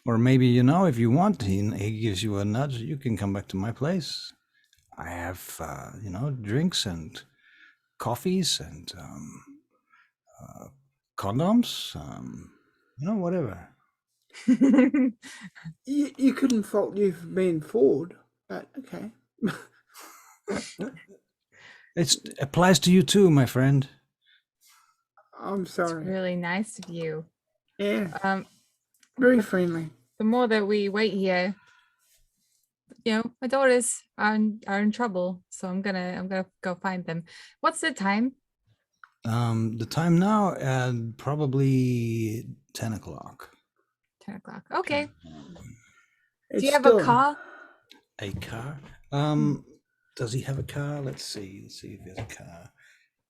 Or maybe, you know, if you want, he gives you a nudge, you can come back to my place. I have, you know, drinks and coffees and condoms, you know, whatever. You couldn't fault you for being forward, but okay. It applies to you too, my friend. I'm It's sorry. really nice of you. Yeah, very friendly. The more that we wait here, you know, my daughters are in trouble, so I'm gonna go find them. What's the time? The time now, probably 10 o'clock. 10 o'clock. Okay. It's Do you have still, a car? A car? Does he have a car? Let's see. Let's see if he has a car.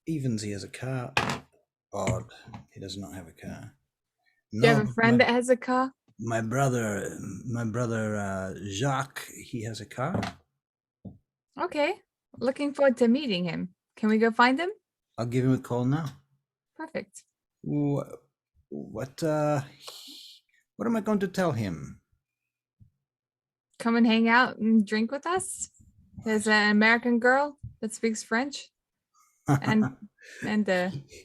Evans, he has a car. Odd, he does not have a car. Do you have No, a friend that has a car? my brother, Jacques, he has a car. Okay. Looking forward to meeting him. Can we go find him? I'll give him a call now. Perfect. What am I going to tell him? Come and hang out and drink with us. There's an American girl that speaks French. And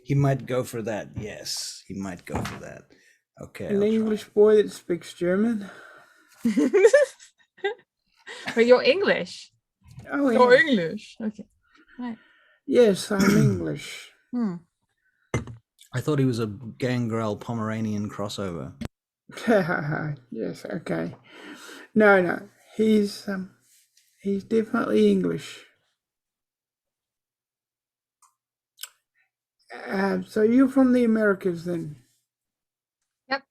He might go for that. Yes, he might go for that. Okay. an English boy that speaks German. but you're English. Oh, You're yeah. English. Okay. Right. Yes, I'm English. I thought he was a gangrel Pomeranian crossover. Yes, okay. No, he's definitely English. So you're from the Americas then? Yep.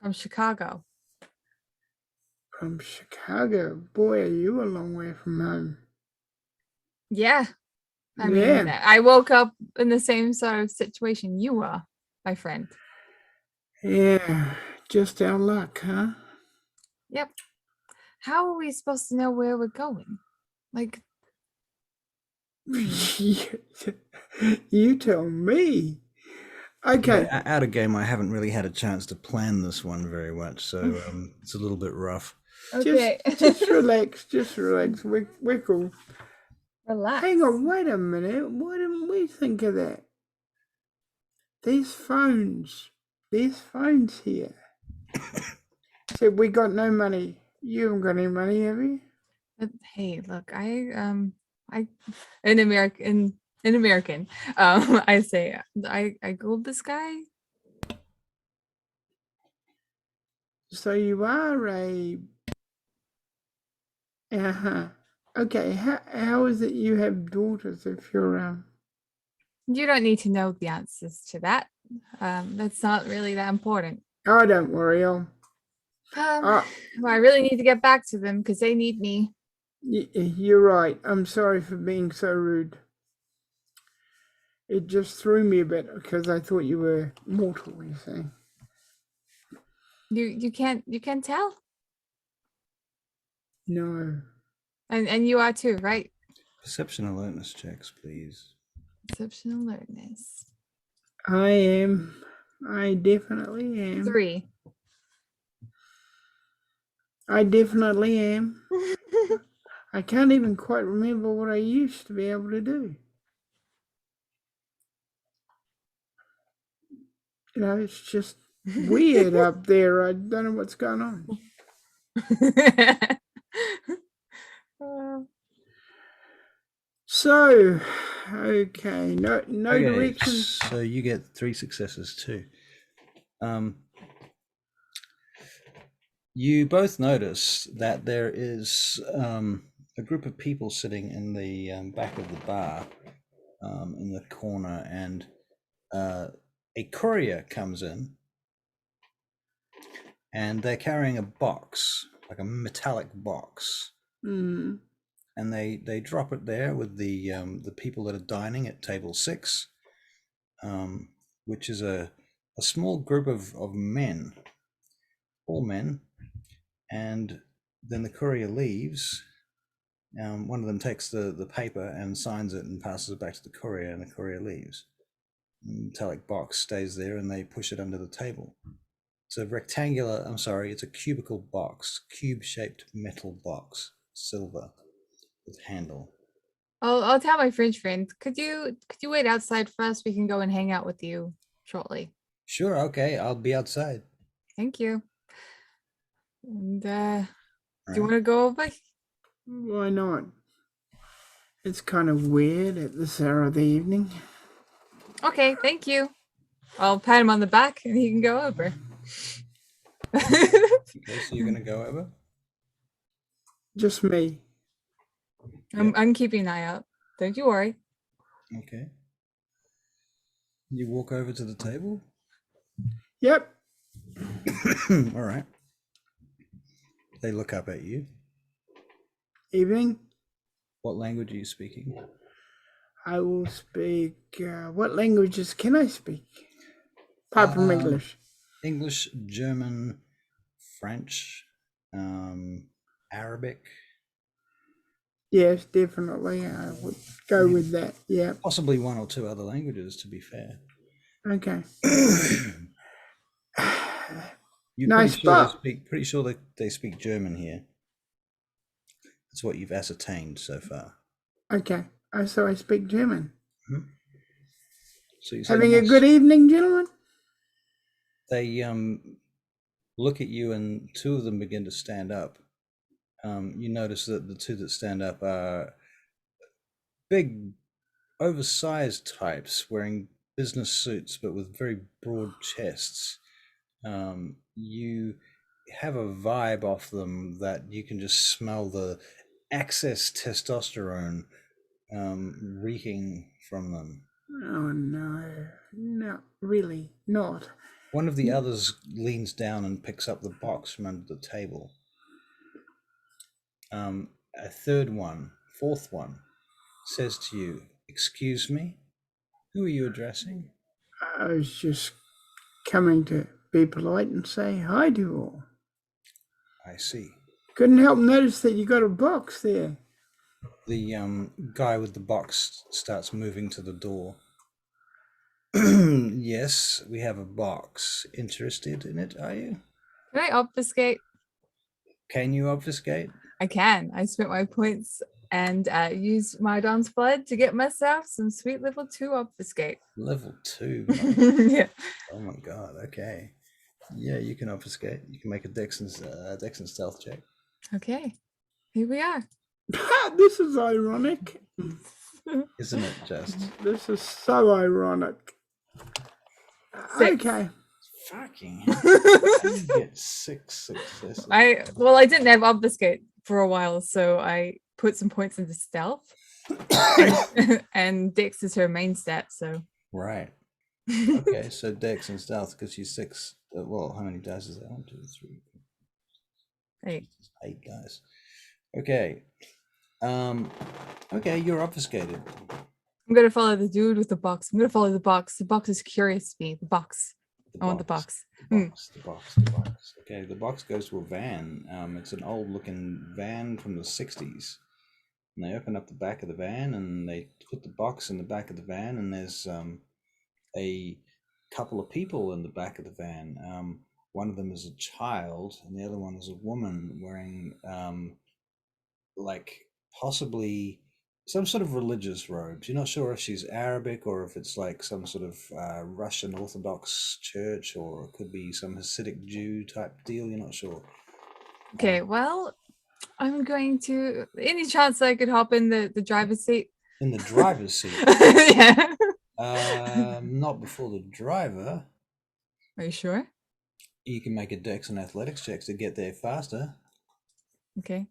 From Chicago. From Chicago. Boy, are you a long way from home. Yeah. I Yeah. mean, I woke up in the same sort of situation you were, my friend. Yeah, just our luck, huh? Yep. How are we supposed to know where we're going? Like, You tell me. Okay. Yeah, out of game, I haven't really had a chance to plan this one very much, so it's a little bit rough. okay. Just relax. Just relax. We're cool. Relax. Hang on, wait a minute. Why didn't we think of that? These phones here. So we got no money. You haven't got any money, have you? But, hey, look, in American, I say I googled this guy. So you are a. Okay. How is it you have daughters if you're You don't need to know the answers to that. That's not really that important. Oh, don't worry. Well, I really need to get back to them because they need me. You're right. I'm sorry for being so rude. It just threw me a bit because I thought you were mortal, you see. You can't tell? No. And you are too, right? Perception alertness checks, please. Perception alertness. I am. I definitely am. 3. I definitely am. I can't even quite remember what I used to be able to do. You know, it's just weird up there. I don't know what's going on. So, okay, no directions. So you get 3 successes too. You both notice that there is a group of people sitting in the back of the bar in the corner, and a courier comes in, and they're carrying a box, like a metallic box. Mm. and they drop it there with the people that are dining at table 6, which is a small group of men, all men, and then the courier leaves. One of them takes the paper and signs it and passes it back to the courier, and the courier leaves. The metallic box stays there, and they push it under the table. It's a rectangular, it's a cubical box, cube-shaped metal box, silver, with handle. I'll tell my French friend. Could you wait outside for us? We can go and hang out with you shortly. Sure, okay, I'll be outside. Thank you. And do All you right. want to go over? Why not? It's kind of weird at this hour of the evening. Okay, thank you. I'll pat him on the back and he can go over. Okay, so you're gonna go over? Just me. I'm keeping an eye out. Don't you worry. Okay. You walk over to the table? Yep. All right. They look up at you. Evening. What language are you speaking? I will speak. What languages can I speak? Apart from English. English, German, French, Arabic. Yes, definitely. I would go with that. Yeah. Possibly 1 or 2 other languages, to be fair. Okay. You're Nice spot. pretty sure that they speak German here. That's what you've ascertained so far. Okay. So I speak German. Mm-hmm. So you say Having a good evening, gentlemen? They look at you, and 2 of them begin to stand up. You notice that the 2 that stand up are big, oversized types wearing business suits, but with very broad chests. You have a vibe off them that you can just smell the excess testosterone reeking from them. Oh, no. No, really not. One of the others leans down and picks up the box from under the table. A fourth one, says to you, "Excuse me, who are you addressing?" I was just coming to be polite and say hi to you all. I see. Couldn't help notice that you got a box there. The guy with the box starts moving to the door. Yes, we have a box. Interested in it, are you? Can I obfuscate? Can you obfuscate? I can. I spent my points and used my Dawn's Blood to get myself some sweet level 2 obfuscate. Level 2. Yeah. Oh my god. Okay. Yeah, you can obfuscate. You can make a Dex and stealth check. Okay. Here we are. This is ironic. Isn't it just? This is so ironic. 6. Okay. Fucking hell. How do you get 6 successes? I didn't have obfuscate for a while, so I put some points into stealth. And Dex is her main stat, so. Right. Okay, so Dex and stealth because she's 6. Well, how many dice is that? 1, 2, 3, 8. 8 dice. Okay. Okay, you're obfuscated. I'm gonna follow the dude with the box. I'm gonna follow the box. The box is curious to me. The box. I want the box. The box. Okay, the box goes to a van. It's an old-looking van from the 60s. And they open up the back of the van and they put the box in the back of the van, and there's a couple of people in the back of the van. One of them is a child, and the other one is a woman wearing like possibly some sort of religious robes. You're not sure if she's Arabic or if it's like some sort of Russian Orthodox church, or it could be some Hasidic Jew type deal. You're not sure. Okay, well, I'm going to. Any chance I could hop in the driver's seat? In the driver's seat? Yeah. Not before the driver. Are you sure? You can make a Dex and athletics checks to get there faster. Okay.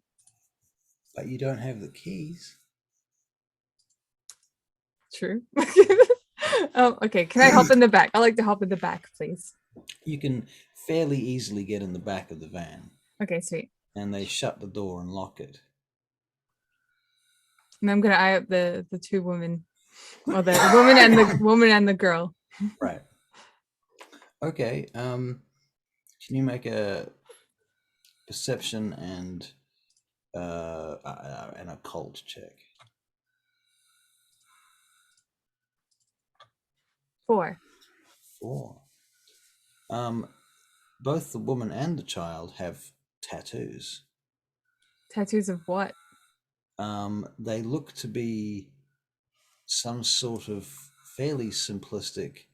But you don't have the keys. True. Oh, okay. Can I hop in the back? I like to hop in the back, please. You can fairly easily get in the back of the van. Okay, sweet. And they shut the door and lock it. And I'm gonna eye up the two women, or the woman and the girl. Right. Okay. Can you make a perception and an occult check? 4. 4. Both the woman and the child have tattoos. Tattoos of what? They look to be some sort of fairly simplistic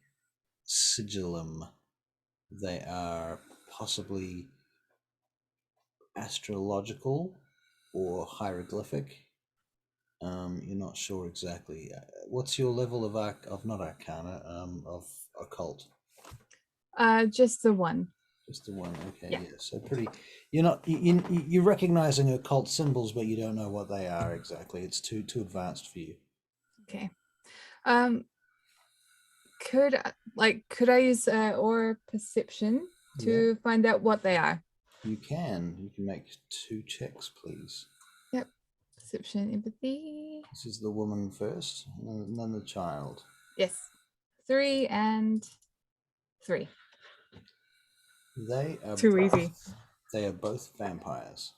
sigillum. They are possibly astrological or hieroglyphic. You're not sure exactly. What's your level of not arcana, of occult? Just the one. Just the one. Okay, Yeah. yeah. So pretty. You're recognizing occult symbols, but you don't know what they are exactly. It's too advanced for you. Okay. Could I use or perception to find out what they are? You can make 2 checks, please. Yep. Perception, empathy. This is the woman first, and then the child. Yes. 3 and 3. They are Too easy. They are both vampires.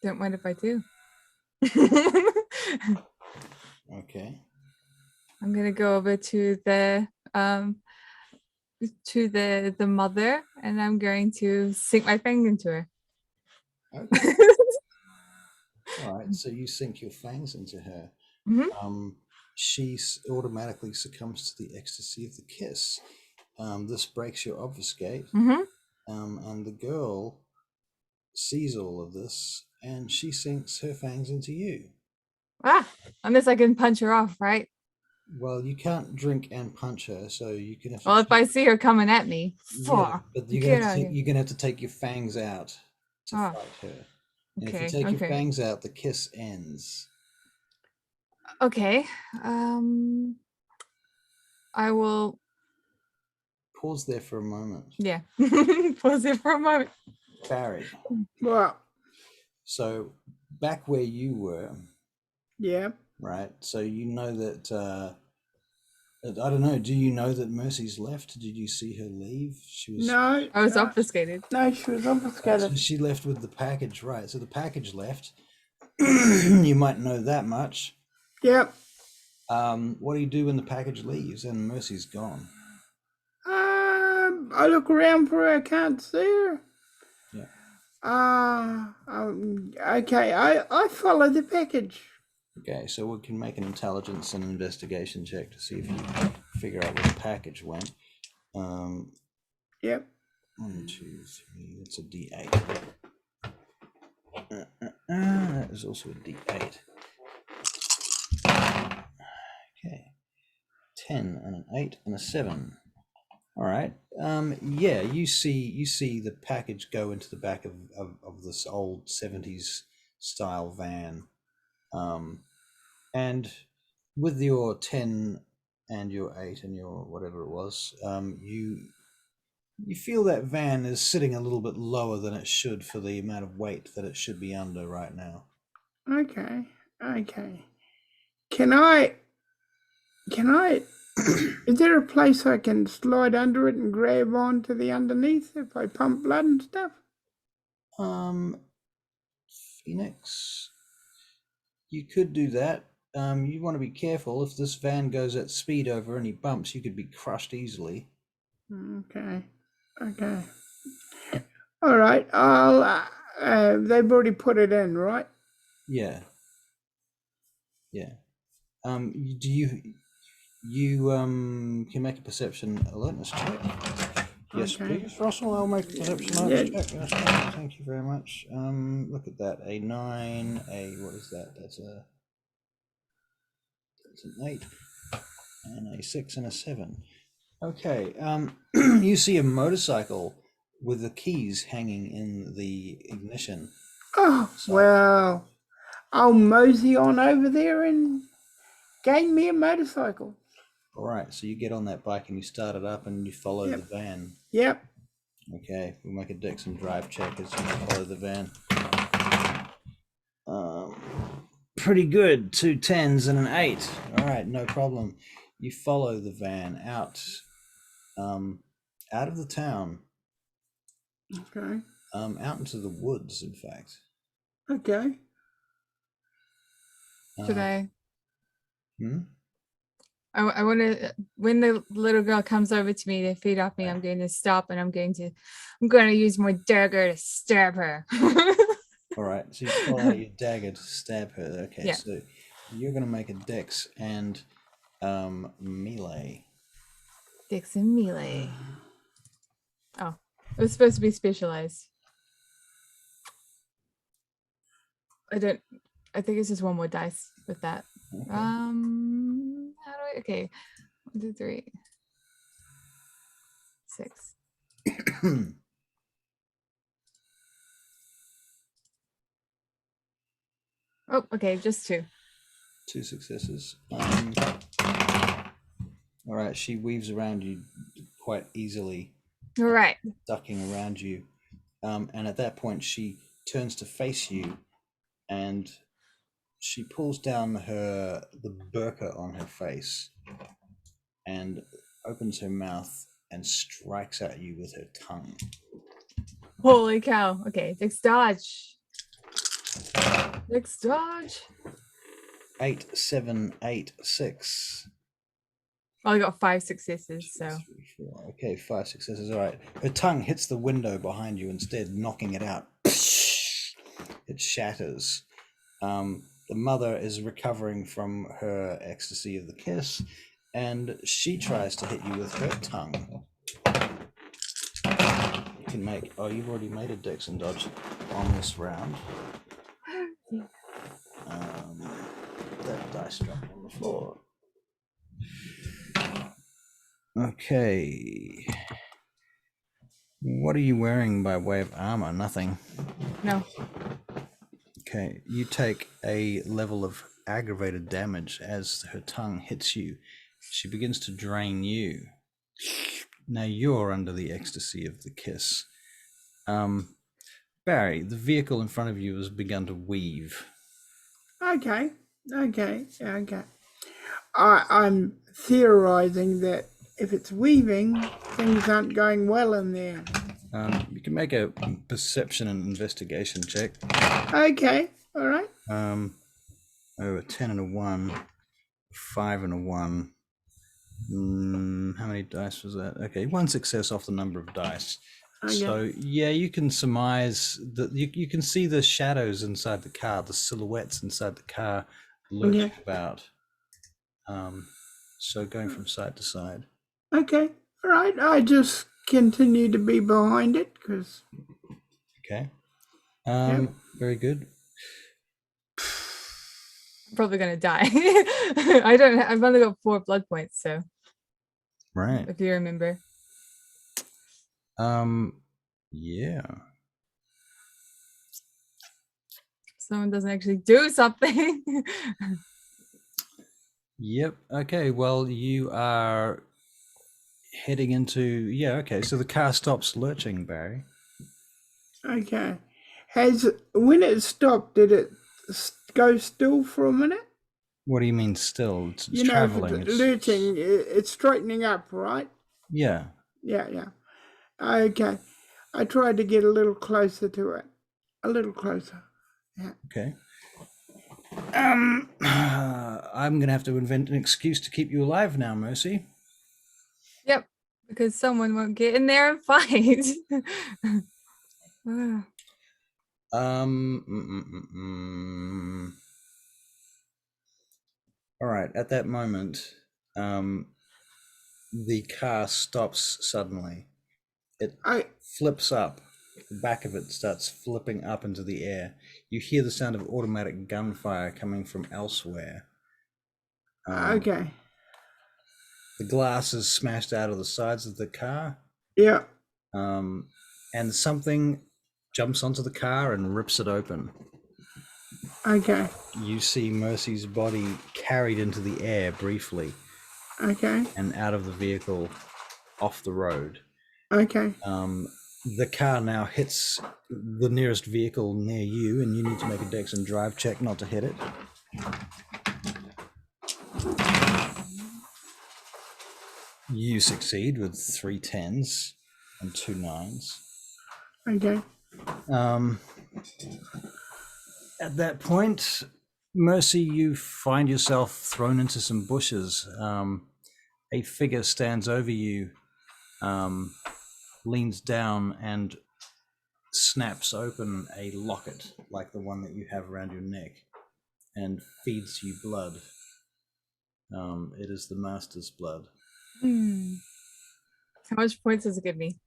Don't mind if I do. Okay. I'm gonna go over to the mother, and I'm going to sink my fang into her. Okay. All right. So you sink your fangs into her. Mhm. She automatically succumbs to the ecstasy of the kiss. This breaks your obfuscate. And the girl sees all of this, and she sinks her fangs into you. Unless I can punch her off, right? Well, you can't drink and punch her, so you can have to. Well, if I see her coming at me, yeah, but you're gonna have to take your fangs out to fight her. And if you take your fangs out, the kiss ends. Okay. I will pause there for a moment. Yeah. Pause there for a moment. Barry. Well, So back where you were. Yeah. Right. So you know that. I don't know. Do you know that Mercy's left? Did you see her leave? She was. No. I was obfuscated. No, she was obfuscated. So she left with the package, right? So the package left. You might know that much. Yep. What do you do when the package leaves and Mercy's gone? I look around for her. I can't see her. Yeah. Okay. I follow the package. Okay, so we can make an intelligence and investigation check to see if you figure out where the package went. Yep. 1, 2, 3. That's a D8. That is also a D8. Okay. 10 and an 8 and a 7. All right. Yeah, you see the package go into the back of this old 70s style van. And with your 10 and your 8 and your whatever it was, you feel that van is sitting a little bit lower than it should for the amount of weight that it should be under right now. Okay. Can I is there a place I can slide under it and grab onto the underneath if I pump blood and stuff? Phoenix, you could do that. You want to be careful. If this van goes at speed over any bumps, you could be crushed easily. Okay. All right. I'll. They've already put it in, right? Yeah. Do you can make a perception alertness check? Yes, please, Russell. I'll make a perception alertness check. Yes, thank you very much. Look at that. A 9. What is that? That's an 8, and a 6 and a 7. Okay. You see a motorcycle with the keys hanging in the ignition. Oh, well, I'll mosey on over there and gain me a motorcycle. All right, so you get on that bike and you start it up and you follow the van. Yep. Okay, we'll make a dex and drive check as you follow the van. Pretty good. 2 10s and an 8. All right, no problem. You follow the van out of the town, Okay. out into the woods, in fact. Okay. Should I? Hmm? I want to. When the little girl comes over to me to feed off me, I'm going to stop and I'm going to use my dagger to stab her. All right, so you pull out your dagger to stab her. Okay, Yeah. so you're going to make a dex and melee. Dex and melee. Oh, it was supposed to be specialized. I think it's just one more dice with that. Okay. How do I? Okay, 1, 2, 3, 6. Oh, okay, just 2. 2 successes. All right, she weaves around you quite easily, All right. ducking around you. And at that point, she turns to face you, and she pulls down the burqa on her face, and opens her mouth and strikes at you with her tongue. Holy cow. Okay, Dex dodge. Dex dodge. 8 7 8 6. Well, I got 5 successes, so. 3, 4. Okay, 5 successes. All right. Her tongue hits the window behind you instead, knocking it out. It shatters. The mother is recovering from her ecstasy of the kiss, and she tries to hit you with her tongue. You can make. Oh, you've already made a dex and dodge on this round. That dice dropped on the floor. Okay. What are you wearing by way of armor? Nothing. No. Okay, you take a level of aggravated damage as her tongue hits you. She begins to drain you. Now you're under the ecstasy of the kiss. Barry, the vehicle in front of you has begun to weave. Okay. I'm theorizing that if it's weaving, things aren't going well in there. You can make a perception and investigation check. Okay. All right. A 10 and a 1, 5 and a 1. How many dice was that? Okay, 1 success off the number of dice. Okay. So yeah, you can surmise that you can see the shadows inside the car, the silhouettes inside the car lurching about. So going from side to side. Okay. All right. I just continue to be behind it because. Okay. Yep. Very good. I'm probably going to die. I've only got 4 blood points, so. Right. If you remember. Yeah. Someone doesn't actually do something. Yep. Okay. Well, you are heading into okay. So the car stops lurching, Barry. Okay. When it stopped, did it go still for a minute? What do you mean still? It's traveling. If it's lurching, it's straightening up, right? Yeah. Yeah. Okay. I tried to get a little closer to it. A little closer. Yeah. Okay. I'm gonna have to invent an excuse to keep you alive now, Mercy. Yep, because someone won't get in there and fight. All right. At that moment, the car stops suddenly. It flips up. The back of it starts flipping up into the air. You hear the sound of automatic gunfire coming from elsewhere. Okay. The glass is smashed out of the sides of the car. Yeah. And something jumps onto the car and rips it open. Okay. You see Mercy's body carried into the air briefly. Okay. And out of the vehicle, off the road. Okay. The car now hits the nearest vehicle near you, and you need to make a dex and drive check not to hit it. You succeed with 3 10s and 2 9s. Okay. At that point, Mercy, you find yourself thrown into some bushes. A figure stands over you, leans down and snaps open a locket like the one that you have around your neck and feeds you blood. It is the Master's blood. How much points does it give me?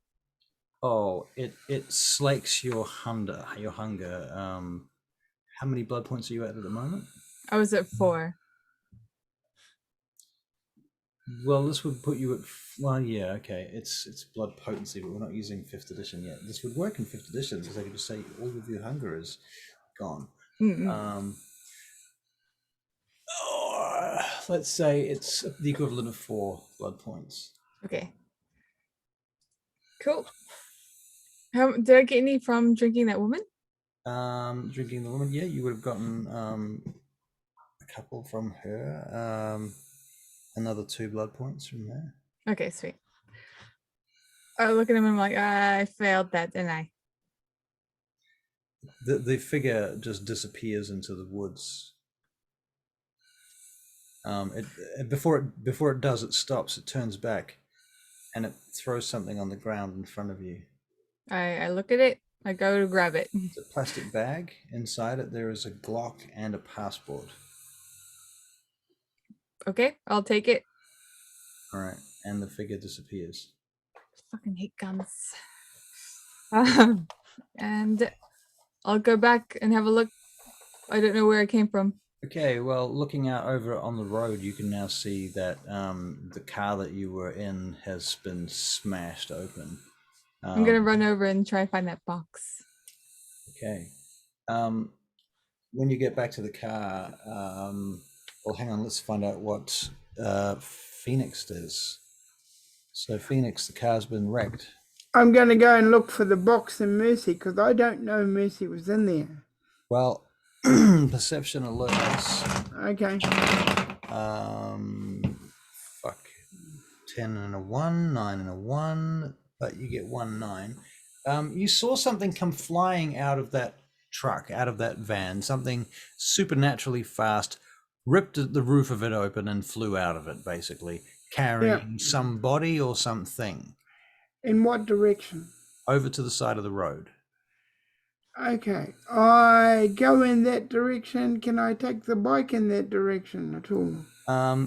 Oh, it slakes your hunger. How many blood points are you at the moment? I was at 4. Well, this would put you at, well, yeah, okay. It's blood potency, but we're not using 5th edition yet. This would work in 5th edition because I could just say all of your hunger is gone. Let's say it's the equivalent of 4 blood points. Okay. Cool. Did I get any from drinking that woman? Drinking the woman, yeah, you would have gotten a couple from her. Another 2 blood points from there. Okay, sweet. I look at him and I'm like, I failed that, didn't I? The figure just disappears into the woods. Before it does, it stops. It turns back, and it throws something on the ground in front of you. I look at it. I go to grab it. It's a plastic bag. Inside it, there is a Glock and a passport. Okay, I'll take it. All right, and the figure disappears. Fucking hate guns. And I'll go back and have a look. I don't know where it came from. Okay, well, looking out over on the road, you can now see that the car that you were in has been smashed open. I'm gonna run over and try and find that box. Okay. When you get back to the car, well, hang on, let's find out what Phoenix does. So, Phoenix, the car's been wrecked. I'm going to go and look for the box in Mercy because I don't know Mercy was in there. Well, perception alerts. Okay. Fuck. 10 and a 1, 9 and a 1, but you get 1 9. You saw something come flying out of that truck, out of that van, something supernaturally fast, ripped the roof of it open and flew out of it, basically, carrying somebody or something. In what direction? Over to the side of the road. Okay. I go in that direction. Can I take the bike in that direction at all?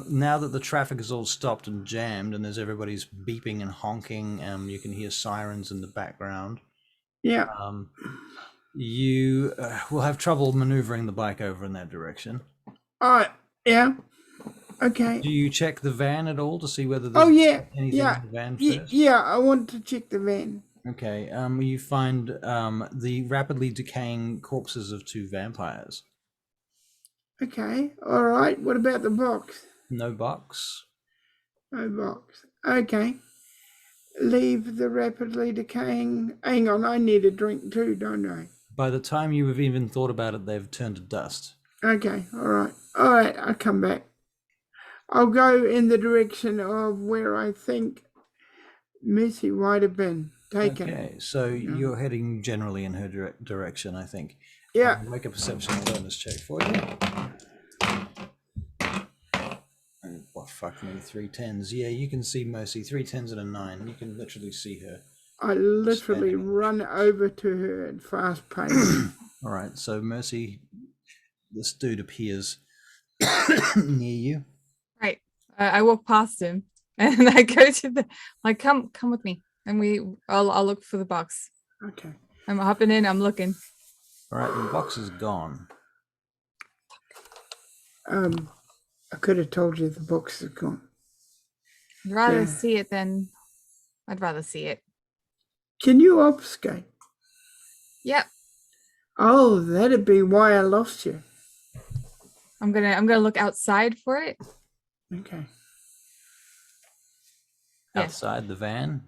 Now that the traffic is all stopped and jammed and there's everybody's beeping and honking, you can hear sirens in the background. Yeah. You will have trouble maneuvering the bike over in that direction. Yeah. Okay. Do you check the van at all to see whether there's anything in the van first? Yeah, I want to check the van. Okay. You find the rapidly decaying corpses of 2 vampires. Okay. All right. What about the box? No box. No box. Okay. Leave the rapidly decaying. Hang on, I need a drink too, don't I? By the time you have even thought about it, they've turned to dust. Okay. All right. I'll come back. I'll go in the direction of where I think Missy might have been taken. Okay, so you're heading generally in her direction, I think. Yeah. I'll make a perception awareness check for you. Oh, fuck me, 3 10s. Yeah, you can see Mercy, 3 10s and a 9. You can literally see her. I literally run over to her at fast pace. All right, so Mercy, this dude appears near you. Right. I walk past him and I go to the come with me, and I'll look for the box. Okay. I'm hopping in. I'm looking. All right, the box is gone. I could have told you the box is gone. I'd rather see it than. I'd rather see it. Can you obfuscate? Yep. Oh, that'd be why I lost you. I'm gonna look outside for it. Okay. Yeah. Outside the van?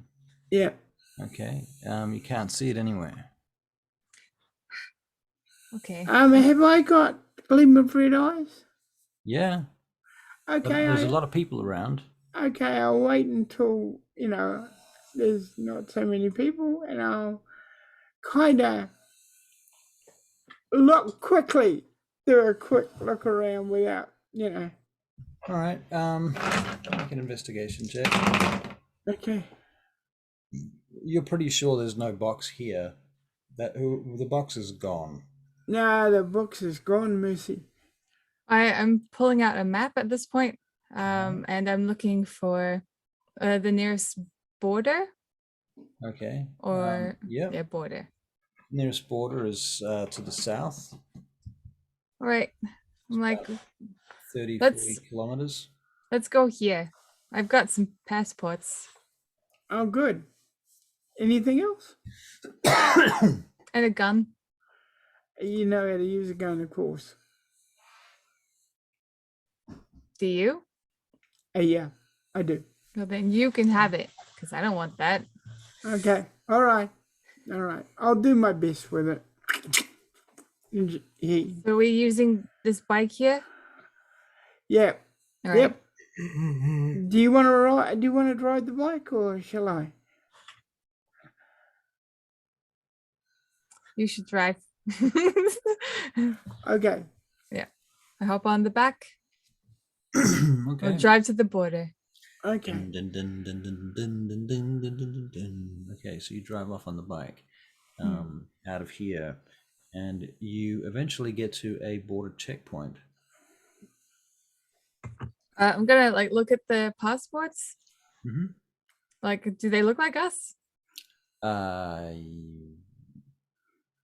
Yeah. Okay. You can't see it anywhere. Okay. Have I got gleam of red eyes? Yeah. But Okay, there's a lot of people around. okay, I'll wait until, there's not so many people, and I'll kind of look quickly, do a quick look around without, All right. Make an investigation check. Okay. You're pretty sure there's no box here. The box is gone. No, the box is gone, Mercy. I'm pulling out a map at this point, and I'm looking for the nearest border Okay. or Yep. yeah, border. Nearest border is to the south, All right. I'm like, 30, Let's- 40 kilometers. let's go here. I've got some passports Oh, good. Anything else? and a gun. You know how to use a gun, of course. Do you? Yeah, I do. Well, then you can have it because I don't want that. Okay. All right. I'll do my best with it. So are we using this bike here? Yeah. All right. Yep. Do you want to ride? Do you want to ride the bike, or shall I? You should drive. Okay. I hop on the back. Okay. We'll drive to the border. Okay. Dun, dun, dun, dun, dun, dun, dun, dun, dun, dun, dun. Okay, so you drive off on the bike out of here, and you eventually get to a border checkpoint. I'm gonna like look at the passports. Mm-hmm. Like, do they look like us?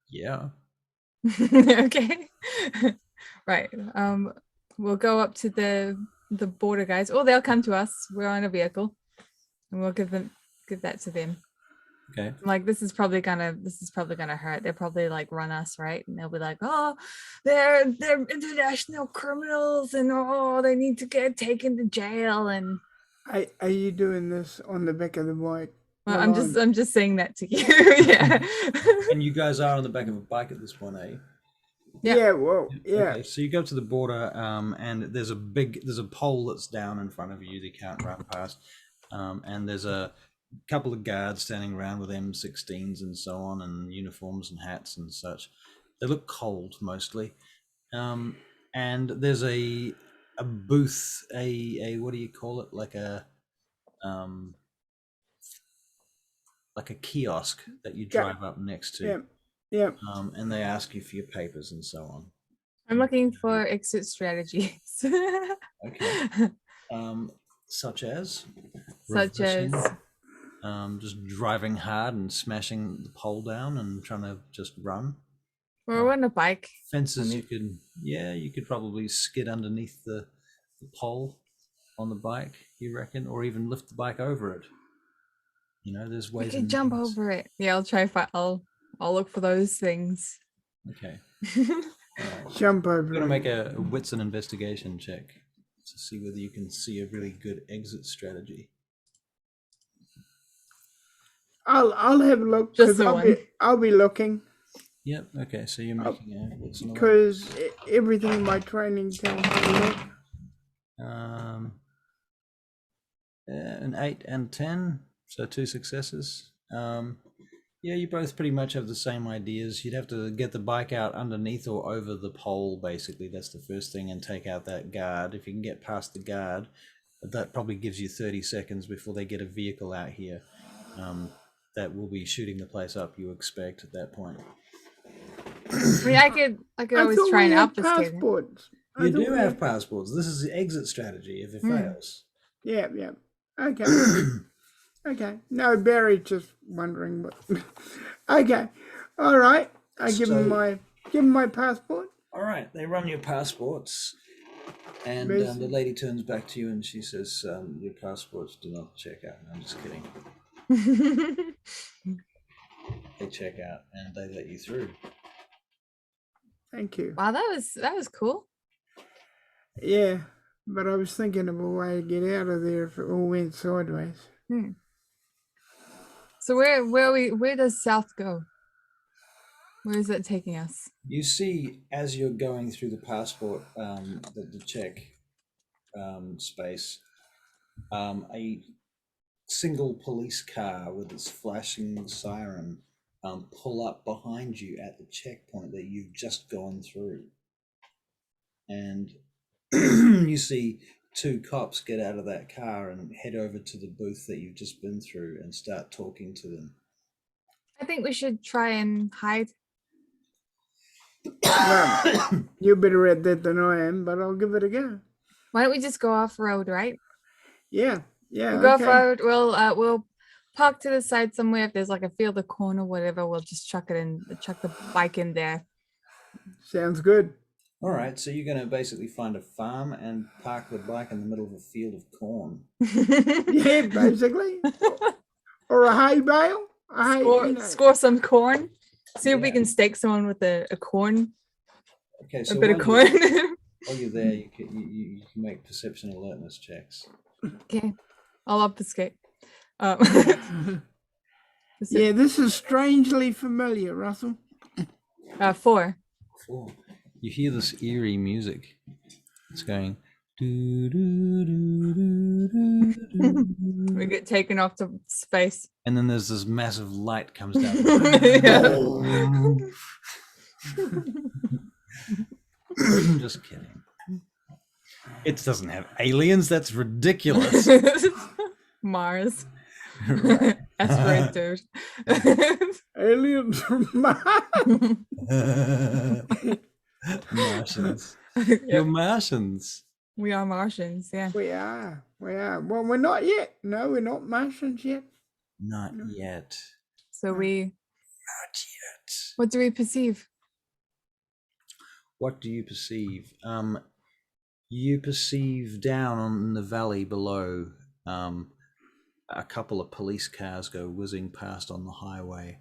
Yeah. Okay. Right. We'll go up to the border guys. Oh, they'll come to us. We're on a vehicle, and we'll give that to them. Okay. I'm like, this is probably gonna hurt. They'll probably like run us, right? And they'll be like, oh, they're international criminals, and oh, they need to get taken to jail. And Are you doing this on the back of the bike? well, Well, I'm just saying that to you. Yeah. And you guys are on the back of a bike at this point, eh? Yeah. Yeah. Well. Yeah. Okay, so you go to the border, and there's a pole that's down in front of you that you can't run past, and there's a couple of guards standing around with M16s and so on, and uniforms and hats and such. They look cold mostly, and there's a booth, a what do you call it, like a kiosk that you drive up next to. Yeah. Yeah. And they ask you for your papers and so on. I'm looking for exit strategies. Okay. Such as? Such as Reversing, just driving hard and smashing the pole down and trying to just run. we're on a bike. Fences, you could probably skid underneath the pole on the bike, you reckon, or even lift the bike over it. You know, there's We ways. can jump over it. Yeah, I'll try. I'll look for those things. Okay. Jump over. I'm gonna it. make a wits and investigation check to see whether you can see a really good exit strategy. I'll have a look. Just 'cause the I'll be looking Yep. Okay. So you're making a wits and a because everything in my training tells me to look. An 8 and 10, so 2 successes. Yeah, you both pretty much have the same ideas. You'd have to get the bike out underneath or over the pole, basically. That's the first thing, and take out that guard. If you can get past the guard, that probably gives you 30 seconds before they get a vehicle out here that will be shooting the place up, you expect, at that point. I mean, I could always thought try we and had obfuscate it. passports. I You thought do we have had- passports. This is the exit strategy if it fails. Yeah. Yeah. Okay. Okay. No, Barry's just wondering what. Okay. All right. I give him my passport. All right, they run your passports, and the lady turns back to you and she says, "Your passports do not check out." No, I'm just kidding. They check out and they let you through. Thank you. Wow, that was cool. Yeah, but I was thinking of a way to get out of there if it all went sideways. So where does south go? Where is it taking us? You see, as you're going through the passport, the check space, a single police car with its flashing siren pull up behind you at the checkpoint that you've just gone through. And you see two cops get out of that car and head over to the booth that you've just been through and start talking to them. I think we should try and hide. Well, you're better at that than I am, but I'll give it a go. Why don't we just go off road, right? Yeah, We'll go off road. We'll park to the side somewhere. If there's like a field or corner, whatever, we'll just chuck the bike in there. Sounds good. All right, so you're going to basically find a farm and park the bike in the middle of a field of corn. Yeah, basically. Or a hay bale. Score some corn. See if we can stake someone with a corn. Okay, so a bit of corn. While you're there, you can make perception alertness checks. Okay, I'll obfuscate. Yeah, this is strangely familiar, Russell. 4. 4. You hear this eerie music. It's going. Do, do, do, do, do, do. We get taken off to space. And then there's this massive light comes down. Just kidding. It doesn't have aliens. That's ridiculous. Mars. Right. Asteroid, dude. Aliens from Mars. Martians. Yep. You're Martians. We are Martians, yeah. We are. Well, we're not yet. No, we're not Martians yet. Not yet. So Not yet. What do we perceive? What do you perceive? You perceive down on the valley below, a couple of police cars go whizzing past on the highway,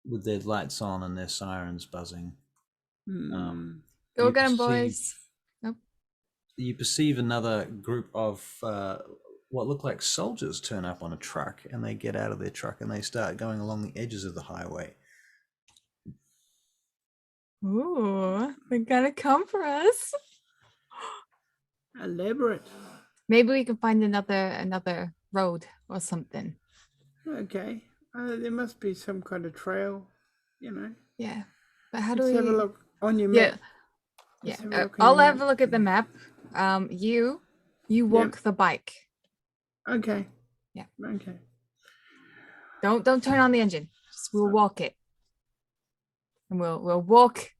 with their lights on and their sirens buzzing. Go get them, boys. Nope. You perceive another group of what look like soldiers turn up on a truck, and they get out of their truck and they start going along the edges of the highway. Ooh, they're gonna come for us. Elaborate. Maybe we can find another road or something. Okay. There must be some kind of trail, you know. Yeah. But how do Let's we have a look on your map. Yeah. I'll Have a look at the map. You walk the bike. Okay. Yeah. Okay. Don't turn on the engine. Just we'll walk it. And we'll walk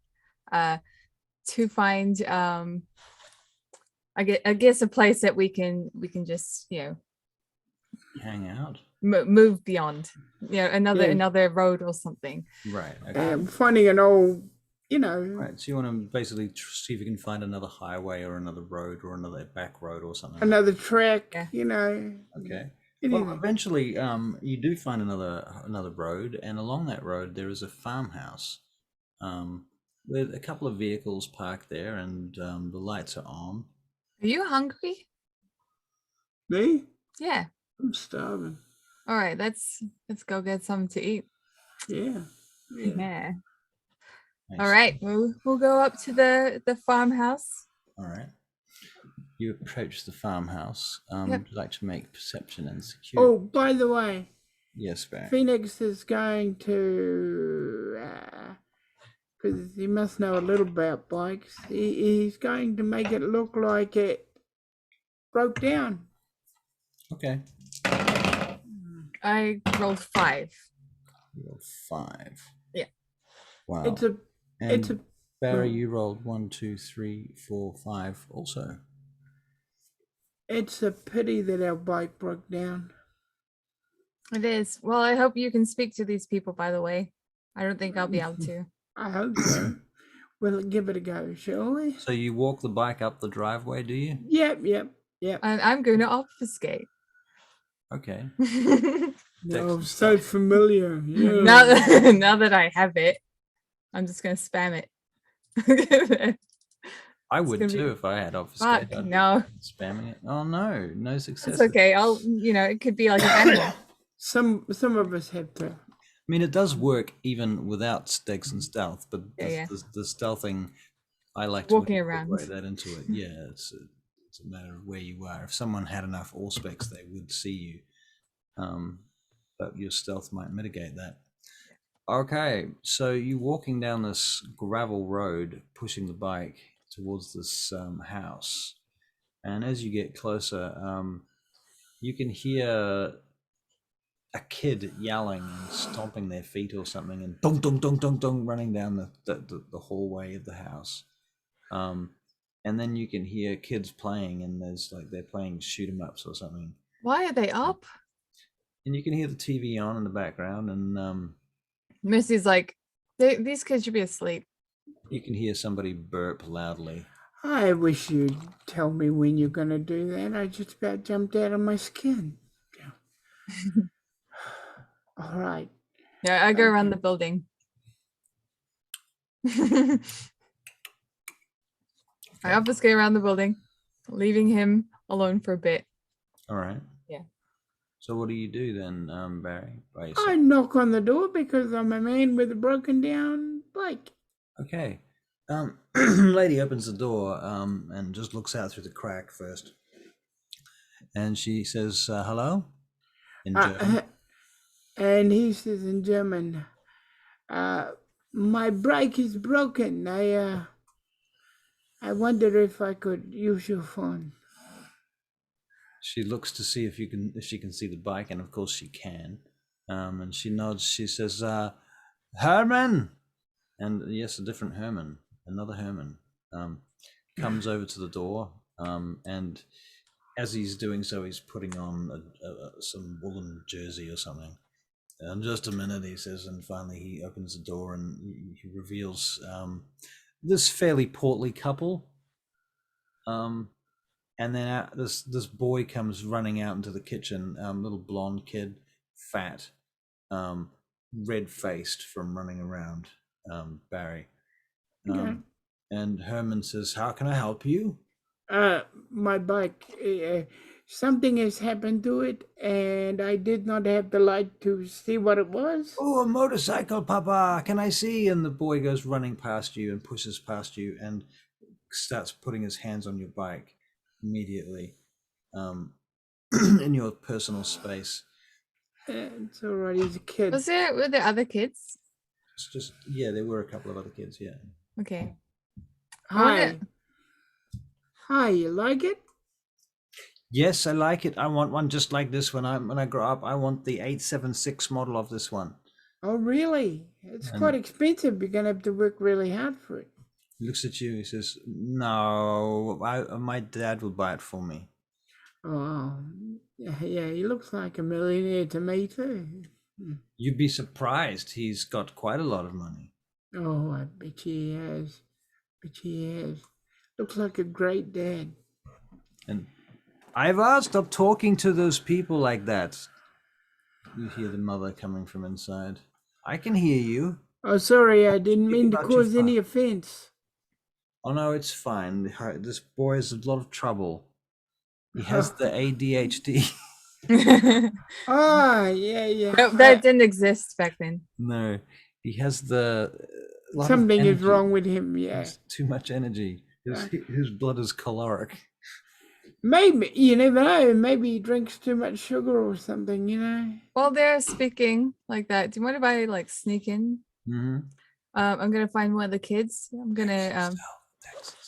to find I guess a place that we can just, Hang out. Move beyond. Another road or something. Right. Okay. Finding an old, Right. So you want to basically see if you can find another highway or another road or another back road or something. Another track, Okay. Well, eventually, you do find another road, and along that road there is a farmhouse, with a couple of vehicles parked there, and the lights are on. Are you hungry? Me? Yeah. I'm starving. All right, let's go get something to eat. Yeah. Yeah. Nice. All right, we'll go up to the farmhouse. All right. You approach the farmhouse. Yep. Would you like to make perception and security? Oh, by the way, Yes, Barry. Phoenix is going to, because he must know a little about bikes. He's going to make it look like it broke down. Okay. I rolled 5. You rolled 5. Yeah. Wow. It's a Barry, you rolled 1, 2, 3, 4, 5 also. It's a pity that our bike broke down. It is. Well, I hope you can speak to these people, by the way. I don't think I'll be able to. I hope so. We'll give it a go, shall we? So you walk the bike up the driveway, do you? Yep. And I'm going to obfuscate. Okay. Oh, so familiar. Yeah. Now that I have it, I'm just going to spam it. I would too if I had obfuscate. No. Spamming it. Oh no, no success. It's okay. It could be like an animal. Some of us have to. I mean, it does work even without Stegs and stealth, but Yeah. the stealthing, I like to Walking around. incorporate that into it. Yeah, it's a matter of where you are. If someone had enough specs, they would see you, but your stealth might mitigate that. Okay, so you're walking down this gravel road, pushing the bike towards this house, and as you get closer, you can hear a kid yelling and stomping their feet or something, and dong dong dong dong dong running down the hallway of the house. And then you can hear kids playing, and there's like they're playing shoot 'em ups or something. Why are they up? And you can hear the TV on in the background, and Missy's like, these kids should be asleep. you can hear somebody burp loudly. I wish you'd tell me when you're going to do that. I just about jumped out of my skin. All right. Yeah, I go around the building. I obfuscate around the building, leaving him alone for a bit. All right. Yeah. So what do you do then, Barry? I knock on the door because I'm a man with a broken down bike. Okay. Lady opens the door and just looks out through the crack first. And she says, hello? In German. And he says in German, my bike is broken. I wonder if I could use your phone. She looks to see if she can see the bike, and of course she can. And she nods. She says, Herman! And yes, a different Herman, another Herman, comes over to the door. And as he's doing so, he's putting on some woolen jersey or something. Just a minute, he says, and finally he opens the door and he reveals this fairly portly couple. And then this boy comes running out into the kitchen, little blonde kid, fat, red-faced from running around, Barry. Okay. And Herman says, how can I help you? My bike, something has happened to it, and I did not have the light to see what it was. Oh, a motorcycle, Papa, can I see? And the boy goes running past you and pushes past you and starts putting his hands on your bike immediately, in your personal space. It's all right, he's a kid. Were there other kids? Just yeah, there were a couple of other kids, yeah. Okay. Hi. Hi, you like it? Yes, I like it. I want one just like this when I grow up. I want the 876 model of this one. Oh, really? It's quite expensive. You're going to have to work really hard for it. He looks at you. He says, no, my dad will buy it for me. Oh, yeah, he looks like a millionaire to me too. You'd be surprised. He's got quite a lot of money. Oh, I bet he has. Looks like a great dad. And Ivar, stop talking to those people like that. You hear the mother coming from inside. I can hear you. Oh, sorry, I didn't mean to cause any offense. Oh, no, it's fine. This boy has a lot of trouble. He has the ADHD. Oh, yeah. No, that didn't exist back then. No, he has something is wrong with him, yeah. Too much energy. His blood is caloric. Maybe, you never know, maybe he drinks too much sugar or something, you know? While they're speaking like that, do you mind if I like sneak in? Mm-hmm. I'm gonna find one of the kids. I'm gonna Stealth.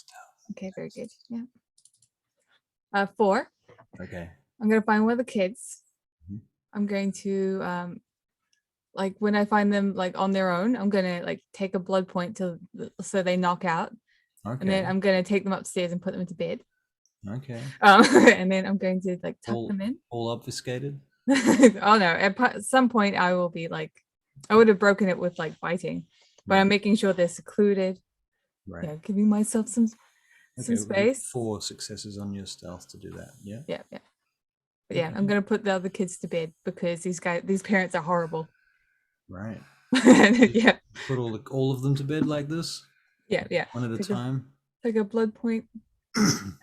okay, very good. Yeah. 4. Okay. I'm gonna find one of the kids. Mhm. I'm going to like when I find them like on their own, I'm gonna like take a blood point so they knock out. Okay. And then I'm gonna take them upstairs and put them into bed. Okay. And then I'm going to like tuck them in. All obfuscated? Oh no, at some point I will be like, I would have broken it with like biting, but I'm making sure they're secluded. Right. Yeah, giving myself some space. 4 successes on your stealth to do that. Yeah. Yeah. But yeah, I'm gonna put the other kids to bed because these parents are horrible. Right. Yeah. Put all of them to bed like this? Yeah. One at a time? Take a blood point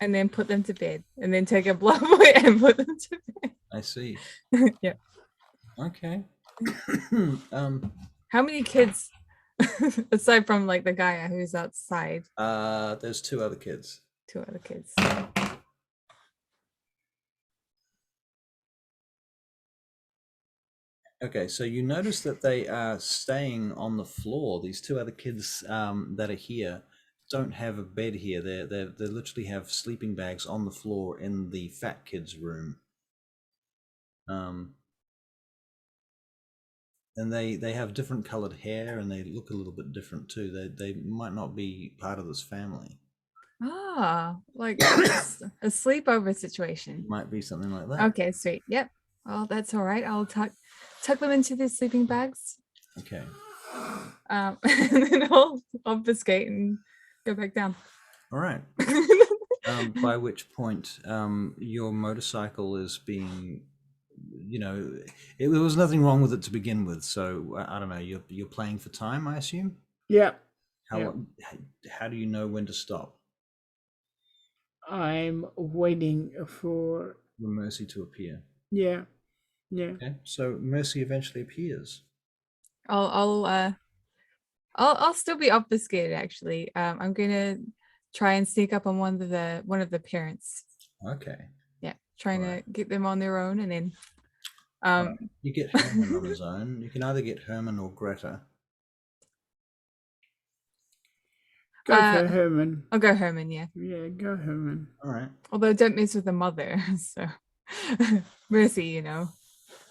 and then put them to bed. And then take a blood point and put them to bed. I see. Yeah. Okay. How many kids, aside from like the guy who's outside, There's 2 other kids. 2 other kids? Okay, so you notice that they are staying on the floor. These 2 other kids that are here don't have a bed here. They literally have sleeping bags on the floor in the fat kids' room. And they have different colored hair, and they look a little bit different too. They might not be part of this family. Ah, like a sleepover situation. Might be something like that. Okay, sweet. Yep. Well, that's all right. I'll tuck them into the sleeping bags. Okay. And then I'll obfuscate and go back down. All right. By which point, your motorcycle is being, there was nothing wrong with it to begin with. So I don't know. You're playing for time, I assume. Yeah. How do you know when to stop? I'm waiting for Mercy to appear. Yeah. Okay. So Mercy eventually appears. I'll still be obfuscated. Actually, I'm gonna try and sneak up on one of the parents. Okay. Yeah, trying to get them on their own, and then you get Herman on his own. You can either get Herman or Greta. Go for Herman. I'll go Herman. Yeah. Yeah, go Herman. All right. Although don't mess with the mother. So Mercy, All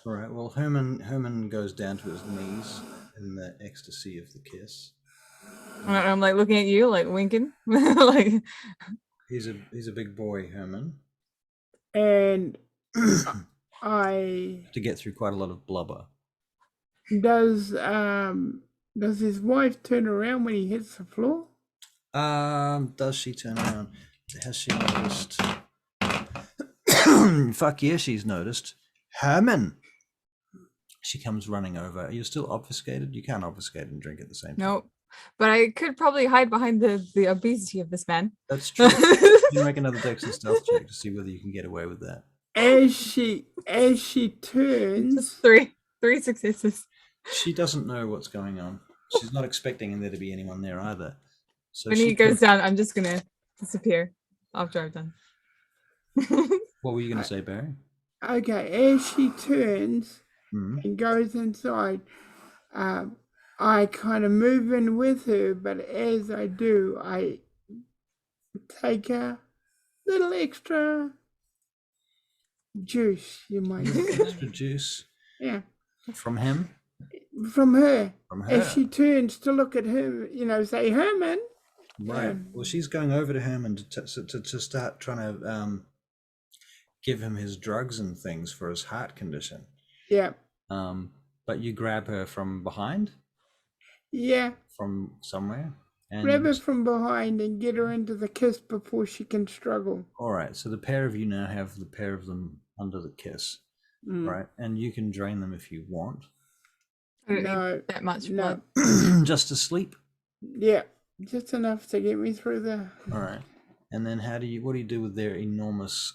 right. Well, Herman goes down to his knees in the ecstasy of the kiss. I'm like looking at you, like winking, like. He's a big boy, Herman. And I to get through quite a lot of blubber. Does his wife turn around when he hits the floor? Does she turn around? Has she noticed? Fuck yeah, she's noticed. Herman! She comes running over. Are you still obfuscated? You can't obfuscate and drink at the same time. Nope. But I could probably hide behind the obesity of this man. That's true. You can make another dex and stealth check to see whether you can get away with that. As she turns, just three successes. She doesn't know what's going on. She's not expecting there to be anyone there either. So when he goes down, I'm just gonna disappear after I've done. What were you gonna say, Barry? Okay, as she turns and goes inside, I kind of move in with her, but as I do, I take a little extra juice, you might say. Extra juice? Yeah. From him? From her. From her. As she turns to look at him, say, Herman. Right. Well, she's going over to Herman to start trying to give him his drugs and things for his heart condition. Yeah. But you grab her from behind? Yeah. From somewhere? And grab her from behind and get her into the kiss before she can struggle. All right. So the pair of you now have the pair of them under the kiss. Right. And you can drain them if you want. No. That much blood. Just to sleep? Yeah. Just enough to get me through the... All right. And then what do you do with their enormous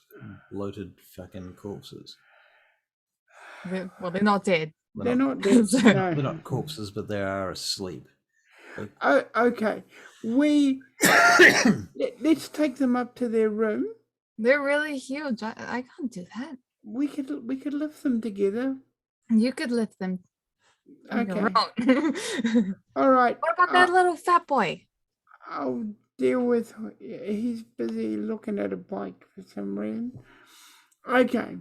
bloated fucking corpses? They're not dead. They're not dead. No. They're not corpses, but they are asleep. Oh, okay. Let's take them up to their room. They're really huge. I can't do that. We could lift them together. You could lift them. Okay. All right. What about that little fat boy? I'll deal with. He's busy looking at a bike for some reason. Okay.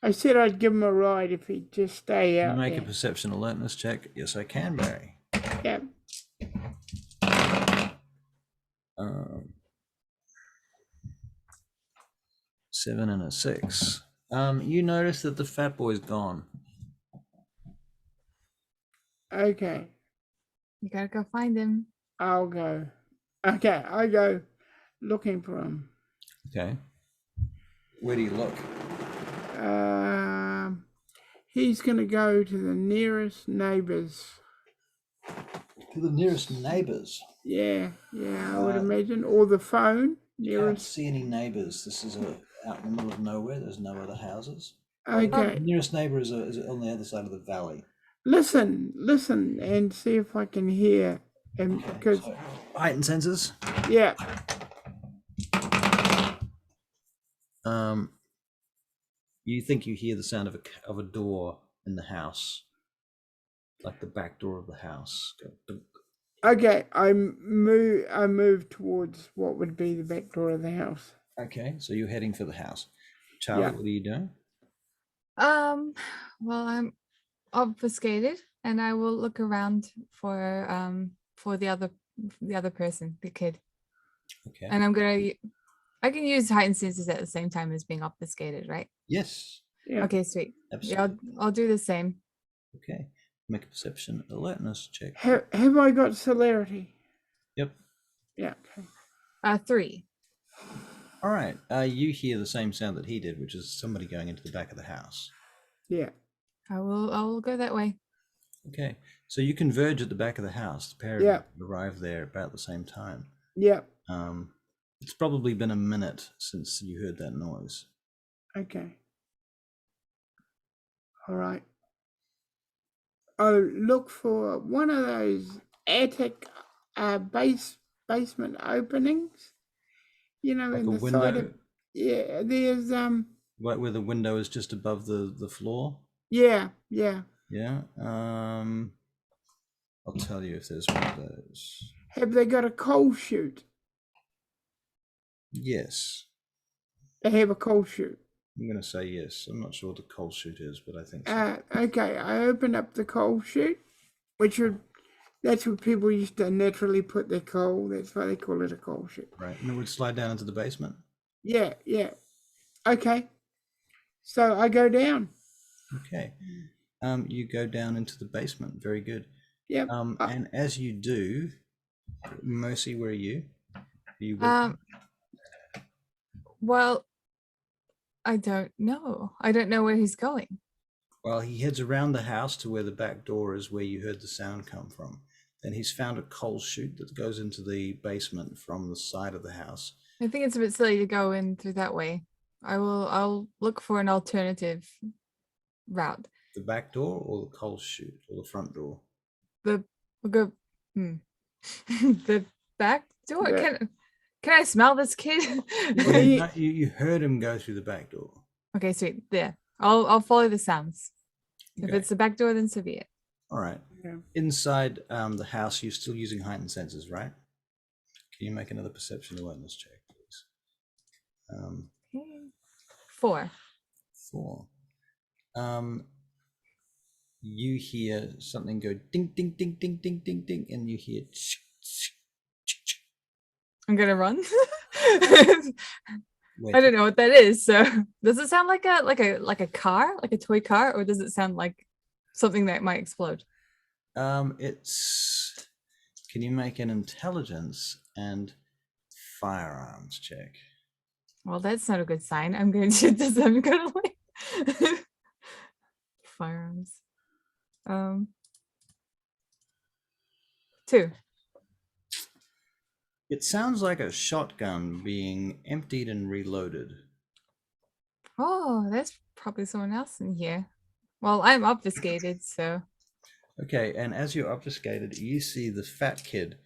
I said I'd give him a ride if he'd just stay out. Make a perception alertness check. Yes, I can, Barry. Yeah. 7 and a 6. You notice that the fat boy's gone. Okay. You gotta go find him. I'll go. Okay, I go looking for him. Okay. Where do you look? He's gonna go to the nearest neighbors. To the nearest neighbors? Yeah, I would imagine. Or the phone. You can't see any neighbors. This is out in the middle of nowhere. There's no other houses. Okay. The nearest neighbor is on the other side of the valley. Listen, and see if I can hear him because So, heightened senses. yeah. You think you hear the sound of a door in the house, like the back door of the house. Go dunk. Okay, I move towards what would be the back door of the house. Okay, so you're heading for the house. Charlie, Yeah. what are you doing? Well, I'm obfuscated, and I will look around for the other person, the kid, Okay. and I can use heightened senses at the same time as being obfuscated, right? Yes. Yeah. Okay, sweet. Yeah, Absolutely. I'll do the same. Okay. Make a perception alertness check. Have I got celerity? Yep. Yeah. Okay. 3. All right. You hear the same sound that he did, which is somebody going into the back of the house. Yeah. I'll go that way. Okay. So you converge at the back of the house. The pair of you arrive there about the same time. Yeah. It's probably been a minute since you heard that noise. Okay. All right. I'll look for one of those attic basement openings. You know, Like in a the window? side of there's Right where the window is just above the floor? yeah. Yeah. I'll tell you if there's one of those. Have they got a coal chute? Yes. They have a coal chute. I'm going to say yes. I'm not sure what the coal chute is, but I think so. Okay, I open up the coal chute, that's where people used to naturally put their coal. That's why they call it a coal chute. Right. And it would slide down into the basement? Yeah. Okay. So I go down. Okay. You go down into the basement. Very good. Yep. And as you do, Mercy, where are you? Well, I don't know. I don't know where he's going. Well, he heads around the house to where the back door is, where you heard the sound come from. Then he's found a coal chute that goes into the basement from the side of the house. I think it's a bit silly to go in through that way. I'll look for an alternative route. The back door or the coal chute or the front door? We'll go the back door. Yeah. Can I smell this kid? Well, you heard him go through the back door. Okay, sweet. There. I'll follow the sounds. Okay. If it's the back door, then so be it. All right. Yeah. Inside the house, you're still using heightened senses, right? Can you make another perception awareness check, please? Okay. 4. 4. You hear something go ding, ding, ding, ding, ding, ding, ding, and you hear. I'm gonna run. Wait, I don't know what that is. So, does it sound like a car, like a toy car, or does it sound like something that might explode? It's. Can you make an intelligence and firearms check? Well, that's not a good sign. I'm going to this. I'm gonna like firearms. 2. It sounds like a shotgun being emptied and reloaded. Oh, there's probably someone else in here. Well, I'm obfuscated, so. Okay, and as you're obfuscated, you see the fat kid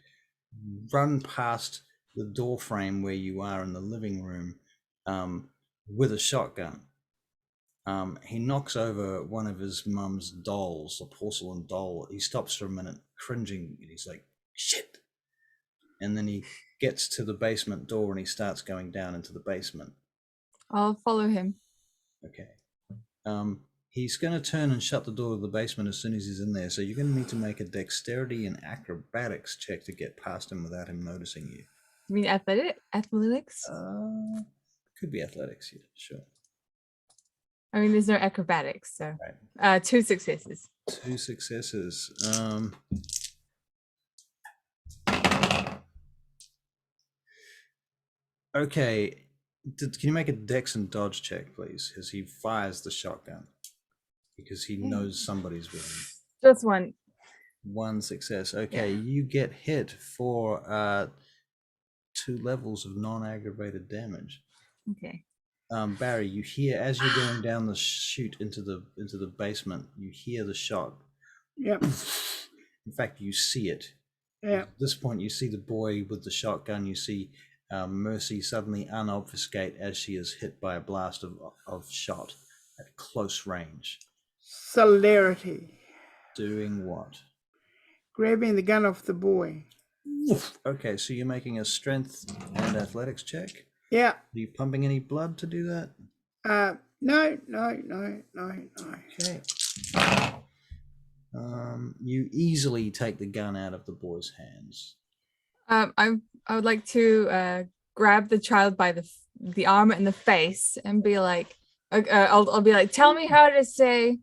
run past the door frame where you are in the living room with a shotgun. He knocks over one of his mum's dolls, a porcelain doll. He stops for a minute, cringing, and he's like, shit. And then he gets to the basement door and he starts going down into the basement. I'll follow him. Okay. He's going to turn and shut the door of the basement as soon as he's in there. So you're going to need to make a dexterity and acrobatics check to get past him without him noticing you. You mean athletics? Could be athletics, yeah, sure. I mean, there's no acrobatics, so Right. 2 successes. 2 successes. Okay. Can you make a dex and dodge check, please? As he fires the shotgun. Because he knows somebody's with him. Just 1. 1 success. Okay, Yeah. you get hit for 2 levels of non-aggravated damage. Okay. Barry, you hear as you're going down the chute into the basement. You hear the shot. Yep. In fact, you see it. Yeah. At this point, you see the boy with the shotgun. You see Mercy suddenly unobfuscate as she is hit by a blast of shot at close range. Celerity. Doing what? Grabbing the gun off the boy. Okay, so you're making a strength and athletics check. Yeah. Are you pumping any blood to do that? No. Okay. You easily take the gun out of the boy's hands. I would like to grab the child by the arm and the face and be like, I'll be like, tell me how to say,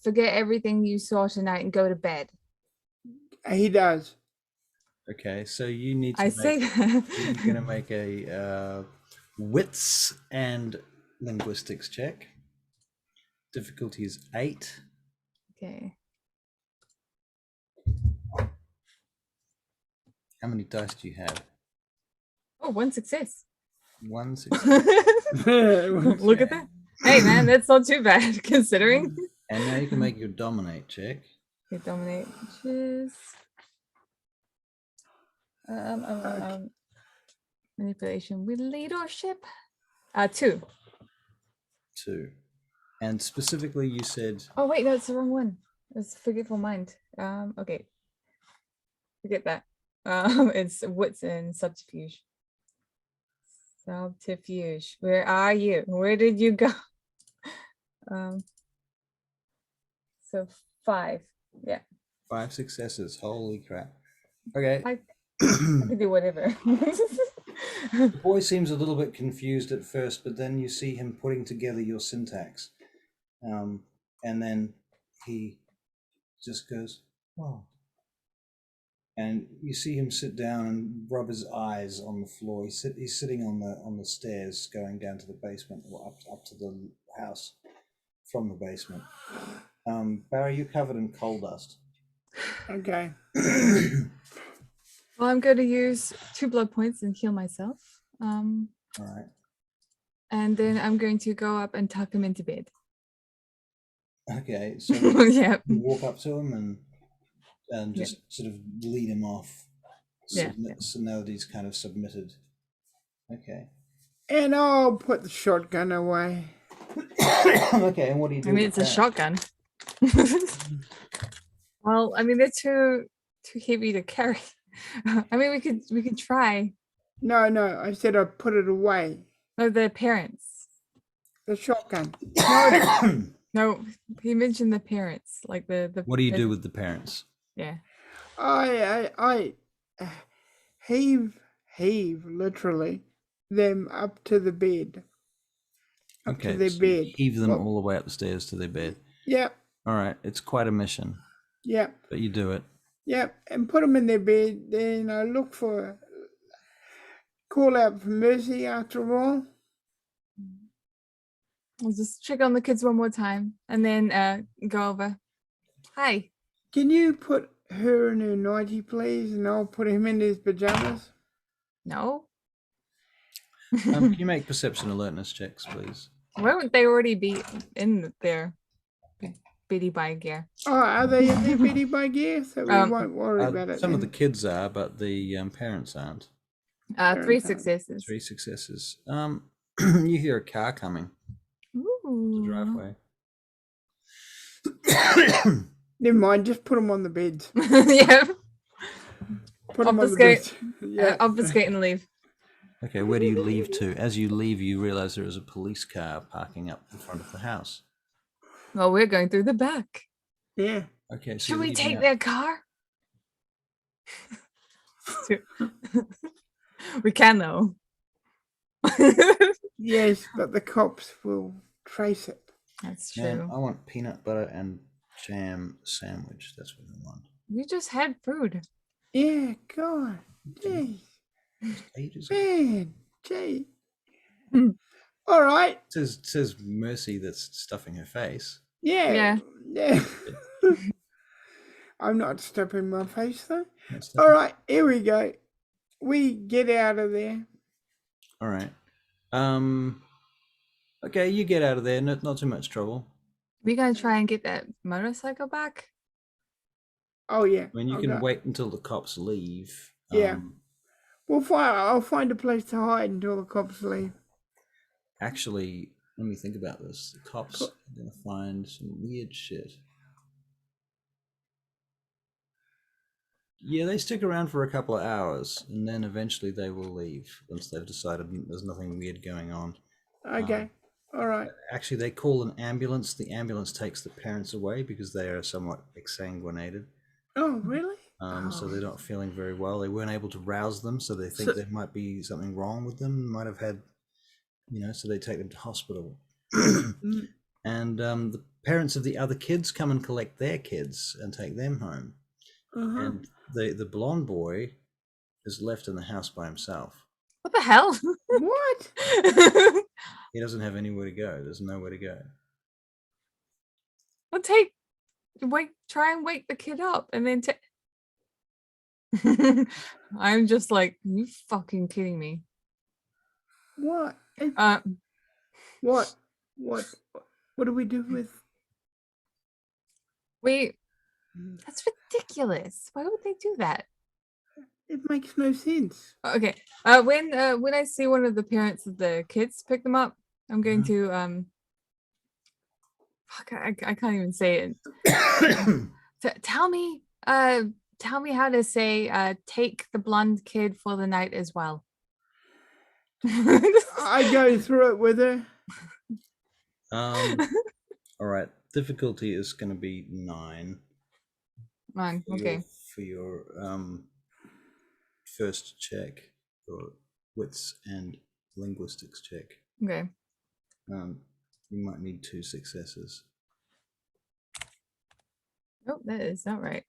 forget everything you saw tonight and go to bed. He does. Okay, so you need to. Say that. You're going to make a wits and linguistics check. Difficulty is 8. Okay. How many dice do you have? Oh, 1 success. 1 success. Look at that. Hey, man, that's not too bad considering. And now you can make your dominate check. Okay, dominate. Cheers. Manipulation with leadership. 2. 2. And specifically, you said. Oh wait, no, it's the wrong one. It's forgetful mind. Okay. Forget that. It's wits and subterfuge. Subterfuge. Where are you? Where did you go? So 5. Yeah. 5 successes. Holy crap. Okay. I can do whatever. The boy seems a little bit confused at first, but then you see him putting together your syntax. And then he just goes, oh. And you see him sit down and rub his eyes on the floor. He's sitting on the stairs going down to the basement or up to the house from the basement. Barry, you're covered in coal dust. Okay. Well, I'm going to use 2 blood points and heal myself. All right. And then I'm going to go up and tuck him into bed. Okay, so Yeah. you walk up to him and just sort of lead him off. So now that he's kind of submitted. Okay. And I'll put the shotgun away. Okay, and what do you do? I mean, it's a shotgun. Well, I mean, they're too heavy to carry. I mean, we could try. No, I said I'd put it away. No, the parents. The shotgun. No, he mentioned the parents, like the. What do you do with the parents? Yeah. I heave literally them up to the bed. Up to their bed. You heave them all the way up the stairs to their bed. Yep. All right, it's quite a mission. Yep. But you do it. Yep, and put them in their bed. Then I call out for mercy after all. I'll just check on the kids one more time and then go over. Hi. Can you put her in her nightie, please? And I'll put him in his pajamas. No. Can you make perception alertness checks, please? Why wouldn't they already be in their Biddy by gear? Oh, are they in their Biddy by gear? So we won't worry about it. Some of the kids are, but the parents aren't. 3 successes. 3 successes. You hear a car coming. Ooh. The driveway. Never mind, just put them on the beds. Yeah. Put them on the beds. Yeah. Obfuscate and leave. Okay, where do you leave to? As you leave, you realize there is a police car parking up in front of the house. Well, we're going through the back. Yeah. Okay, so should we take their car? We can though. Yes, but the cops will trace it. That's true. Man, I want peanut butter and jam sandwich. That's what I want. You just had food. Yeah, God. Jeez. Ages ago. Man, gee. All right. It says Mercy that's stuffing her face. Yeah. I'm not stuffing my face though. That's All right, here we go. We get out of there. All right. Okay, you get out of there. Not too much trouble. We gonna try and get that motorcycle back? Oh yeah. I mean, you I'll can go. wait until the cops leave. Yeah. I'll find a place to hide until the cops leave. Actually, let me think about this. The cops are gonna find some weird shit. Yeah, they stick around for a couple of hours, and then eventually they will leave once they've decided there's nothing weird going on. Okay. All right. Actually, they call an ambulance. The ambulance takes the parents away because they are somewhat exsanguinated. Oh, really? So they're not feeling very well. They weren't able to rouse them, so they think So- there might be something wrong with them. Might have had, so they take them to hospital. Mm, And the parents of the other kids come and collect their kids and take them home. uh-huh. And the blonde boy is left in the house by himself. What the hell? What? He doesn't have anywhere to go. There's nowhere to go. Well, try and wake the kid up and then I'm just like, you fucking kidding me? What? What? What do we do with? Wait, that's ridiculous. Why would they do that? It makes no sense. Okay. When I see one of the parents of the kids pick them up, I'm going to fuck, I can't even say it. Tell me how to say take the blonde kid for the night as well. I go through it with her. All right. Difficulty is going to be 9. Okay. For your first check, or wits and linguistics check. Okay. You might need 2 successes. Nope, that is not right.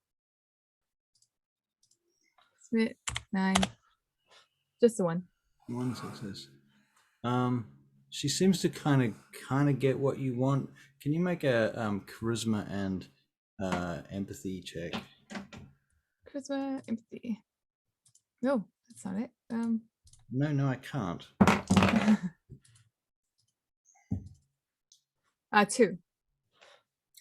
Smith 9. Just the one. 1 success. She seems to kind of get what you want. Can you make a charisma and empathy check? Charisma, empathy. No, that's not it. No, I can't. 2.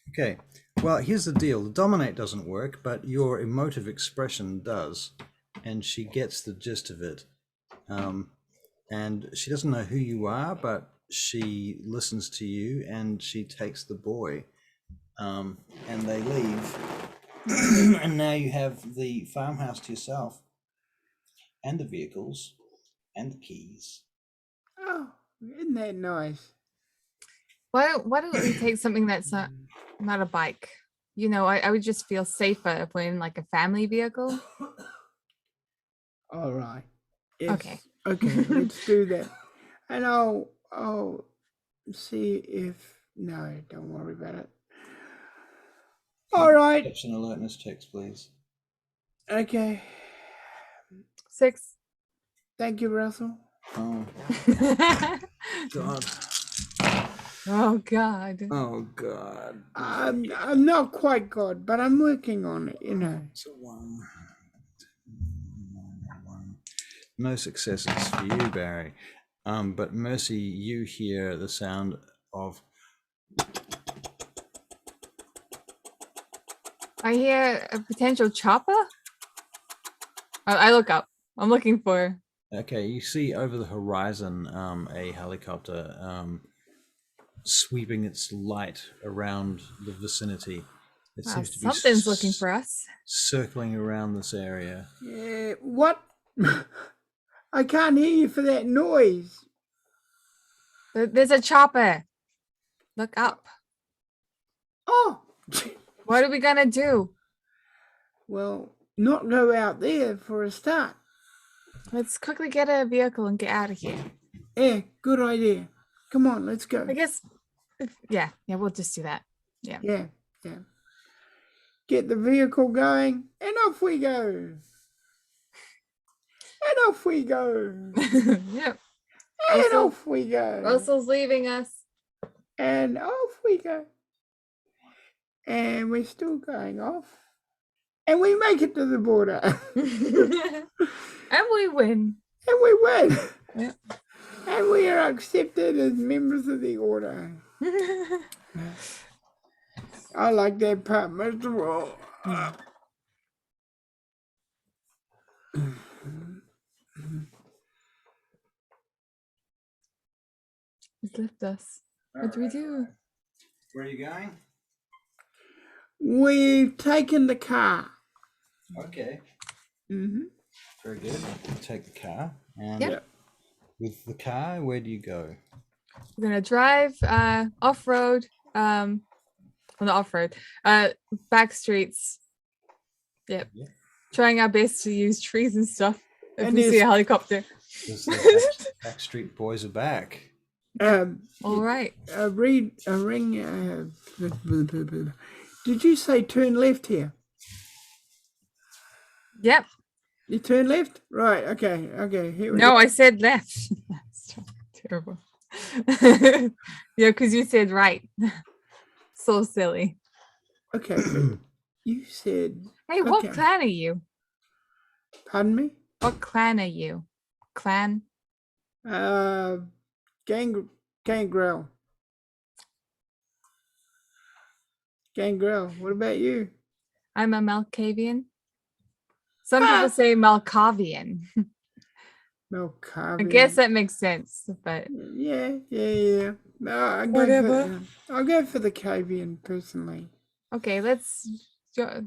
Okay. Well, here's the deal. The dominate doesn't work, but your emotive expression does, and she gets the gist of it. And she doesn't know who you are, but she listens to you, and she takes the boy, and they leave. And now you have the farmhouse to yourself, and the vehicles, and the keys. Oh, isn't that nice? Why don't we take something that's not a bike? I would just feel safer if we're in like a family vehicle. All right. Yes. Okay. Okay, let's do that. And I'll see if no, don't worry about it. All right. Perception alertness checks, please. Okay. 6. Thank you, Russell. Oh God. Oh God. Oh God. I'm not quite God, but I'm working on it, It's a 1. No successes for you, Barry. But Mercy, you hear the sound of. I hear a potential chopper. I look up. I'm looking for. Okay, you see over the horizon a helicopter sweeping its light around the vicinity. It Wow, seems to be something's looking for us. circling around this area. Yeah, what? I can't hear you for that noise. There's a chopper. Look up. Oh, What are we gonna do? well, not go out there for a start. Let's quickly get a vehicle and get out of here. Yeah, good idea. Come on, let's go. I guess. Yeah, we'll just do that. Yeah. Yeah. Get the vehicle going, and off we go. And off we go. Yep. And Russell- off we go. Russell's leaving us. And off we go. And we're still going off. And we make it to the border. And we win. And we win. Yep. And we are accepted as members of the order. I like that part most of all. He's left us. What do we do? Where are you going? We've taken the car. Okay. Mm-hmm. Very good. Take the car. And Yep. with the car, where do you go? We're gonna drive off-road. Well, not off-road. Back streets. Yep. Yeah. Trying our best to use trees and stuff. If And we see there's- a helicopter. The Backstreet Boys are back. All right. Read a ring. Did you say turn left here? Yep. You turn left? Right. Okay. Okay. Here we No, go. I said left. That's terrible. Yeah, because you said right. So silly. Okay. But you said. Hey, what Okay. clan are you? Pardon me. What clan are you? Clan? Gangrel. Gangrel. What about you? I'm a Malkavian. Some people say Malkavian. Malkavian. I guess that makes sense, but Yeah. No, Whatever. I'll go for the Cavian personally. okay, let's go.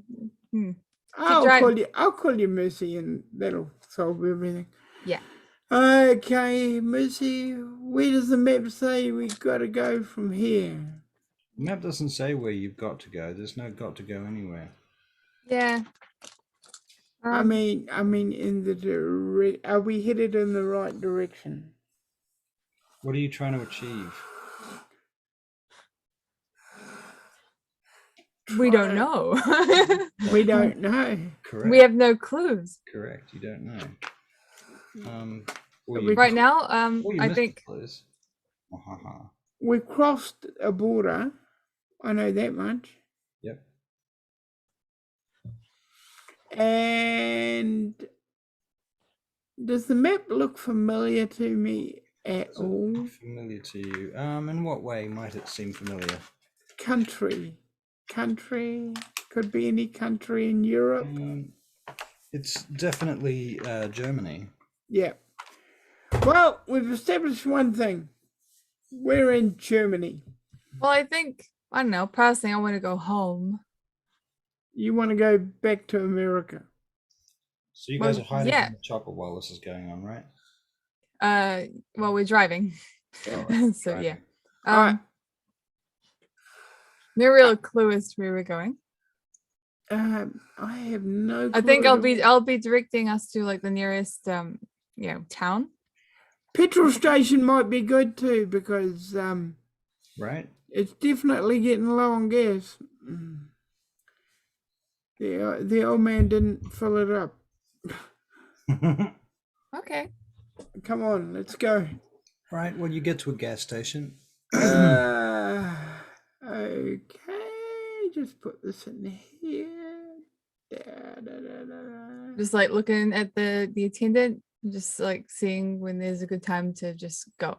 I'll driving. call you Mercy, and that'll solve everything. Yeah. Okay, Mercy. Where does the map say we got to go from here? The map doesn't say where you've got to go. There's no got to go anywhere. Yeah. I mean, in the are we headed in the right direction? What are you trying to achieve? we don't know. We don't know. Correct. We have no clues. Correct. You don't know. Right now, I think Clues. Ha. We crossed a border. I know that much. Yep. And does the map look familiar to me at all? Familiar to you. In what way might it seem familiar? Country. Could be any country in Europe. It's definitely Germany. Yeah. Well, we've established one thing. We're in Germany. well, I don't know, personally I want to go home. You want to go back to America? So you guys Well, are hiding yeah. from the chopper while this is going on, right? Well, we're driving. So yeah. Alright. No real clue as to where we're going. I have no clue. I think at all. I'll be directing us to like the nearest town. Petrol station might be good too, because Right? it's definitely getting low on gas. The old man didn't fill it up. Okay. Come on, let's go. Right, well, you get to a gas station. Okay, just put this in here. Just like looking at the attendant, just like seeing when there's a good time to just go.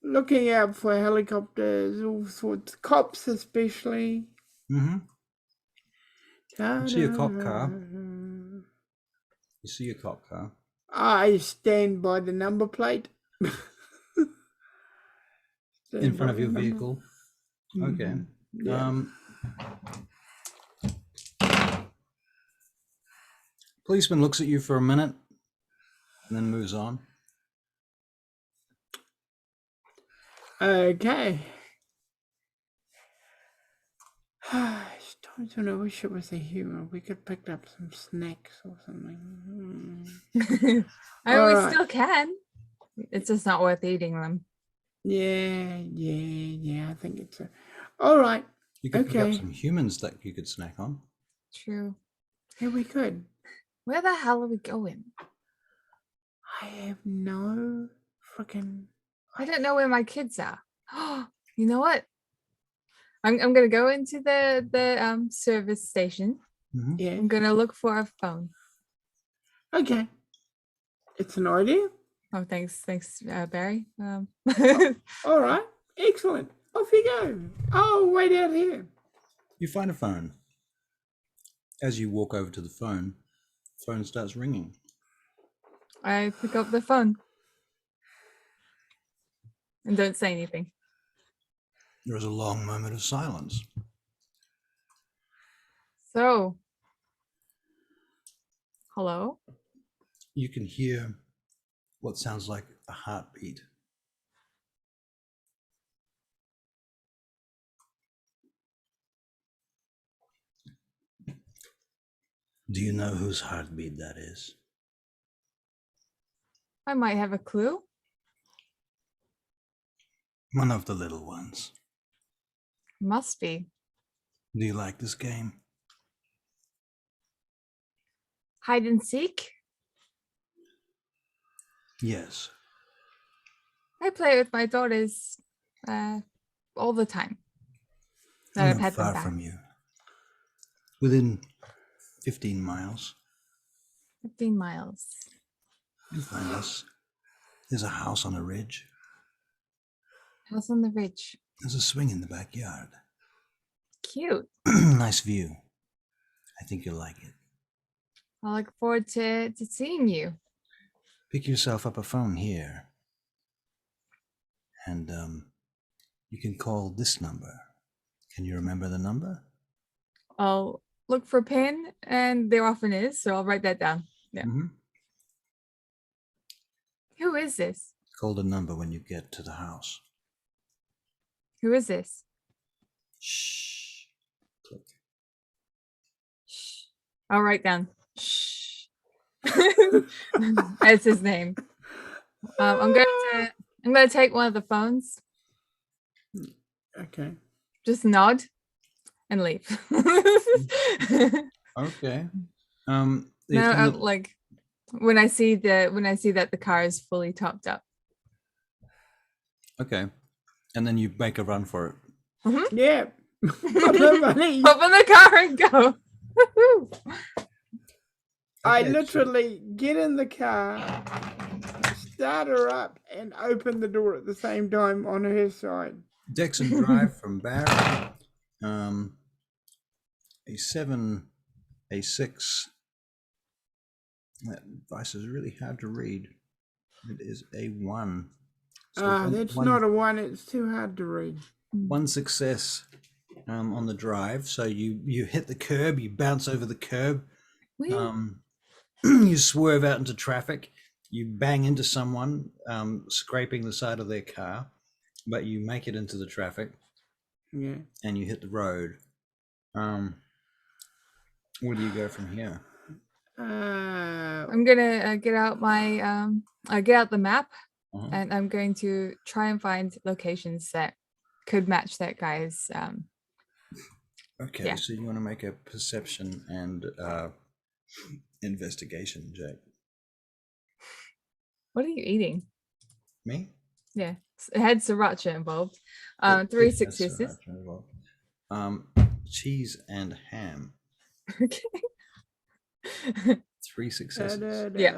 Looking out for helicopters, all sorts, cops especially. Mm-hmm. You see a cop car. You see a cop car. I stand by the number plate. In front of your vehicle. Okay. Yeah. Policeman looks at you for a minute and then moves on. Okay. Don't I wish it was a human. We could pick up some snacks or something. I mean, we Alright. still can. It's just not worth eating them. Yeah. I think it's all right. You could pick up Okay. some humans that you could snack on. True. Yeah, we could. Where the hell are we going? I have no freaking. I don't know where my kids are. You know what? I'm gonna go into the service station. Mm-hmm. Yeah. I'm gonna look for a phone. Okay. It's an idea. Oh, thanks, Barry. All right. Excellent. Off you go. Oh, wait out here. You find a phone. As you walk over to the phone starts ringing. I pick up the phone and don't say anything. There is a long moment of silence. So, hello? You can hear what sounds like a heartbeat. Do you know whose heartbeat that is? I might have a clue. One of the little ones. Must be. Do you like this game? Hide and seek? Yes. I play with my daughters all the time. I'm I've not had them far back. from you. Within 15 miles. 15 miles. You'll find us. There's a house on a ridge. House on the ridge. There's a swing in the backyard. Cute. Nice view. I think you'll like it. I look forward to seeing you. Pick yourself up a phone here. And you can call this number. Can you remember the number? I'll look for a pen, and there often is, so I'll write that down. Yeah. Mm-hmm. Who is this? Call the number when you get to the house. Who is this? Shh. Click. Shh. I'll write down. Shh. That's his name. I'm gonna take one of the phones. Okay. Just nod and leave. Okay. No, like when I see that the car is fully topped up. Okay. And then you make a run for it. Mm-hmm. Yeah. Money. Open the car and go. I Okay, so- literally get in the car, start her up, and open the door at the same time on her side. Dexon Drive from Barry. A7, A6. That device is really hard to read. It is A1. So That's not a one. It's too hard to read. one success on the drive. So you hit the curb, you bounce over the curb, you swerve out into traffic, you bang into someone, scraping the side of their car, but you make it into the traffic. Yeah. And you hit the road. Where do you go from here? I'm gonna get out the map, and I'm going to try and find locations that could match that guy's. Okay, yeah. so you want to make a perception and investigation, Jake. What are you eating? Me? Yeah, it had sriracha involved. It 3 has successes. sriracha involved. Cheese and ham. Okay. 3 successes. Yeah.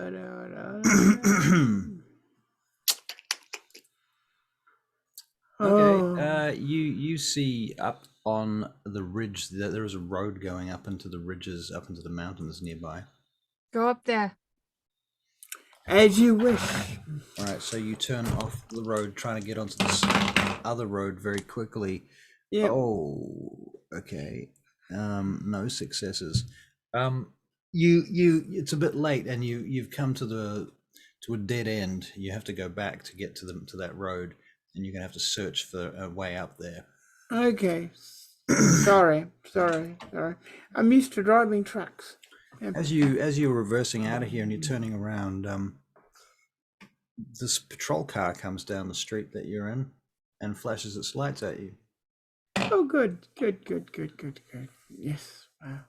Okay. You see up on the ridge that there is a road going up into the ridges, up into the mountains nearby. Go up there. As you wish. All right, so you turn off the road, trying to get onto this other road very quickly. Yeah. Oh, okay. No successes. It's a bit late, and you've come to a dead end. You have to go back to get to that road, and you're gonna have to search for a way up there. Okay. Sorry. I'm used to driving trucks. As you're reversing out of here and you're turning around, this patrol car comes down the street that you're in and flashes its lights at you. Oh, good. Yes. Wow.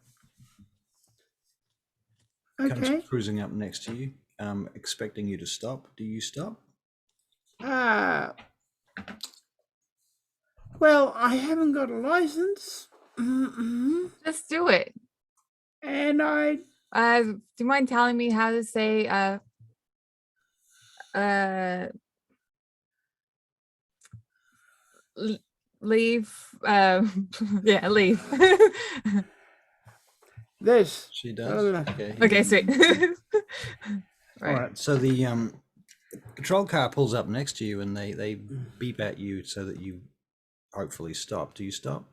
Okay. Comes cruising up next to you, expecting you to stop. Do you stop? Well, I haven't got a license. Just do it. And I... Do you mind telling me how to say Leave. Yeah, leave. This. She does. Okay. Okay, sweet. All right. So the patrol car pulls up next to you, and they beep at you so that you hopefully stop. Do you stop?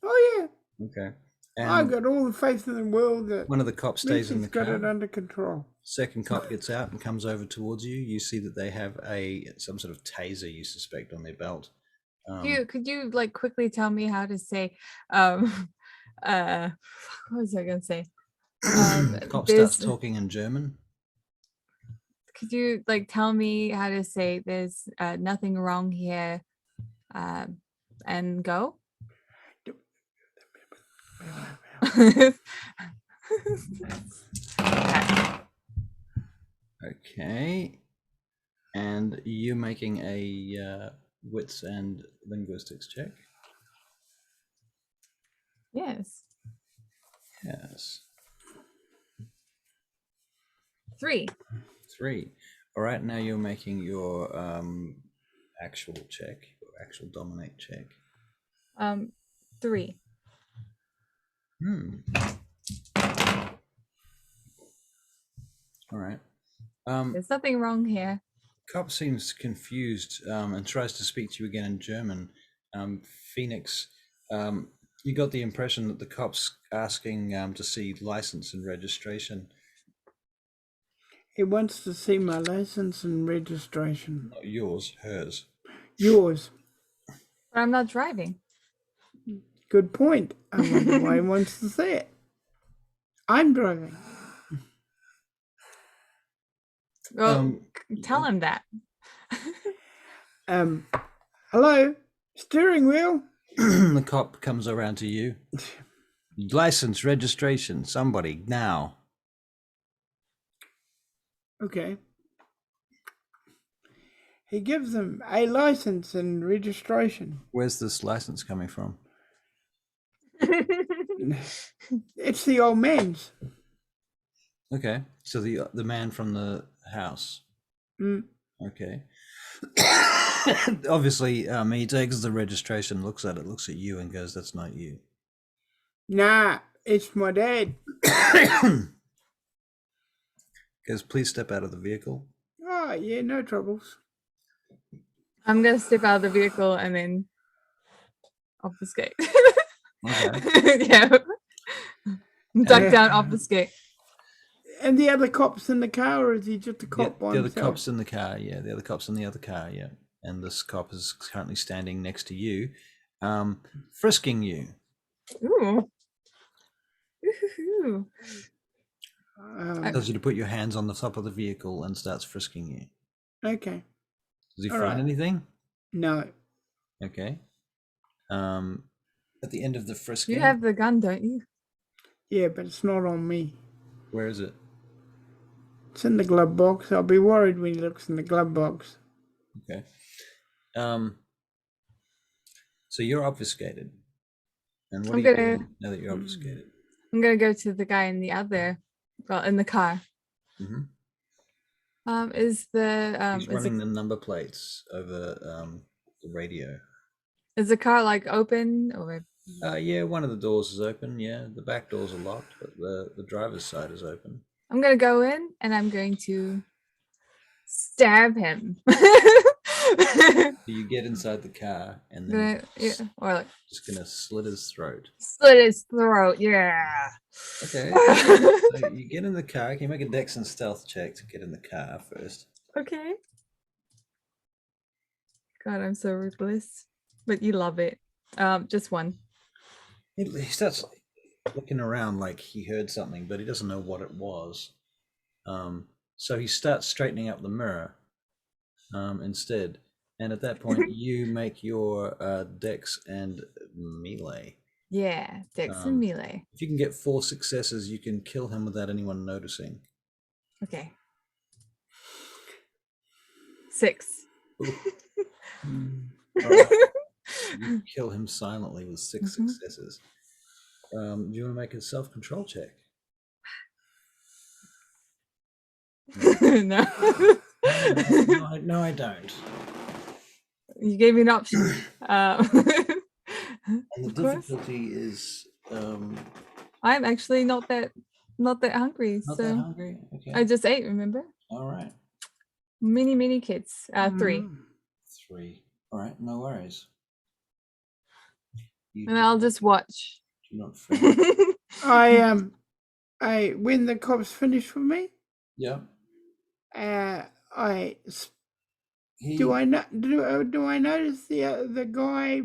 Oh yeah. Okay. I And got all the faith in the world that one of the cops stays in the Lucy's got it car. under control. Second cop gets out and comes over towards you. You see that they have some sort of taser, you suspect, on their belt. Could you like quickly tell me how to say what was I gonna say? The cop starts talking in German. Could you like tell me how to say there's nothing wrong here and go? Okay. And you making a wits and linguistics check? Yes. Yes. 3. 3. All right, now you're making your actual check, your actual dominate check. 3. All right. There's nothing wrong here. Cop seems confused and tries to speak to you again in German. Phoenix, you got the impression that the cop's asking to see license and registration. He wants to see my license and registration. Not yours, hers. Yours. But I'm not driving. Good point. I wonder why he wants to see it. I'm driving. Well, tell him that. Hello? Steering wheel? The cop comes around to you. License, registration, somebody, now. Okay. He gives them a license and registration. Where's this license coming from? It's the old man's. Okay, so the man from the house. Okay. Obviously, he takes the registration, looks at it, looks at you, and goes, "That's not you." Nah, it's my dad. Goes, "Please step out of the vehicle." Oh, yeah, no troubles. I'm gonna step out of the vehicle and then obfuscate. Okay. Yeah. Duck down, obfuscate. And the other cop's in the car, or is he just a cop by the other himself? cop's in the car, yeah. The other cop's in the other car, yeah. And this cop is currently standing next to you, frisking you. Ooh. Ooh. Tells you to put your hands on the top of the vehicle and starts frisking you. Okay. Does he All find right. anything? No. Okay. At the end of the frisking, You have the gun, don't you? Yeah, but it's not on me. where is it? It's in the glove box. I'll be worried when he looks in the glove box. Okay. So you're obfuscated. And what I'm do you gonna- do now that you're obfuscated? I'm gonna go to the guy in the other, well, in the car. Mm-hmm. Is the He's running the number plates over the radio. is the car like open or? Yeah, one of the doors is open. Yeah, the back doors are locked, but the driver's side is open. I'm gonna go in and I'm going to stab him. So you get inside the car and then Or like just gonna slit his throat. slit his throat. Yeah. Okay. So you get in the car. Can you make a Dex and Stealth check to get in the car first? Okay. God, I'm so ruthless, but you love it. Just 1. He starts looking around like he heard something, but he doesn't know what it was. So he starts straightening up the mirror instead. And at that point, you make your Dex and melee. Yeah, Dex and melee. If you can get 4 successes, you can kill him without anyone noticing. Okay. 6. Right. You kill him silently with 6 successes. Do you want to make a self-control check? No. No, I don't. You gave me an option. And the Of course. difficulty is I'm actually not that hungry, not so that hungry. Okay. I just ate. Remember, All right. mini kids. 3, Mm. 3. All right. No worries. You and I'll just watch. do not finish. I when the cops finished with me, Yeah. I He, do I notice the guy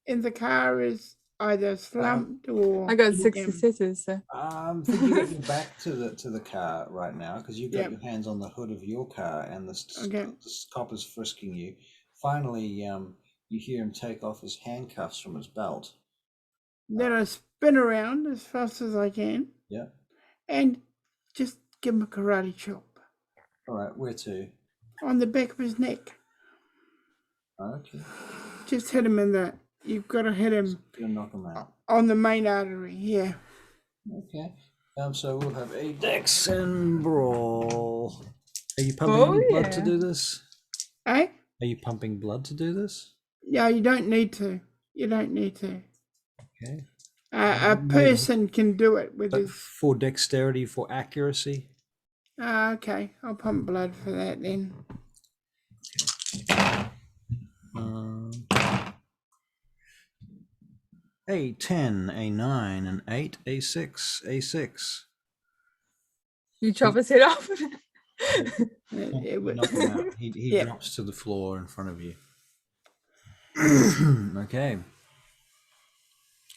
in the car is either slumped or I got 60 sitters, so I think you got your back to the car right now because you've got Yep. your hands on the hood of your car and Okay. the cop is frisking you. Finally, you hear him take off his handcuffs from his belt. Then I spin around as fast as I can Yeah. and just give him a karate chop All right. Where to? on the back of his neck. Okay. Just hit him in the. You've got to hit him Gonna knock him out. on the main artery. Yeah. Okay. So we'll have a Dex and Brawl. Are you pumping any blood to yeah. do this? Eh? Are you pumping blood to do this? No, you don't need to. You don't need to. Okay. A person can do it with But his. for dexterity, for accuracy. Okay, I'll pump blood for that then. A 10, a 9, an 8, a 6, a 6. you chop his head off. It would. Knock him out. He Yeah. drops to the floor in front of you. Okay.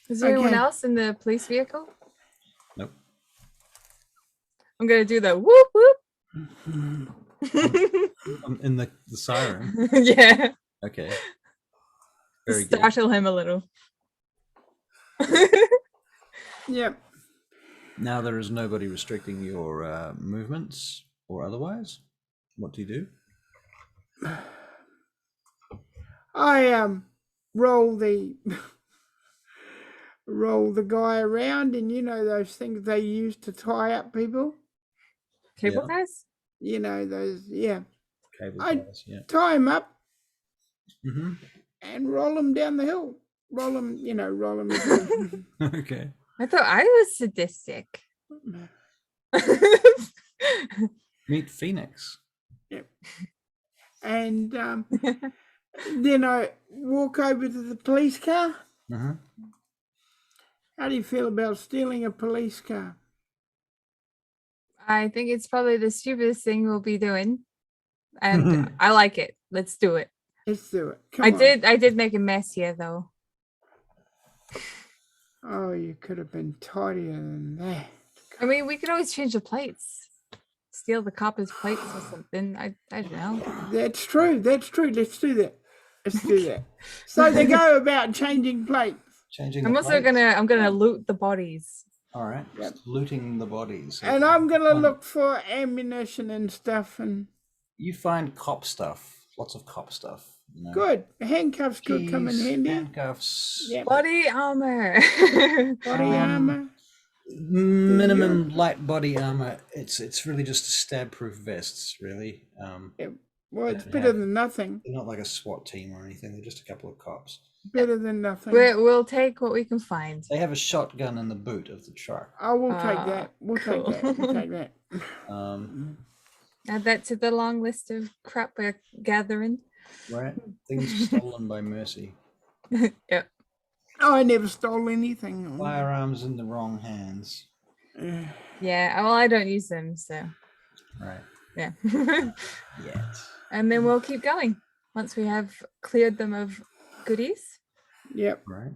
Is there anyone Okay. else in the police vehicle? Nope. I'm gonna do the whoop whoop. In the siren. Yeah. Okay. Very Just good. startle him a little. Yep. Now there is nobody restricting your movements or otherwise. What do you do? I roll the guy around, and you know those things they use to tie up people. Cable Yeah. guys? You know those. Yeah. Cable I- ties, yeah. Tie him up Mm-hmm. and roll him down the hill. Roll him. You know, roll him. Into Okay. I thought I was sadistic. Meet Phoenix. and then I walk over to the police car. Mm-hmm. How do you feel about stealing a police car? I think it's probably the stupidest thing we'll be doing. And I like it. Let's do it. Let's do it. Come I on. did make a mess here though. Oh, you could have been tidier than that. I mean, we could always change the plates. Steal the copper's plates or something. I don't know. That's true. Let's do that. Let's do that. So they go about changing plates. Changing I'm the also plates. I'm gonna loot the bodies. All right. Yep. Just looting the bodies. And I'm going to look for ammunition and stuff. And You find cop stuff. Lots of cop stuff. You know. good. Handcuffs could come in Keys, handy. handcuffs. Yep. Body armor. Body armor. Minimum light body armor. It's really just a stab-proof vests, really. Well, it's don't better have- than nothing. They're not like a SWAT team or anything. They're just a couple of cops. Better than nothing. We'll take what we can find. They have a shotgun in the boot of the truck. Oh, we'll take that. We'll cool. take that. We'll take that. Add that to the long list of crap we're gathering. Right? Things stolen by mercy. Yep. Oh, I never stole anything. Firearms in the wrong hands. Yeah. Well, I don't use them, so Right. yeah. Yet. And then we'll keep going once we have cleared them of goodies. Yep. Right.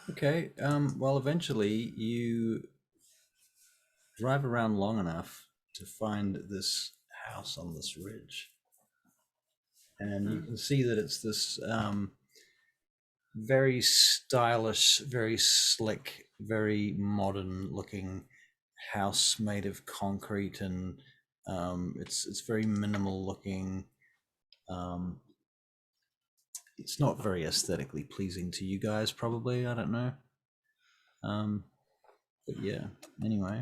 Okay. Well, eventually you drive around long enough to find this house on this ridge, and you can see that it's this very stylish, very slick, very modern-looking house made of concrete, and it's very minimal looking. It's not very aesthetically pleasing to you guys, probably. I don't know. But yeah. Anyway,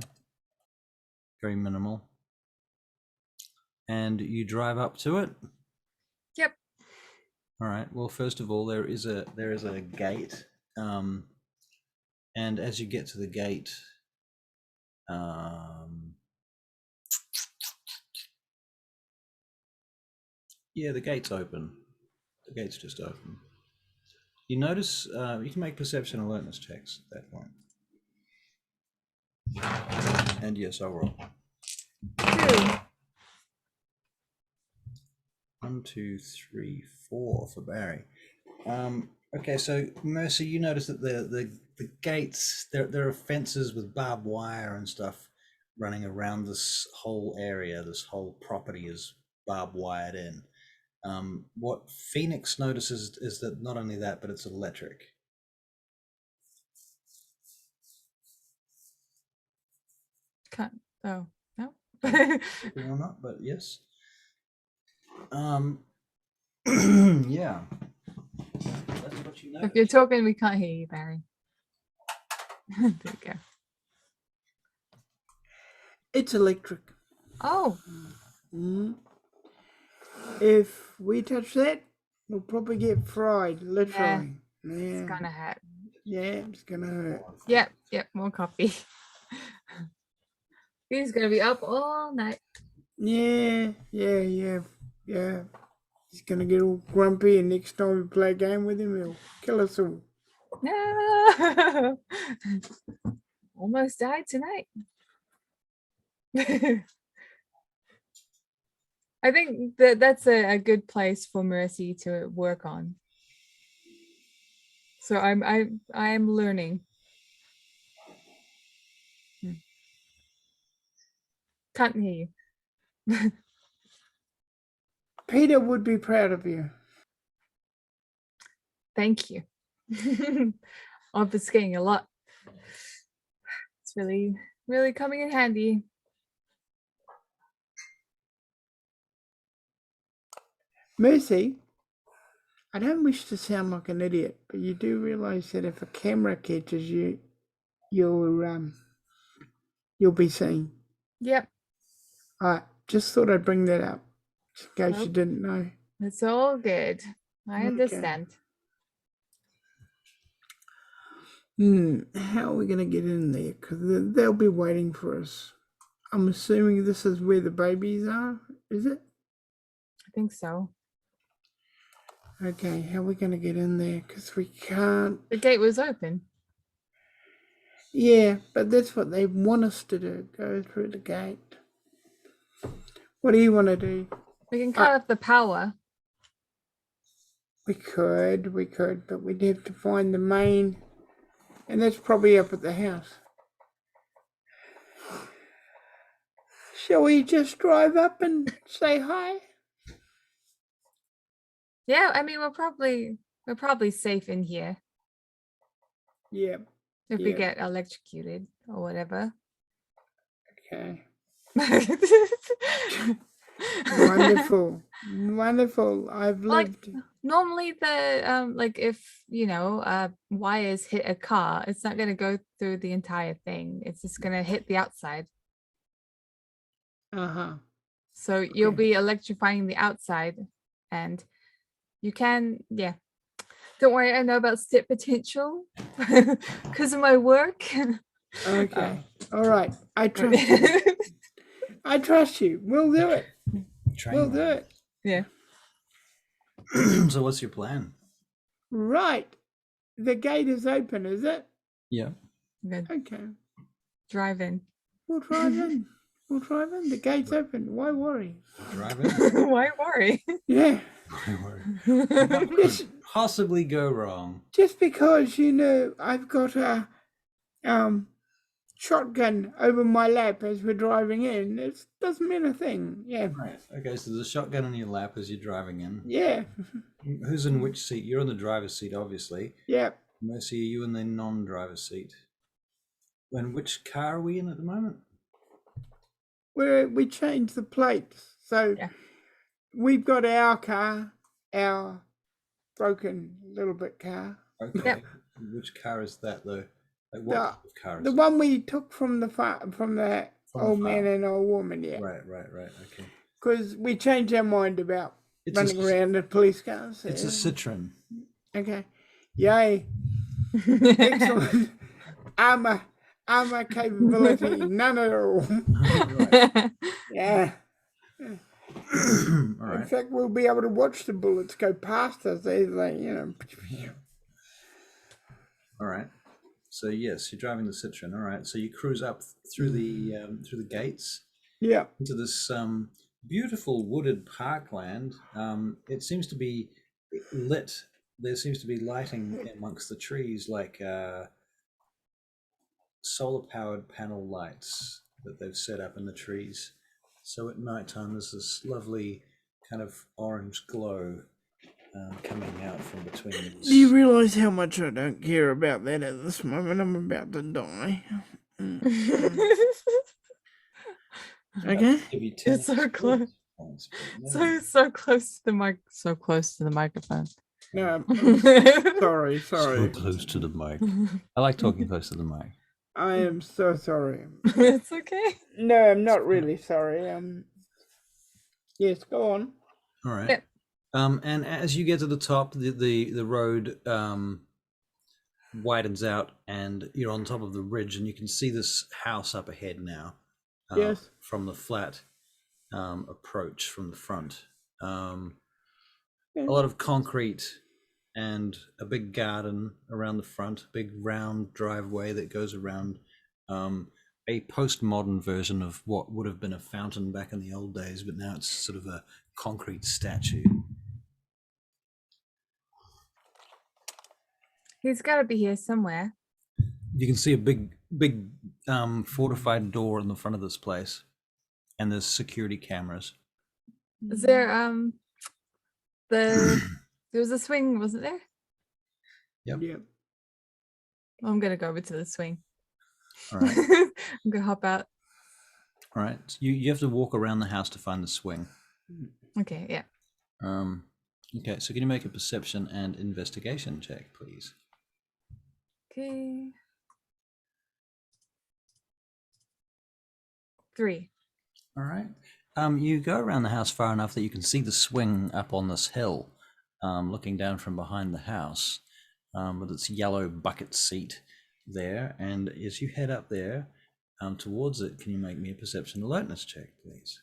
very minimal. And you drive up to it. Yep. All right. Well, first of all, there is a gate, and as you get to the gate, yeah, the gate's open. The gate's just open. You notice you can make perception alertness checks at that point. And yes, I'll roll. 2. 1, 2, 3, 4 for Barry. Okay, so Mercy, you notice that the gates, there are fences with barbed wire and stuff running around this whole area. This whole property is barbed wired in. What Phoenix notices is that not only that, but it's electric. Can't. Oh no. Or not, but yes. Yeah. That's what you know. If you're talking, we can't hear you, Barry. There we go. It's electric. Oh, Mm. If we touch that, we'll probably get fried, literally. Yeah. it's gonna hurt. Yeah, it's gonna hurt. Yep, more coffee. He's gonna be up all night. Yeah. He's gonna get all grumpy, and next time we play a game with him, he'll kill us all. No. Almost died tonight. I think that's a good place for Mercy to work on. So I am learning. Can't hear you. Peter would be proud of you. Thank you. Obfuscating a lot. It's really, really coming in handy. Mercy, I don't wish to sound like an idiot, but you do realise that if a camera catches you, you'll be seen. Yep. I just thought I'd bring that up, just in case you Nope. didn't know. It's all good. I Okay. understand. How are we going to get in there? Because they'll be waiting for us. I'm assuming this is where the babies are, is it? I think so. Okay, how are we going to get in there? Because we can't. The gate was open. Yeah, but that's what they want us to do, go through the gate. What do you want to do? We can cut off the power. We could, but we'd have to find the main, and that's probably up at the house. Shall we just drive up and say hi? Yeah, I mean we're probably safe in here Yeah, if we Yeah. get electrocuted or whatever. okay. Wonderful. I've Like, lived. Normally the like if wires hit a car, it's not gonna go through the entire thing. It's just gonna hit the outside. So you'll Okay. be electrifying the outside, and you can, don't worry, I know about step potential because of my work. Okay. All right. I trust you. I trust you. We'll do it. We'll do it. Yeah. So what's your plan? Right. The gate is open, is it? Yeah. Good. Okay. Drive in. We'll drive in. The gate's open. Why worry? Drive in. Why worry? Yeah. Why worry? What could possibly go wrong? Just because, I've got a shotgun over my lap as we're driving in, it doesn't mean a thing. Yeah. Right. Okay, so there's a shotgun in your lap as you're driving in. Yeah. Who's in which seat? You're in the driver's seat, obviously. Yeah. Mercy, are you in the non-driver's seat? And which car are we in at the moment? We changed the plates. So we've got our car, our broken little bit car. Okay. Yep. Which car is that, though? Like what type of car is The one we took from the old man and old woman, yeah. Right. Okay. Because we changed our mind about It's a running c- around in police cars. It's a Citron. Okay. Yay. Excellent. Armor capability. None at all. Right. Yeah. All In right. fact, we'll be able to watch the bullets go past us as they, All right. So yes, you're driving the Citroen. All right. So you cruise up through the gates Yeah. into this beautiful wooded parkland. It seems to be lit. There seems to be lighting amongst the trees, like solar-powered panel lights that they've set up in the trees. So at night time, there's this lovely kind of orange glow coming out from between these. Do you realise how much I don't care about that at this moment? I'm about to die. Okay. Give you 10 It's so close. points, but no. So close to the mic. So close to the microphone. No, I'm sorry. So close to the mic. I like talking close to the mic. I am so sorry. It's okay. No, I'm not really sorry. Yes, go on. All right. Yep. And as you get to the top, the road widens out, and you're on top of the ridge, and you can see this house up ahead now. Yes. From the flat approach from the front. A Yeah. lot of concrete and a big garden around the front, big round driveway that goes around a postmodern version of what would have been a fountain back in the old days, but now it's sort of a concrete statue. He's got to be here somewhere. You can see a big fortified door in the front of this place, and there's security cameras. Is there there was a swing, wasn't there? Yep. Yeah. I'm gonna go over to the swing. All right. I'm gonna hop out. All right. You have to walk around the house to find the swing. Okay, yeah. Okay, so can you make a perception and investigation check, please? Okay. 3. All right. You go around the house far enough that you can see the swing up on this hill, looking down from behind the house, with its yellow bucket seat there. And as you head up there towards it, can you make me a perception alertness check, please?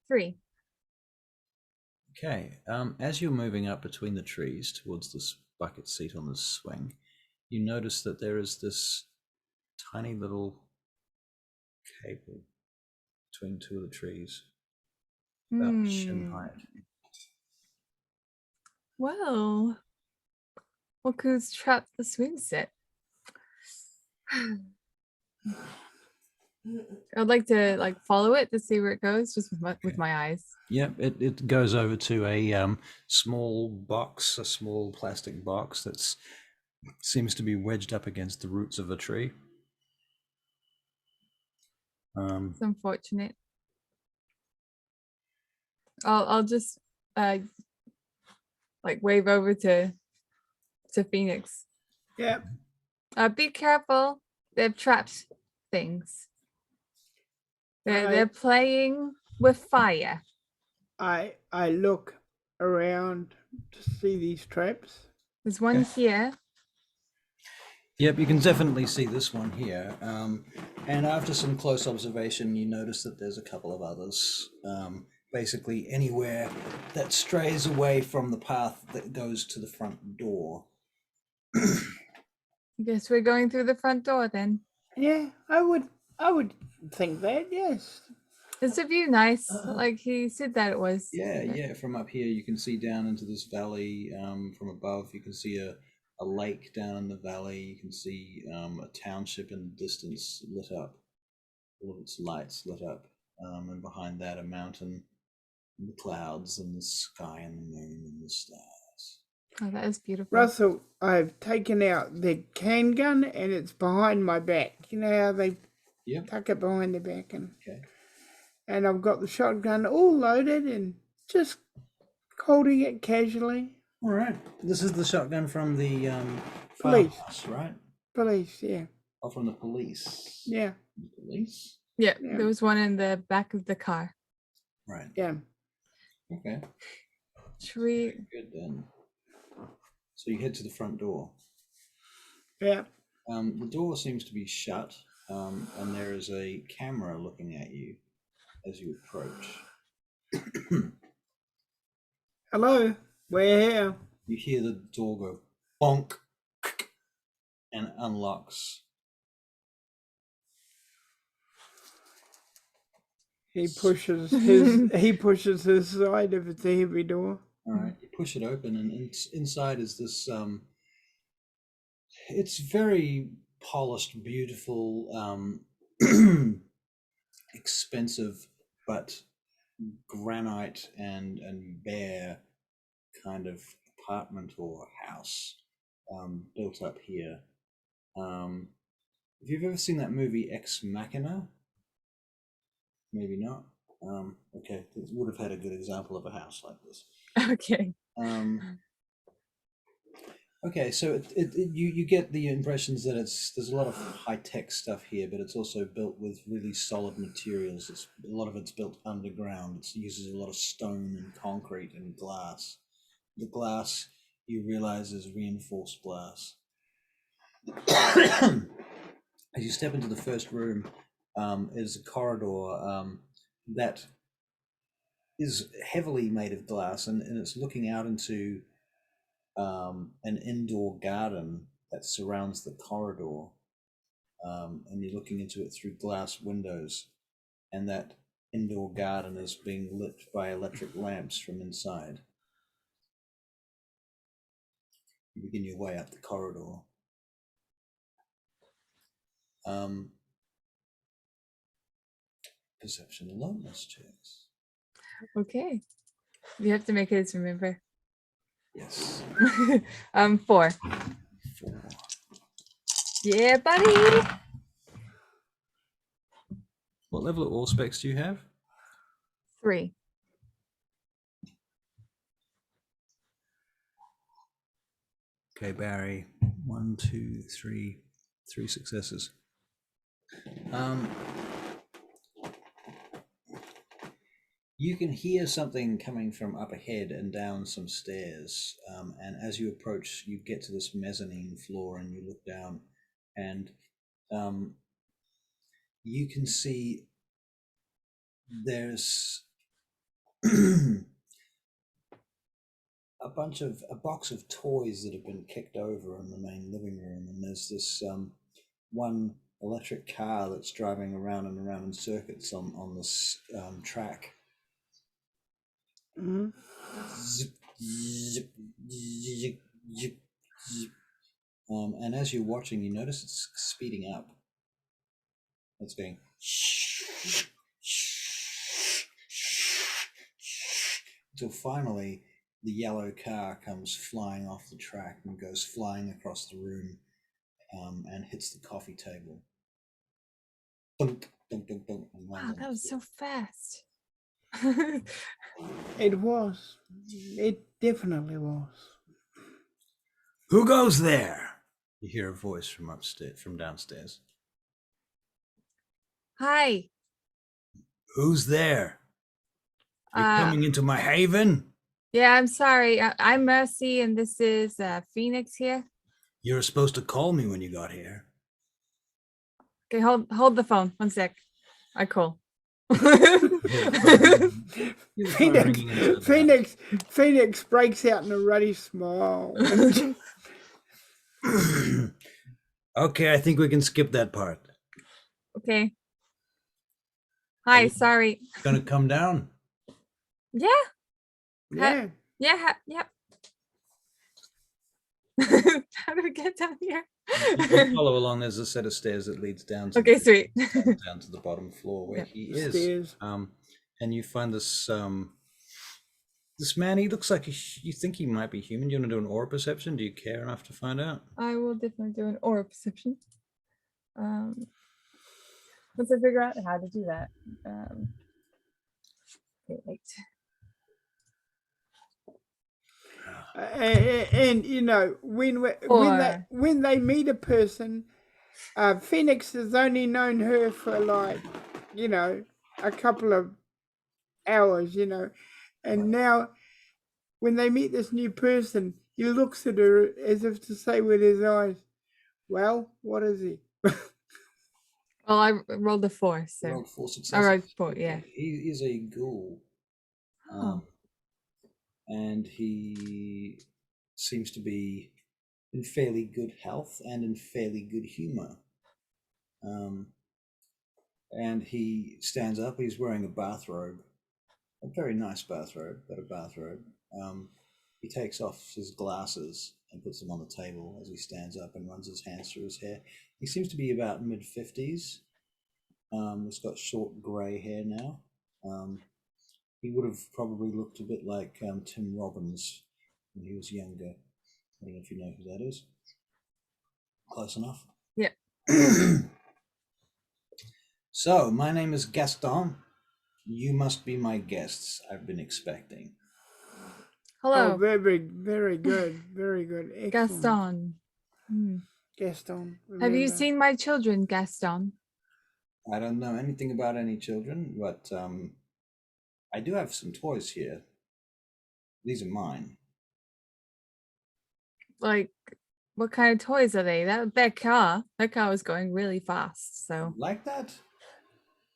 3. Okay. As you're moving up between the trees towards this bucket seat on this swing, you notice that there is this tiny little cable between two of the trees, about shin height. Well, look who's trapped the swing set. I'd like to follow it to see where it goes, just with my eyes. Yep, it goes over to a small box, a small plastic box that seems to be wedged up against the roots of a tree. It's unfortunate. I'll just wave over to Phoenix. Yeah. Be careful. They've trapped things. They're playing with fire. I look around to see these traps. There's one here. Yep, you can definitely see this one here. And after some close observation, you notice that there's a couple of others. Basically anywhere that strays away from the path that goes to the front door. Guess we're going through the front door then. Yeah, I would think that, yes. Is the view nice? Like he said that it was. Yeah. From up here, you can see down into this valley. From above, you can see a lake down in the valley. You can see a township in the distance lit up, all of its lights lit up, and behind that a mountain, and the clouds, and the sky, and the moon, and the stars. Oh, that is beautiful. Russell, I've taken out the can gun and it's behind my back. You know how they tuck it behind the back, and I've got the shotgun all loaded and just holding it casually. All right. This is the shotgun from the Police. farmhouse, right? Police, yeah. Oh, from the police. Yeah. The police? Yeah, Yeah. there was one in the back of the car. Right. Yeah. Okay. Should we? Good then. So you head to the front door. Yeah. The door seems to be shut, and there is a camera looking at you as you approach. Hello. We're here. You hear the door go bonk and unlocks. He pushes his side of the heavy door. All right, you push it open, and inside is this. It's very polished, beautiful, expensive, but granite and bare kind of apartment or house built up here. If you've ever seen that movie Ex Machina, maybe not. Okay, it would have had a good example of a house like this. Okay. Okay, so you get the impressions that there's a lot of high tech stuff here, but it's also built with really solid materials. A lot of it's built underground. It uses a lot of stone and concrete and glass. The glass, you realize, is reinforced glass. As you step into the first room, is a corridor that is heavily made of glass, and it's looking out into an indoor garden that surrounds the corridor, and you're looking into it through glass windows, and that indoor garden is being lit by electric lamps from inside. You begin your way up the corridor. Perception aloneness checks. Okay. You have to make it, remember. Yes. 4. 4. Yeah, buddy. What level of Auspex do you have? 3. Okay, Barry. 1, 2, 3. 3 successes. You can hear something coming from up ahead and down some stairs. And as you approach, you get to this mezzanine floor and you look down, and you can see there's a box of toys that have been kicked over in the main living room, and there's this one electric car that's driving around and around in circuits on this track. Mm-hmm. Zip, zip, zip, zip, zip. And as you're watching, you notice it's speeding up. It's going until finally the yellow car comes flying off the track and goes flying across the room, and hits the coffee table. Dunk, dunk, dunk, dunk, and lands Wow, on that the was floor. so fast. It was. It definitely was. Who goes there? You hear a voice from upstairs, from downstairs. Hi. Who's there? You're Uh, coming into my haven? Yeah, I'm sorry. I'm Mercy, and this is Phoenix here. You were supposed to call me when you got here. Okay, hold the phone. 1 sec. I call. Phoenix breaks out in a ruddy smile. Okay, I think we can skip that part. Okay. Hi, you- sorry. Gonna come down? Yeah. Yeah. Yeah. Yep. How do we get down here? You can follow along. There's a set of stairs that leads down to Okay, sweet. down to the bottom floor where Yeah. he is. Stairs. And you find this this man. He looks like you think he might be human. Do you want to do an aura perception? Do you care enough to find out? I will definitely do an aura perception. Once I figure out how to do that. Okay, wait. And you know when they meet a person, Phoenix has only known her for like you know, a couple of hours, you know. And now when they meet this new person, he looks at her as if to say with his eyes, well, what is he? Well, I rolled a 4, You so rolled 4 I successes. rolled 4. Yeah. Okay. He is a ghoul. Oh. And he seems to be in fairly good health and in fairly good humor. And he stands up. He's wearing a bathrobe, a very nice bathrobe, but a bathrobe. He takes off his glasses and puts them on the table as he stands up and runs his hands through his hair. He seems to be about mid-50s. He's got short grey hair now. He would have probably looked a bit like Tim Robbins when he was younger. I don't know if you know who that is. Close enough. Yeah. So, my name is Gaston. You must be my guests I've been expecting. Hello, Oh, very, very good. Very good. Excellent. Gaston. Gaston. Have you remember. seen my children, Gaston? I don't know anything about any children, but I do have some toys here. These are mine. Like, what kind of toys are they? That car was going really fast. So Like that?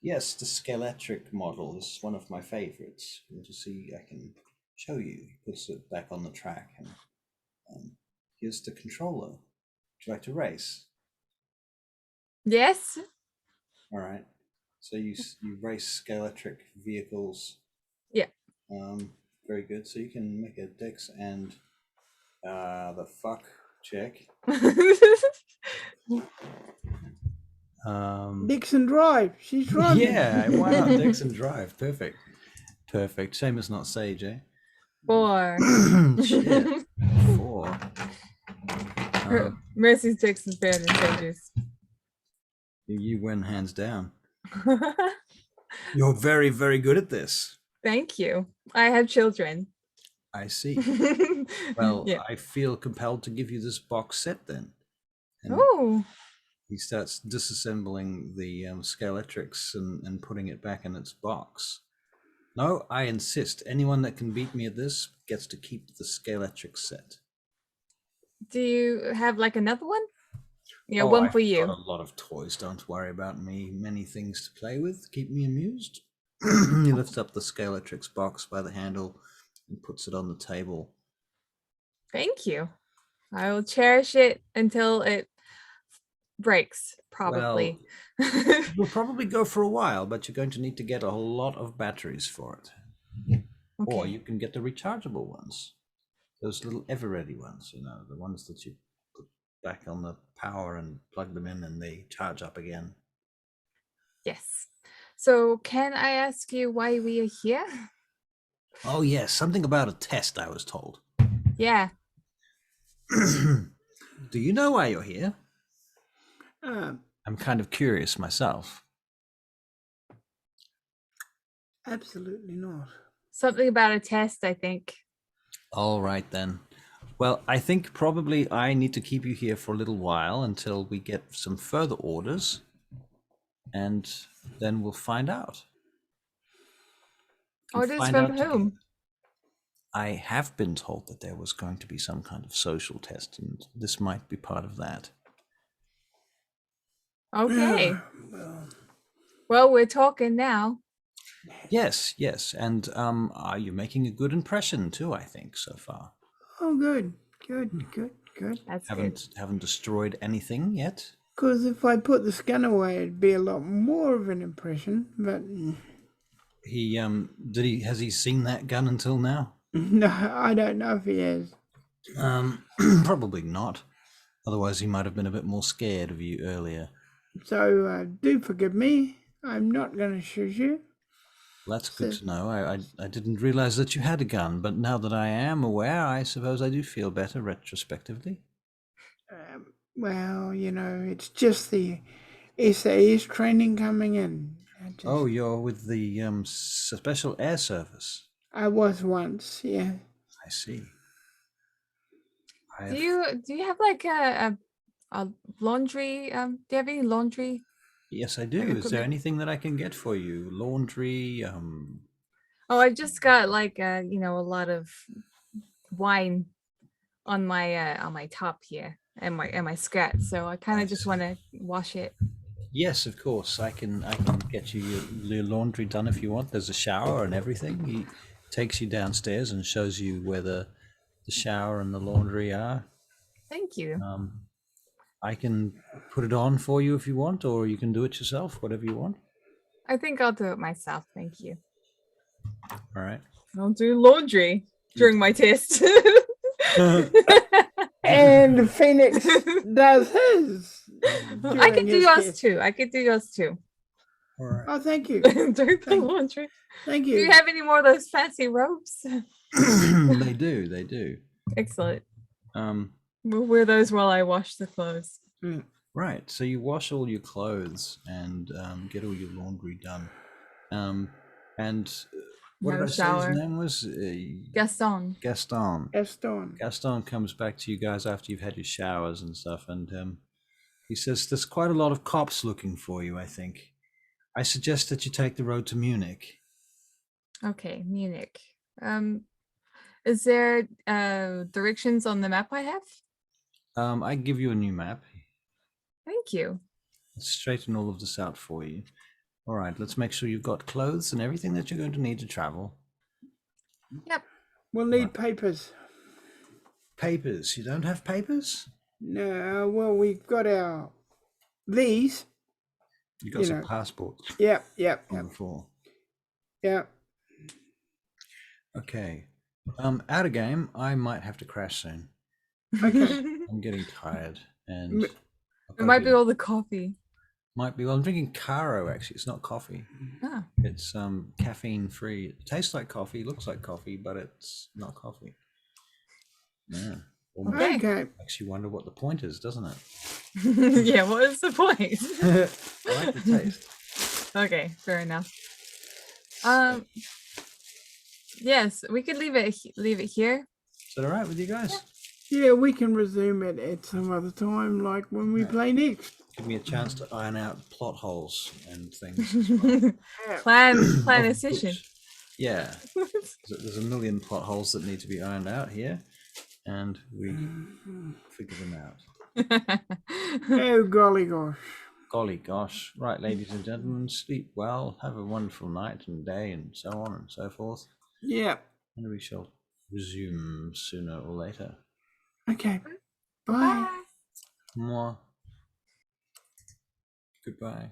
Yes, the Skeletric model is one of my favorites. You want to see? I can show you. He puts it back on the track, and here's the controller. Would you like to race? yes. All right. So you race Skeletric vehicles. Yeah. Very good. So you can make a Dex and the fuck check. Dixon Drive. She's driving. Yeah, why not Dixon Drive? Perfect. Perfect. Shame it's not Sage, eh? 4. Shit. 4. Mercy's Dix is better than Sage's. You win hands down. You're very, very good at this. Thank you. I have children. I see. Well, yeah. I feel compelled to give you this box set then. And Oh. he starts disassembling the Skeletrix and putting it back in its box. No, I insist. Anyone that can beat me at this gets to keep the Skeletrix set. Do you have like another one? Yeah, Oh, one I've for you. got a lot of toys. Don't worry about me. Many things to play with. Keep me amused. He lifts up the Skeletrix box by the handle and puts it on the table. Thank you. I will cherish it until it breaks, probably. Well, it'll probably go for a while, but you're going to need to get a lot of batteries for it. Okay. Or you can get the rechargeable ones. Those little ever-ready ones, you know, the ones that you put back on the power and plug them in and they charge up again. Yes. So can I ask you why we are here? Oh, yes, something about a test, I was told. Yeah. Do you know why you're here? I'm kind of curious myself. Absolutely not. Something about a test, I think. All right, then. Well, I think probably I need to keep you here for a little while until we get some further orders, and then we'll find out. Orders from whom? I have been told that there was going to be some kind of social test, and this might be part of that. Okay. Well, we're talking now. Yes, and you're making a good impression too, I think, so far. Oh, good. That's Haven't destroyed anything yet? Because if I put the scan away, it'd be a lot more of an impression. But Has he seen that gun until now? no, I don't know if he has. Probably not. Otherwise, he might have been a bit more scared of you earlier. So do forgive me. I'm not going to shoot you. Well, that's good to know. I didn't realize that you had a gun, but now that I am aware, I suppose I do feel better retrospectively. Well, you know, it's just the SAS training coming in. Oh, you're with the Special Air Service. I was once, yeah. I see. Do you have like a laundry? Do you have any laundry Yes, I do. Is there anything that I can get for you? Laundry, Oh, I just got like a lot of wine on my top here and my skirt, so I kind I of just see. want to wash it. Yes, of course. I can get you your laundry done if you want. There's a shower and everything. He takes you downstairs and shows you where the shower and the laundry are. Thank you. I can put it on for you if you want, or you can do it yourself, whatever you want. I think I'll do it myself. Thank you. All right. I'll do laundry during my test. And Phoenix does his. I could during do his yours test. too. I could do yours too. All right. Oh, thank you. During the Thank- laundry. Thank Do you. you have any more of those fancy robes? They do. They do. Excellent. Um, We'll wear those while I wash the clothes. Mm. right. So you wash all your clothes and get all your laundry done. And what Have did a I say shower. his name was? Gaston. Gaston. Gaston. Gaston comes back to you guys after you've had your showers and stuff, and he says, "There's quite a lot of cops looking for you, I think. I suggest that you take the road to Munich." Okay, Munich. Is there directions on the map I have? I give you a new map. Thank you. Let's straighten all of this out for you. All right, let's make sure you've got clothes and everything that you're going to need to travel. Yep. We'll need papers. Papers. You don't have papers? No, well, we've got these. You got You some know. passports Yep. on the floor. Yep. Okay. Out of game, I might have to crash soon. Okay. I'm getting tired, and M- I've It gotta might be all the coffee. Might be. Well, I'm drinking Caro. Actually, it's not coffee. Ah, It's caffeine free. It tastes like coffee, looks like coffee, but it's not coffee. Yeah. Almost Okay. Okay. makes you wonder what the point is, doesn't it? yeah. What is the point? I like the taste. Okay, fair enough. Yes, we could leave it here. Is that all right with you guys? Yeah, we can resume it at some other time, like when we play next. Give me a chance to iron out plot holes and things as well. plan Of a course. session. Yeah. There's a million plot holes that need to be ironed out here, and we figure them out. Oh, golly gosh. Golly gosh. Right, ladies and gentlemen, sleep well, have a wonderful night and day, and so on and so forth. Yeah. And we shall resume sooner or later. Okay. Bye. Bye. Mwah. Goodbye.